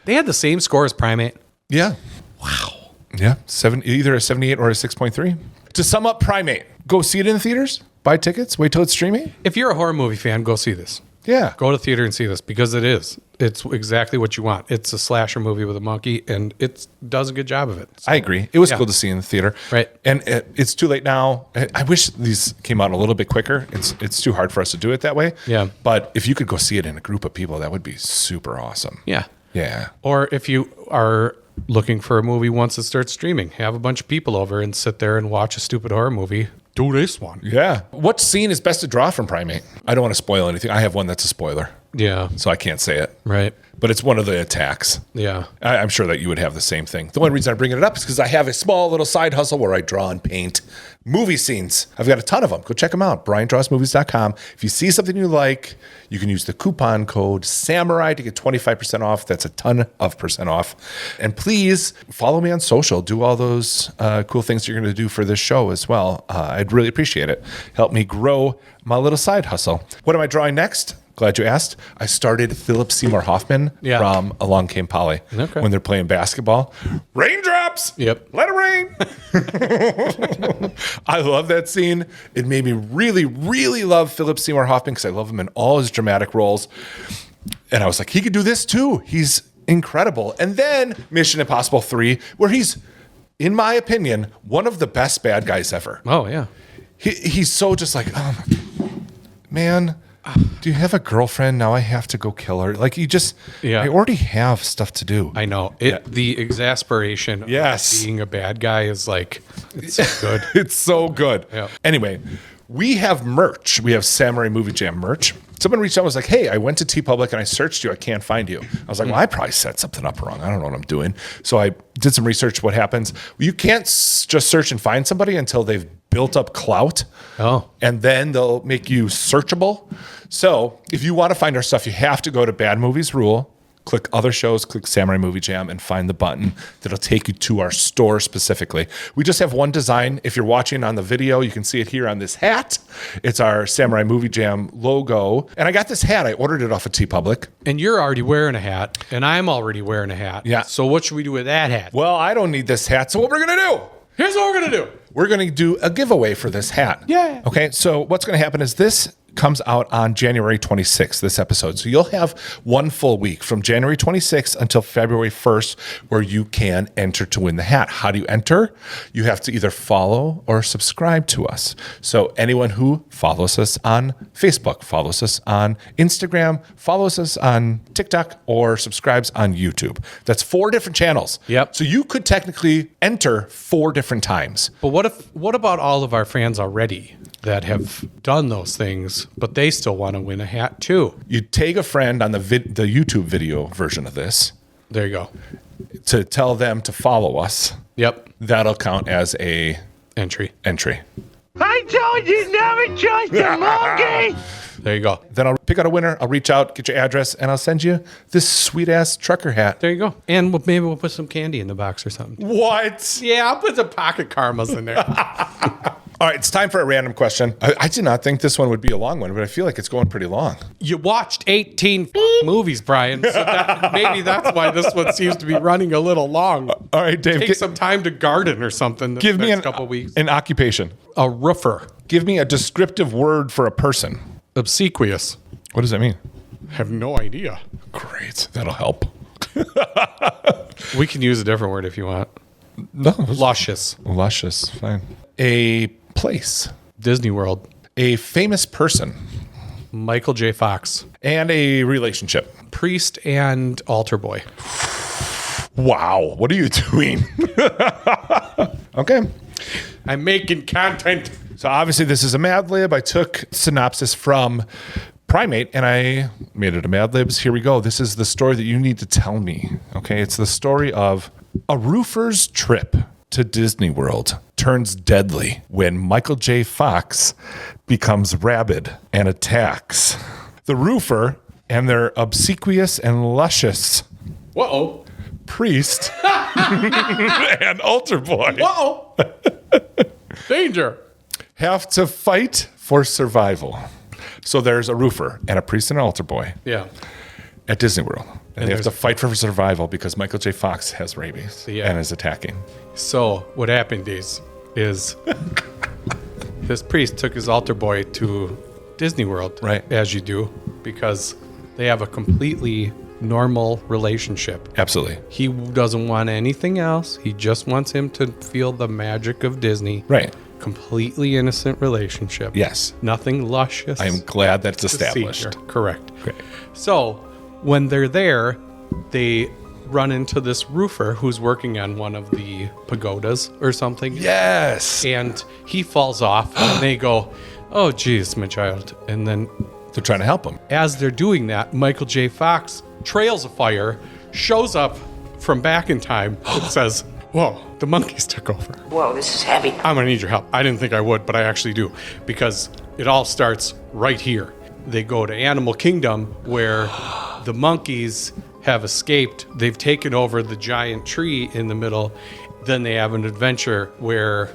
B: They had the same score as Primate.
C: Yeah.
B: Wow.
C: Yeah, either a 78 or a 6.3. To sum up, Primate, go see it in the theaters, buy tickets, wait till it's streaming.
B: If you're a horror movie fan, go see this.
C: Yeah.
B: Go to the theater and see this because it is. It's exactly what you want. It's a slasher movie with a monkey, and it does a good job of it. So,
C: I agree. It was cool to see in the theater.
B: Right.
C: And it's too late now. I wish these came out a little bit quicker. It's too hard for us to do it that way.
B: Yeah.
C: But if you could go see it in a group of people, that would be super awesome.
B: Yeah.
C: Yeah.
B: Or if you are looking for a movie once it starts streaming, have a bunch of people over and sit there and watch a stupid horror movie. Do this one.
C: Yeah. What scene is best to draw from Primate? I don't want to spoil anything. I have one that's a spoiler.
B: Yeah.
C: So I can't say it.
B: Right.
C: But it's one of the attacks.
B: Yeah.
C: I'm sure that you would have the same thing. The one reason I'm bringing it up is because I have a small little side hustle where I draw and paint movie scenes. I've got a ton of them. Go check them out. BrianDrawsMovies.com. If you see something you like, you can use the coupon code SAMURAI to get 25% off. That's a ton of percent off. And please follow me on social. Do all those cool things you're going to do for this show as well. I'd really appreciate it. Help me grow my little side hustle. What am I drawing next? Glad you asked. I started Philip Seymour Hoffman from Along Came Polly when they're playing basketball. Raindrops!
B: Yep.
C: Let it rain! I love that scene. It made me really, really love Philip Seymour Hoffman because I love him in all his dramatic roles. And I was like, he could do this too. He's incredible. And then Mission Impossible 3, where he's, in my opinion, one of the best bad guys ever.
B: Oh, yeah.
C: He's so just like, oh, man, do you have a girlfriend? Now I have to go kill her. Like, I already have stuff to do.
B: I know. The exasperation of being a bad guy is like, it's so good.
C: It's so good.
B: Yeah.
C: Anyway, We have merch. We have Samurai Movie Jam merch. Someone reached out and was like, hey, I went to TeePublic and I searched you. I can't find you. I was like, well, I probably set something up wrong. I don't know what I'm doing. So I did some research. What happens? You can't just search and find somebody until they've built up clout.
B: Oh.
C: And then they'll make you searchable. So if you want to find our stuff, you have to go to Bad Movies Rule. Click other shows, click Samurai Movie Jam, and find the button that'll take you to our store specifically. We just have one design. If you're watching on the video, you can see it here on this hat. It's our Samurai Movie Jam logo. And I got this hat. I ordered it off of TeePublic.
B: And you're already wearing a hat, and I'm already wearing a hat.
C: Yeah.
B: So what should we do with that hat?
C: Well, I don't need this hat. So what we're going to do?
B: Here's what we're going to do.
C: We're going to do a giveaway for this hat.
B: Yeah.
C: Okay, so what's going to happen is this comes out on January 26th, this episode. So you'll have one full week from January 26th until February 1st where you can enter to win the hat. How do you enter? You have to either follow or subscribe to us. So anyone who follows us on Facebook, follows us on Instagram, follows us on TikTok, or subscribes on YouTube. That's 4 different channels.
B: Yep.
C: So you could technically enter 4 different times.
B: But what about all of our fans already that have done those things, but they still want to win a hat too?
C: You tag a friend on the YouTube video version of this.
B: There you go.
C: To tell them to follow us.
B: Yep.
C: That'll count as a
B: entry.
E: I told you never trust a monkey!
B: There you go.
C: Then I'll pick out a winner. I'll reach out, get your address, and I'll send you this sweet-ass trucker hat.
B: There you go. And maybe we'll put some candy in the box or something.
C: What?
B: Yeah, I'll put some pocket karmas in there.
C: All right, it's time for a random question. I did not think this one would be a long one, but I feel like it's going pretty long.
B: You watched 18 movies, Brian, so maybe that's why this one seems to be running a little long.
C: All right, Dave.
B: Take some time to garden or something.
C: Give me
B: a couple weeks.
C: An occupation.
B: A roofer.
C: Give me a descriptive word for a person.
B: Obsequious.
C: What does that mean?
B: I have no idea.
C: Great. That'll help.
B: We can use a different word if you want.
C: No.
B: Luscious.
C: Luscious. Fine. A place.
B: Disney World.
C: A famous person.
B: Michael J. Fox.
C: And a relationship.
B: Priest and altar boy.
C: Wow. What are you doing? Okay.
B: I'm making content.
C: So obviously this is a Mad Lib. I took synopsis from Primate and I made it a Mad Libs. Here we go. This is the story that you need to tell me. Okay. It's the story of a roofer's trip to Disney World turns deadly when Michael J. Fox becomes rabid and attacks the roofer and their obsequious and luscious priest and altar boy.
B: Danger.
C: Have to fight for survival. So there's a roofer and a priest and an altar boy.
B: Yeah.
C: At Disney World. And they have to fight for survival because Michael J. Fox has rabies and is attacking.
B: So what happened is this priest took his altar boy to Disney World,
C: right?
B: As you do, because they have a completely normal relationship.
C: Absolutely.
B: He doesn't want anything else. He just wants him to feel the magic of Disney.
C: Right.
B: Completely innocent relationship.
C: Yes.
B: Nothing luscious.
C: I am glad that's established.
B: Correct.
C: Great.
B: So when they're there, they run into this roofer who's working on one of the pagodas or something.
C: Yes.
B: And he falls off and they go, oh, geez, my child. And then
C: they're trying to help him.
B: As they're doing that, Michael J. Fox trails a fire, shows up from back in time and says, whoa, the monkeys took over.
H: Whoa, this is heavy.
B: I'm going to need your help. I didn't think I would, but I actually do, because it all starts right here. They go to Animal Kingdom where the monkeys have escaped. They've taken over the giant tree in the middle. Then they have an adventure where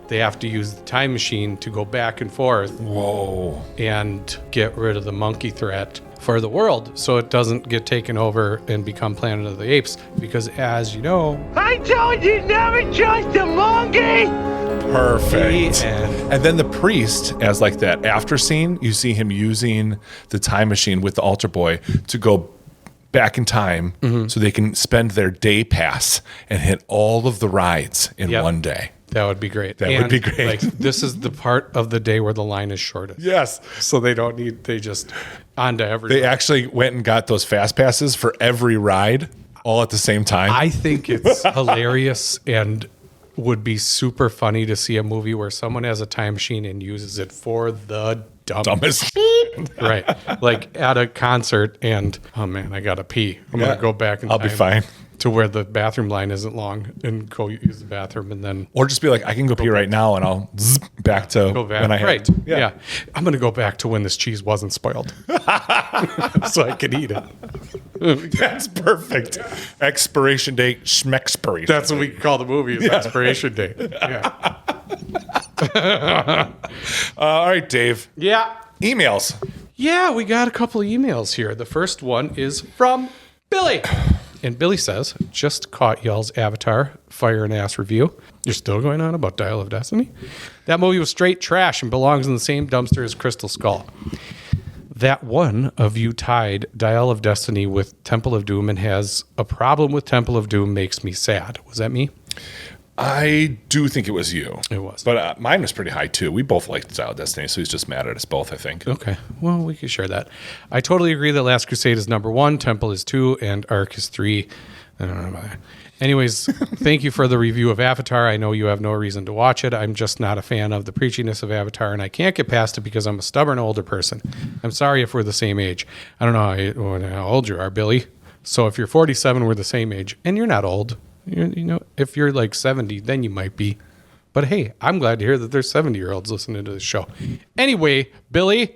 B: they have to use the time machine to go back and forth.
C: Whoa.
B: And get rid of the monkey threat for the world so it doesn't get taken over and become Planet of the Apes. Because as you know,
E: I told you never trust a monkey!
C: Perfect. And then the priest, as like that after scene, you see him using the time machine with the altar boy to go back in time so they can spend their day pass and hit all of the rides in one day.
B: That would be great.
C: That would be great.
B: Like, this is the part of the day where the line is shortest.
C: Yes.
B: So they just on to every.
C: They actually went and got those fast passes for every ride all at the same time.
B: I think it's hilarious and would be super funny to see a movie where someone has a time machine and uses it for the dumbest. Right. Like at a concert and, oh man, I got to pee. I'm going to go back in
C: I'll
B: time
C: be fine.
B: to where the bathroom line isn't long and go use the bathroom and then.
C: Or just be like, I can go pee right now and I'll zip back to when I had
B: right.
C: to.
B: Yeah. I'm going to go back to when this cheese wasn't spoiled so I can eat it.
C: That's perfect. Expiration date, schmexpiration.
B: That's what we call the movie, is expiration date. Yeah.
C: All right, Dave.
B: Yeah.
C: Emails.
B: Yeah, we got a couple of emails here. The first one is from Billy. And Billy says, just caught y'all's Avatar Fire and Ass review. You're still going on about Dial of Destiny? That movie was straight trash and belongs in the same dumpster as Crystal Skull. That one of you tied Dial of Destiny with Temple of Doom and has a problem with Temple of Doom makes me sad. Was that me?
C: I do think it was you.
B: It was.
C: But mine was pretty high, too. We both liked Dial of Destiny, so he's just mad at us both, I think.
B: Okay. Well, we can share that. I totally agree that Last Crusade is number 1, Temple is 2, and Ark is 3. I don't know about that. Anyways, thank you for the review of Avatar. I know you have no reason to watch it. I'm just not a fan of the preachiness of Avatar, and I can't get past it because I'm a stubborn older person. I'm sorry if we're the same age. I don't know how old you are, Billy. So if you're 47, we're the same age, and you're not old. If you're like 70, then you might be. But hey, I'm glad to hear that there's 70-year-olds listening to this show. Anyway, Billy,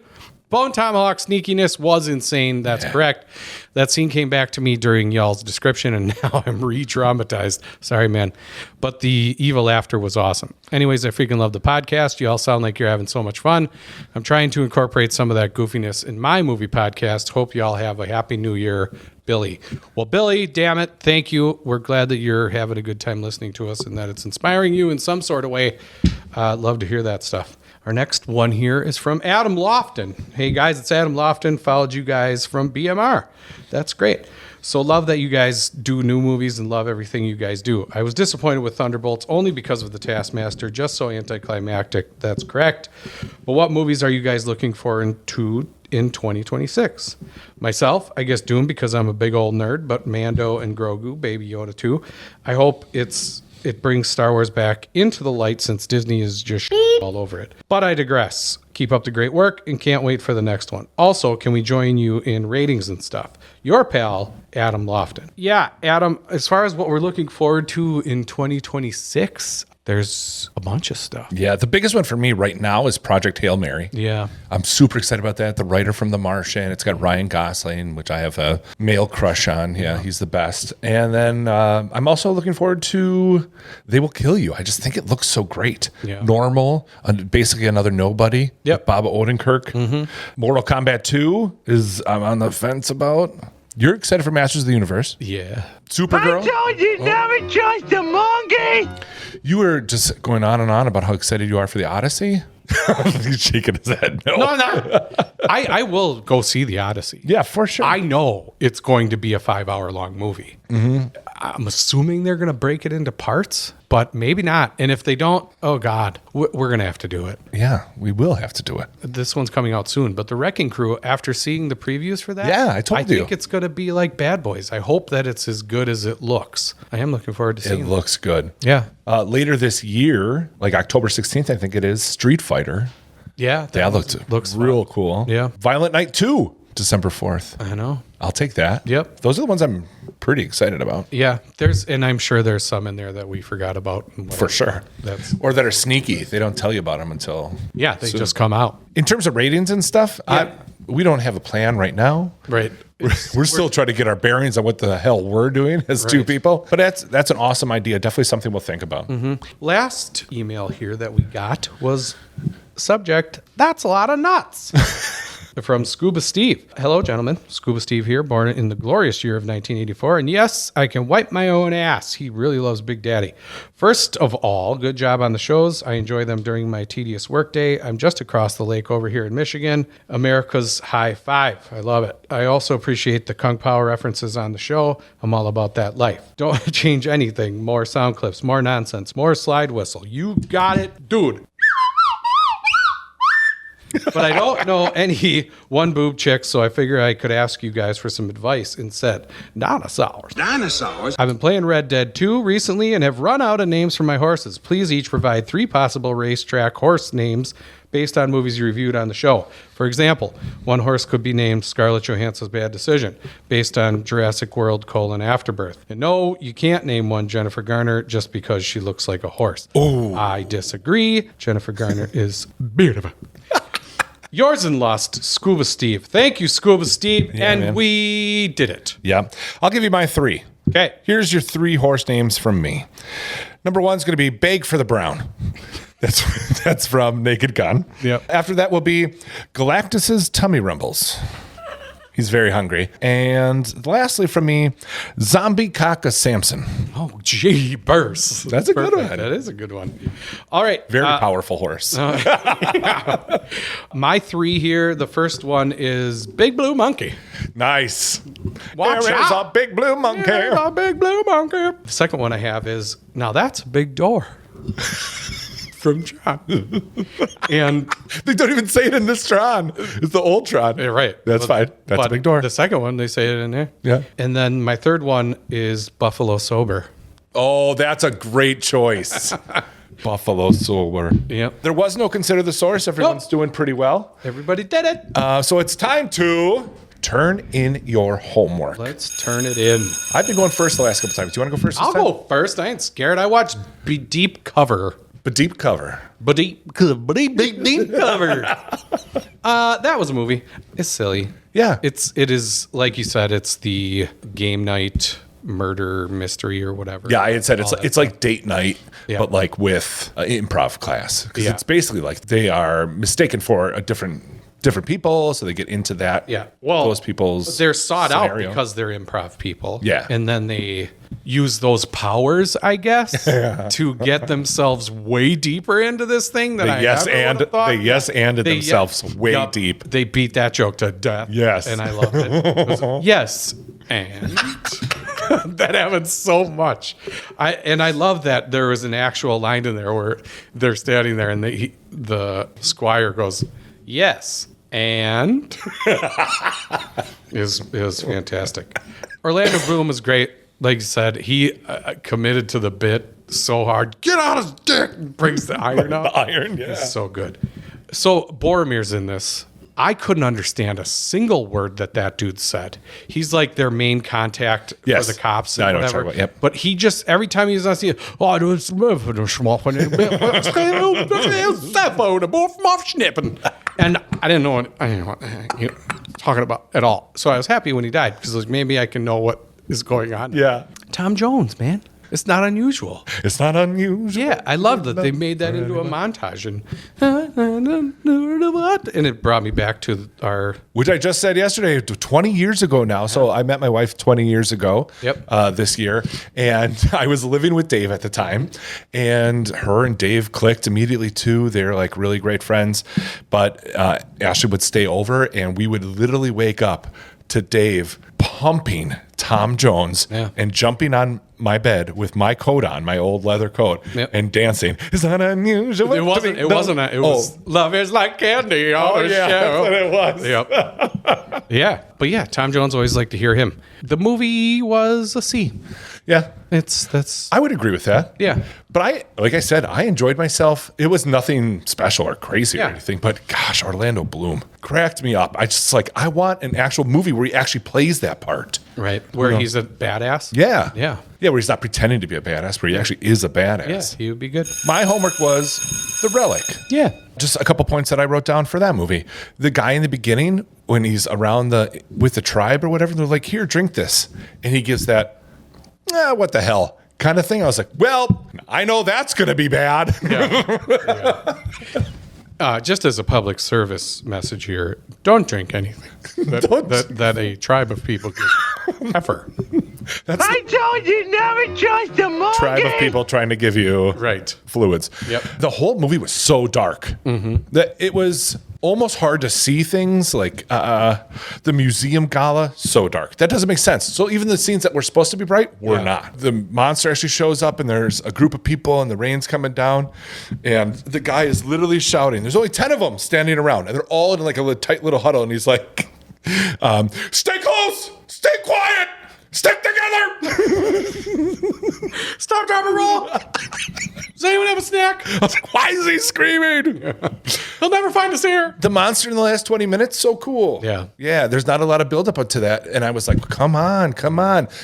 B: Bone Tomahawk sneakiness was insane. That's correct. That scene came back to me during y'all's description, and now I'm re-traumatized. Sorry, man. But the evil laughter was awesome. Anyways, I freaking love the podcast. You all sound like you're having so much fun. I'm trying to incorporate some of that goofiness in my movie podcast. Hope you all have a happy new year, Billy. Well, Billy, damn it, thank you. We're glad that you're having a good time listening to us and that it's inspiring you in some sort of way. Love to hear that stuff. Our next one here is from Adam Lofton. Hey guys, it's Adam Lofton. Followed you guys from BMR. That's great. So love that you guys do new movies and love everything you guys do. I was disappointed with Thunderbolts only because of the Taskmaster, just so anticlimactic. That's correct. But what movies are you guys looking for in 2026? Myself, I guess Doom because I'm a big old nerd, but Mando and Grogu, Baby Yoda too. I hope it brings Star Wars back into the light since Disney is just all over it. But I digress. Keep up the great work and can't wait for the next one. Also, can we join you in ratings and stuff? Your pal, Adam Lofton. Yeah, Adam, as far as what we're looking forward to in 2026, there's a bunch of stuff.
C: Yeah, the biggest one for me right now is Project Hail Mary.
B: Yeah.
C: I'm super excited about that. The writer from The Martian. It's got Ryan Gosling, which I have a male crush on. Yeah, he's the best. And then I'm also looking forward to They Will Kill You. I just think it looks so great.
B: Yeah.
C: Normal, basically another nobody.
B: Yep.
C: Bob Odenkirk. Mm-hmm. Mortal Kombat 2 is I'm on the fence about. You're excited for Masters of the Universe.
B: Yeah.
C: Supergirl.
E: I told you never trust a monkey.
C: You were just going on and on about how excited you are for the Odyssey. He's shaking his head. No,
B: No, I'm not. I will go see the Odyssey.
C: Yeah, for sure.
B: I know it's going to be a 5-hour-long movie.
C: Mm-hmm.
B: I'm assuming they're going to break it into parts, but maybe not. And if they don't, oh God, we're going to have to do it.
C: Yeah, we will have to do it.
B: This one's coming out soon. But The Wrecking Crew, after seeing the previews for that,
C: Yeah, I told you.
B: think it's going to be like Bad Boys. I hope that it's as good as it looks. I am looking forward to seeing
C: It looks good.
B: Yeah.
C: Later this year, like October 16th, I think it is, Street Fighter.
B: Yeah.
C: That looks real cool.
B: Yeah.
C: Violent Night 2, December 4th.
B: I know.
C: I'll take that.
B: Yep.
C: Those are the ones I'm pretty excited about.
B: Yeah. And I'm sure there's some in there that we forgot about.
C: For sure.
B: Or
C: that are sneaky. They don't tell you about them until.
B: Yeah, they just come out.
C: In terms of ratings and stuff, we don't have a plan right now.
B: Right.
C: We're still trying to get our bearings on what the hell we're doing as two people. But that's an awesome idea. Definitely something we'll think about.
B: Mm-hmm. Last email here that we got was subject, that's a lot of nuts. From Scuba Steve. Hello, gentlemen. Scuba Steve here, born in the glorious year of 1984. And yes, I can wipe my own ass. He really loves Big Daddy. First of all, good job on the shows. I enjoy them during my tedious workday. I'm just across the lake over here in Michigan. America's high five. I love it. I also appreciate the Kung Pao references on the show. I'm all about that life. Don't change anything. More sound clips, more nonsense, more slide whistle. You got it, dude. But I don't know any one boob chicks, so I figure I could ask you guys for some advice instead. Dinosaurs.
D: Dinosaurs?
B: I've been playing Red Dead 2 recently and have run out of names for my horses. Please each provide 3 possible racetrack horse names based on movies you reviewed on the show. For example, one horse could be named Scarlett Johansson's Bad Decision, based on Jurassic World: Afterbirth. And no, you can't name one Jennifer Garner just because she looks like a horse.
C: Oh,
B: I disagree. Jennifer Garner is beautiful. Yours in Lust, Scuba Steve. Thank you, Scuba Steve.
C: Yeah,
B: and
C: man.
B: we did it.
C: Yeah. I'll give you my 3.
B: Okay.
C: Here's your 3 horse names from me. Number 1's going to be Beg for the Brown. That's from Naked Gun.
B: Yep.
C: After that will be Galactus's Tummy Rumbles. He's very hungry. And lastly from me, Zombie Caca Samson.
B: Oh, gee, burst.
C: That's a good one.
B: That is a good one. All right.
C: Very powerful horse.
B: My 3 here. The first one is Big Blue Monkey.
C: Nice.
B: Watch
C: There is
B: out.
C: a big blue monkey.
B: There's a big blue monkey. The second one I have is, now that's a big door. From Tron. And
C: they don't even say it in this Tron. It's the old Tron.
B: Yeah, right.
C: That's fine. That's a big door.
B: The second one, they say it in there.
C: Yeah.
B: And then my third one is Buffalo Sober.
C: Oh, that's a great choice. Buffalo Sober.
B: Yep.
C: There was no Consider the Source. Everyone's doing pretty well.
B: Everybody did it.
C: So it's time to turn in your homework.
B: Let's turn it in.
C: I've been going first the last couple times. Do you want to go first this
B: I'll
C: time?
B: go first. I ain't scared. I watched Deep Cover.
C: But deep cover.
B: Deep cover. That was a movie. It's silly.
C: Yeah.
B: It is, like you said, it's the game night murder mystery or whatever.
C: Yeah, I had said it's
B: All that
C: like date night,
B: Yeah.
C: but like with improv class. Because
B: Yeah.
C: it's basically like they are mistaken for a different people, so they get into that.
B: Yeah. Well,
C: those people's
B: they're sought
C: scenario.
B: out because they're improv people.
C: Yeah.
B: And then they use those powers, I guess, to get themselves way deeper into this thing than
C: They
B: I
C: yes
B: ever
C: and
B: would have thought.
C: they yes anded
B: They
C: themselves way
B: Yup.
C: deep.
B: They beat that joke to death.
C: Yes.
B: And I loved it. It was, yes. And that happens so much. I love that there was an actual line in there where they're standing there and the squire goes, yes. And it was fantastic. Orlando Bloom was great. Like you said, he committed to the bit so hard. Get out his dick! Brings the iron out.
C: The iron, yeah.
B: It's so good. So Boromir's in this. I couldn't understand a single word that dude said. He's like their main contact
C: Yes.
B: for the cops
C: I
B: and
C: know what you're
B: whatever.
C: talking about, yep.
B: But he just, every time he's on scene, I do smooth for the schmuff and and I didn't know what he was talking about at all. So I was happy when he died because like, maybe I can know what is going on.
C: Yeah.
B: Tom Jones, man. It's not unusual.
C: It's not unusual.
B: Yeah, I love that they made that into a montage and it brought me back to our
C: Which I just said yesterday, 20 years ago now. So I met my wife 20 years ago this year. And I was living with Dave at the time. And her and Dave clicked immediately too. They're like really great friends. But Ashley would stay over and we would literally wake up to Dave pumping Tom Jones and jumping on my bed with my coat on, my old leather coat, and dancing. Is that unusual?
B: It wasn't. It wasn't. It was love is like candy on the
C: yeah,
B: show.
C: that's what it was.
B: Yep. Yeah, but yeah, Tom Jones always liked to hear him. The movie was a C.
C: Yeah,
B: that's.
C: I would agree with that.
B: Yeah,
C: but like I said, I enjoyed myself. It was nothing special or crazy or anything. But gosh, Orlando Bloom cracked me up. I want an actual movie where he actually plays that part.
B: Right, where he's a badass.
C: Yeah.
B: Yeah.
C: Yeah, where he's not pretending to be a badass, where he actually is a badass.
B: Yeah, he would be good.
C: My homework was The Relic.
B: Yeah.
C: Just a couple points that I wrote down for that movie. The guy in the beginning, when he's around with the tribe or whatever, they're like, here, drink this. And he gives that, what the hell kind of thing. I was like, well, I know that's going to be bad.
B: Just as a public service message here, don't drink anything that a tribe of people give ever.
E: I told you never trust a monkey.
C: Tribe of people trying to give you fluids.
B: Yep.
C: The whole movie was so dark that it was almost hard to see things. Like the museum gala, so dark. That doesn't make sense. So even the scenes that were supposed to be bright were not. The monster actually shows up and there's a group of people and the rain's coming down and the guy is literally shouting. There's only 10 of them standing around and they're all in like a tight little huddle and he's like, stay close, stay quiet, stick together.
B: Stop, drop, and roll. Does anyone have a snack?
C: I was like, why is he screaming?
B: He'll never find us here.
C: The monster in the last 20 minutes, so cool.
B: Yeah.
C: Yeah, there's not a lot of buildup to that. And I was like, come on.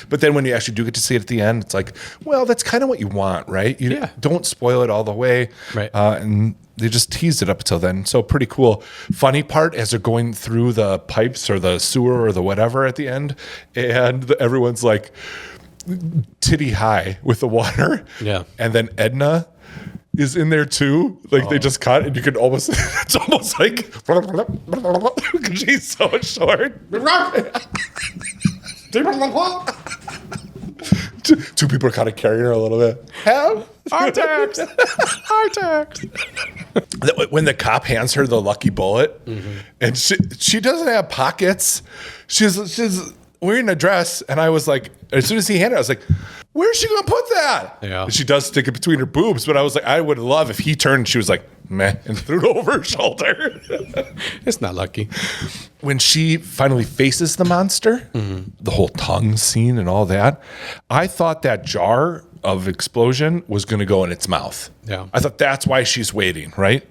C: But then when you actually do get to see it at the end, it's like, well, that's kind of what you want, right? You don't spoil it all the way.
B: Right.
C: And they just teased it up until then. So pretty cool. Funny part as they're going through the pipes or the sewer or the whatever at the end, and everyone's like titty high with the water.
B: Yeah.
C: And then Edna is in there too. Like they just cut and you can almost, it's almost like, because she's so short. Two people are kind of carrying her a little bit. Help!
B: Artax!
C: When the cop hands her the lucky bullet, and she doesn't have pockets. She's wearing a dress, and I was like, as soon as he handed it, I was like, where's she gonna put that?
B: Yeah.
C: And she does stick it between her boobs, but I was like, I would love if he turned and she was like, meh, and threw it over her shoulder.
B: It's not lucky.
C: When she finally faces the monster, the whole tongue scene and all that, I thought that jar of explosion was going to go in its mouth.
B: Yeah.
C: I thought that's why she's waiting, right?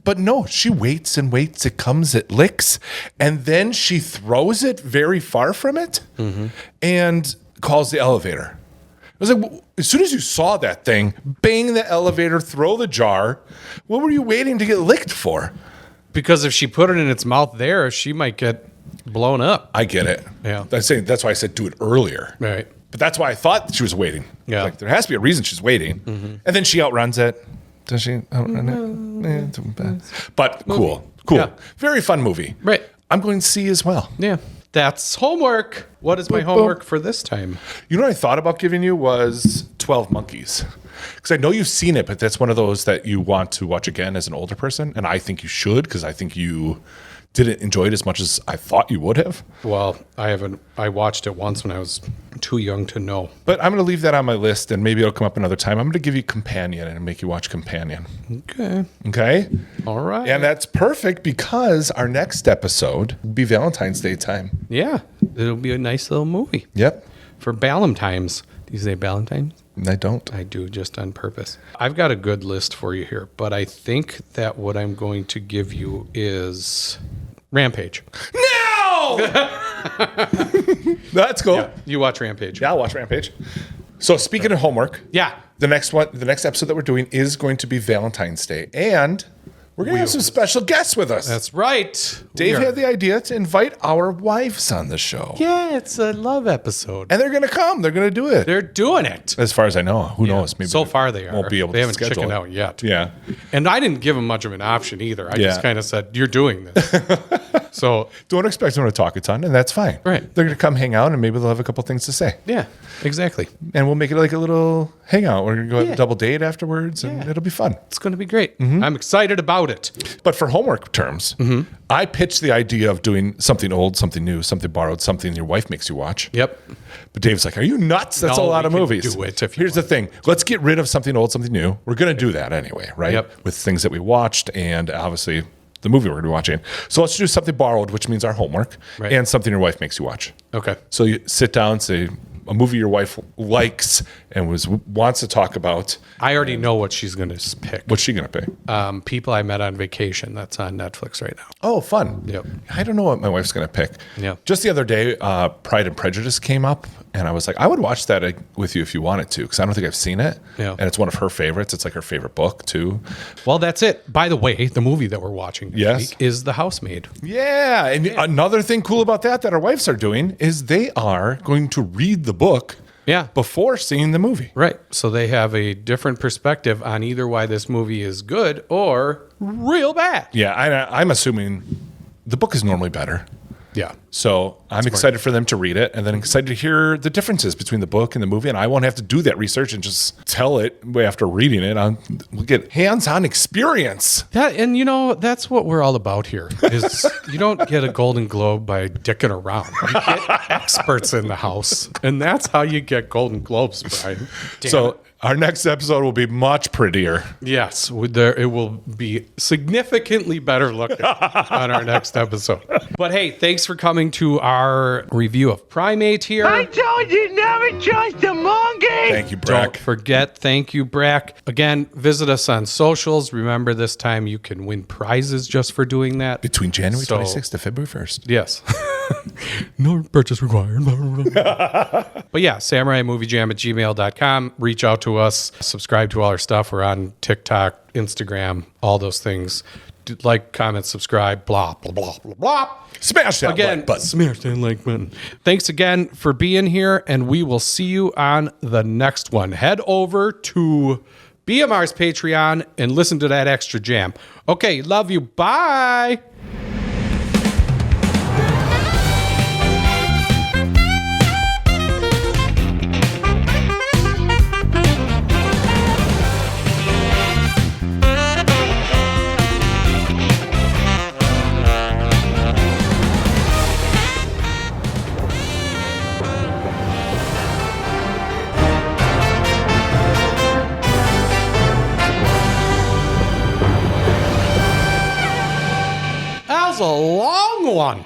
C: But no, she waits and waits. It comes, it licks, and then she throws it very far from it and calls the elevator. I was like, as soon as you saw that thing, bang the elevator, throw the jar, what were you waiting to get licked for?
B: Because if she put it in its mouth there, she might get blown up.
C: I get it.
B: Yeah.
C: That's why I said do it earlier.
B: Right.
C: But that's why I thought she was waiting.
B: Yeah.
C: Like there has to be a reason she's waiting. And then she outruns it. Does she outrun it? But cool.
B: Yeah.
C: Very fun movie.
B: Right.
C: I'm going to see as well.
B: Yeah. That's homework. What is my homework for this time?
C: You know what I thought about giving you was 12 Monkeys. Because I know you've seen it, but that's one of those that you want to watch again as an older person. And I think you should, because I think you didn't enjoy it as much as I thought you would have.
B: Well, I watched it once when I was too young to know.
C: But I'm going to leave that on my list, and maybe it'll come up another time. I'm going to give you Companion and make you watch Companion.
B: Okay.
C: Okay?
B: All right.
C: And that's perfect because our next episode will be Valentine's Day time.
B: Yeah. It'll be a nice little movie.
C: Yep.
B: For Valentine's. Do you say Valentine's?
C: I don't.
B: I do, just on purpose. I've got a good list for you here, but I think that what I'm going to give you is Rampage.
C: No! That's cool.
B: Yeah, you watch Rampage.
C: Yeah, I'll watch Rampage. So speaking of homework,
B: yeah,
C: the next episode that we're doing is going to be Valentine's Day, and we're going to have some special guests with us.
B: That's right.
C: Dave had the idea to invite our wives on the show.
B: Yeah, it's a love episode.
C: And they're going to come. They're going to do it.
B: They're doing it.
C: As far as I know. Who knows? Maybe
B: so far they are.
C: Won't be able
B: they
C: to
B: haven't
C: schedule
B: chickened
C: it
B: out yet.
C: Yeah.
B: And I didn't give them much of an option either. I just kind of said, you're doing this. So
C: don't expect them to talk a ton, and that's fine.
B: Right.
C: They're going to come hang out, and maybe they'll have a couple things to say.
B: Yeah, exactly.
C: And we'll make it like a little hangout. We're going to go have a double date afterwards, and it'll be fun.
B: It's going to be great. I'm excited about it.
C: But for homework terms, I pitched the idea of doing something old, something new, something borrowed, something your wife makes you watch.
B: Yep.
C: But Dave's like, are you nuts? That's a lot of movies.
B: Do it if you
C: Here's the
B: want.
C: thing. Let's get rid of something old, something new. We're going to do that anyway, right?
B: Yep.
C: With things that we watched and obviously the movie we're going to be watching. So let's do something borrowed, which means our homework, and something your wife makes you watch.
B: Okay.
C: So you sit down, say a movie your wife likes and wants to talk about.
B: I already know what she's going to pick.
C: What's she going to pick?
B: People I Met on Vacation. That's on Netflix right now.
C: Oh, fun.
B: Yep.
C: I don't know what my wife's going to pick.
B: Yeah.
C: Just the other day, Pride and Prejudice came up, and I was like, I would watch that with you if you wanted to, because I don't think I've seen it.
B: Yeah.
C: And it's one of her favorites. It's like her favorite book, too.
B: Well, that's it. By the way, the movie that we're watching this week is The Housemaid.
C: Yeah. And another thing cool about that our wives are doing is they are going to read the book before seeing the movie.
B: Right. So they have a different perspective on either why this movie is good or real bad.
C: Yeah. I'm assuming the book is normally better.
B: Yeah.
C: So I'm excited for them to read it, and then excited to hear the differences between the book and the movie. And I won't have to do that research and just tell it after reading it. We'll get hands-on experience.
B: And that's what we're all about here. Is you don't get a Golden Globe by dicking around. You get experts in the house, and that's how you get Golden Globes, Brian.
C: So our next episode will be much prettier.
B: Yes, it will be significantly better looking on our next episode. But hey, thanks for coming to our review of Primate here.
E: I told you never trust a monkey.
C: Thank you, Brack.
B: Don't forget, thank you, Brack. Again, visit us on socials. Remember, this time you can win prizes just for doing that.
C: Between January 26th to February 1st.
B: Yes. No purchase required. But yeah, samuraimoviejam@gmail.com. Reach out to us. Subscribe to all our stuff. We're on TikTok, Instagram, all those things. Like, comment, subscribe, blah, blah, blah, blah, blah.
C: Smash that like button.
B: Smash that like button. Thanks again for being here, and we will see you on the next one. Head over to BMR's Patreon and listen to that extra jam. Okay, love you. Bye. That was a long one.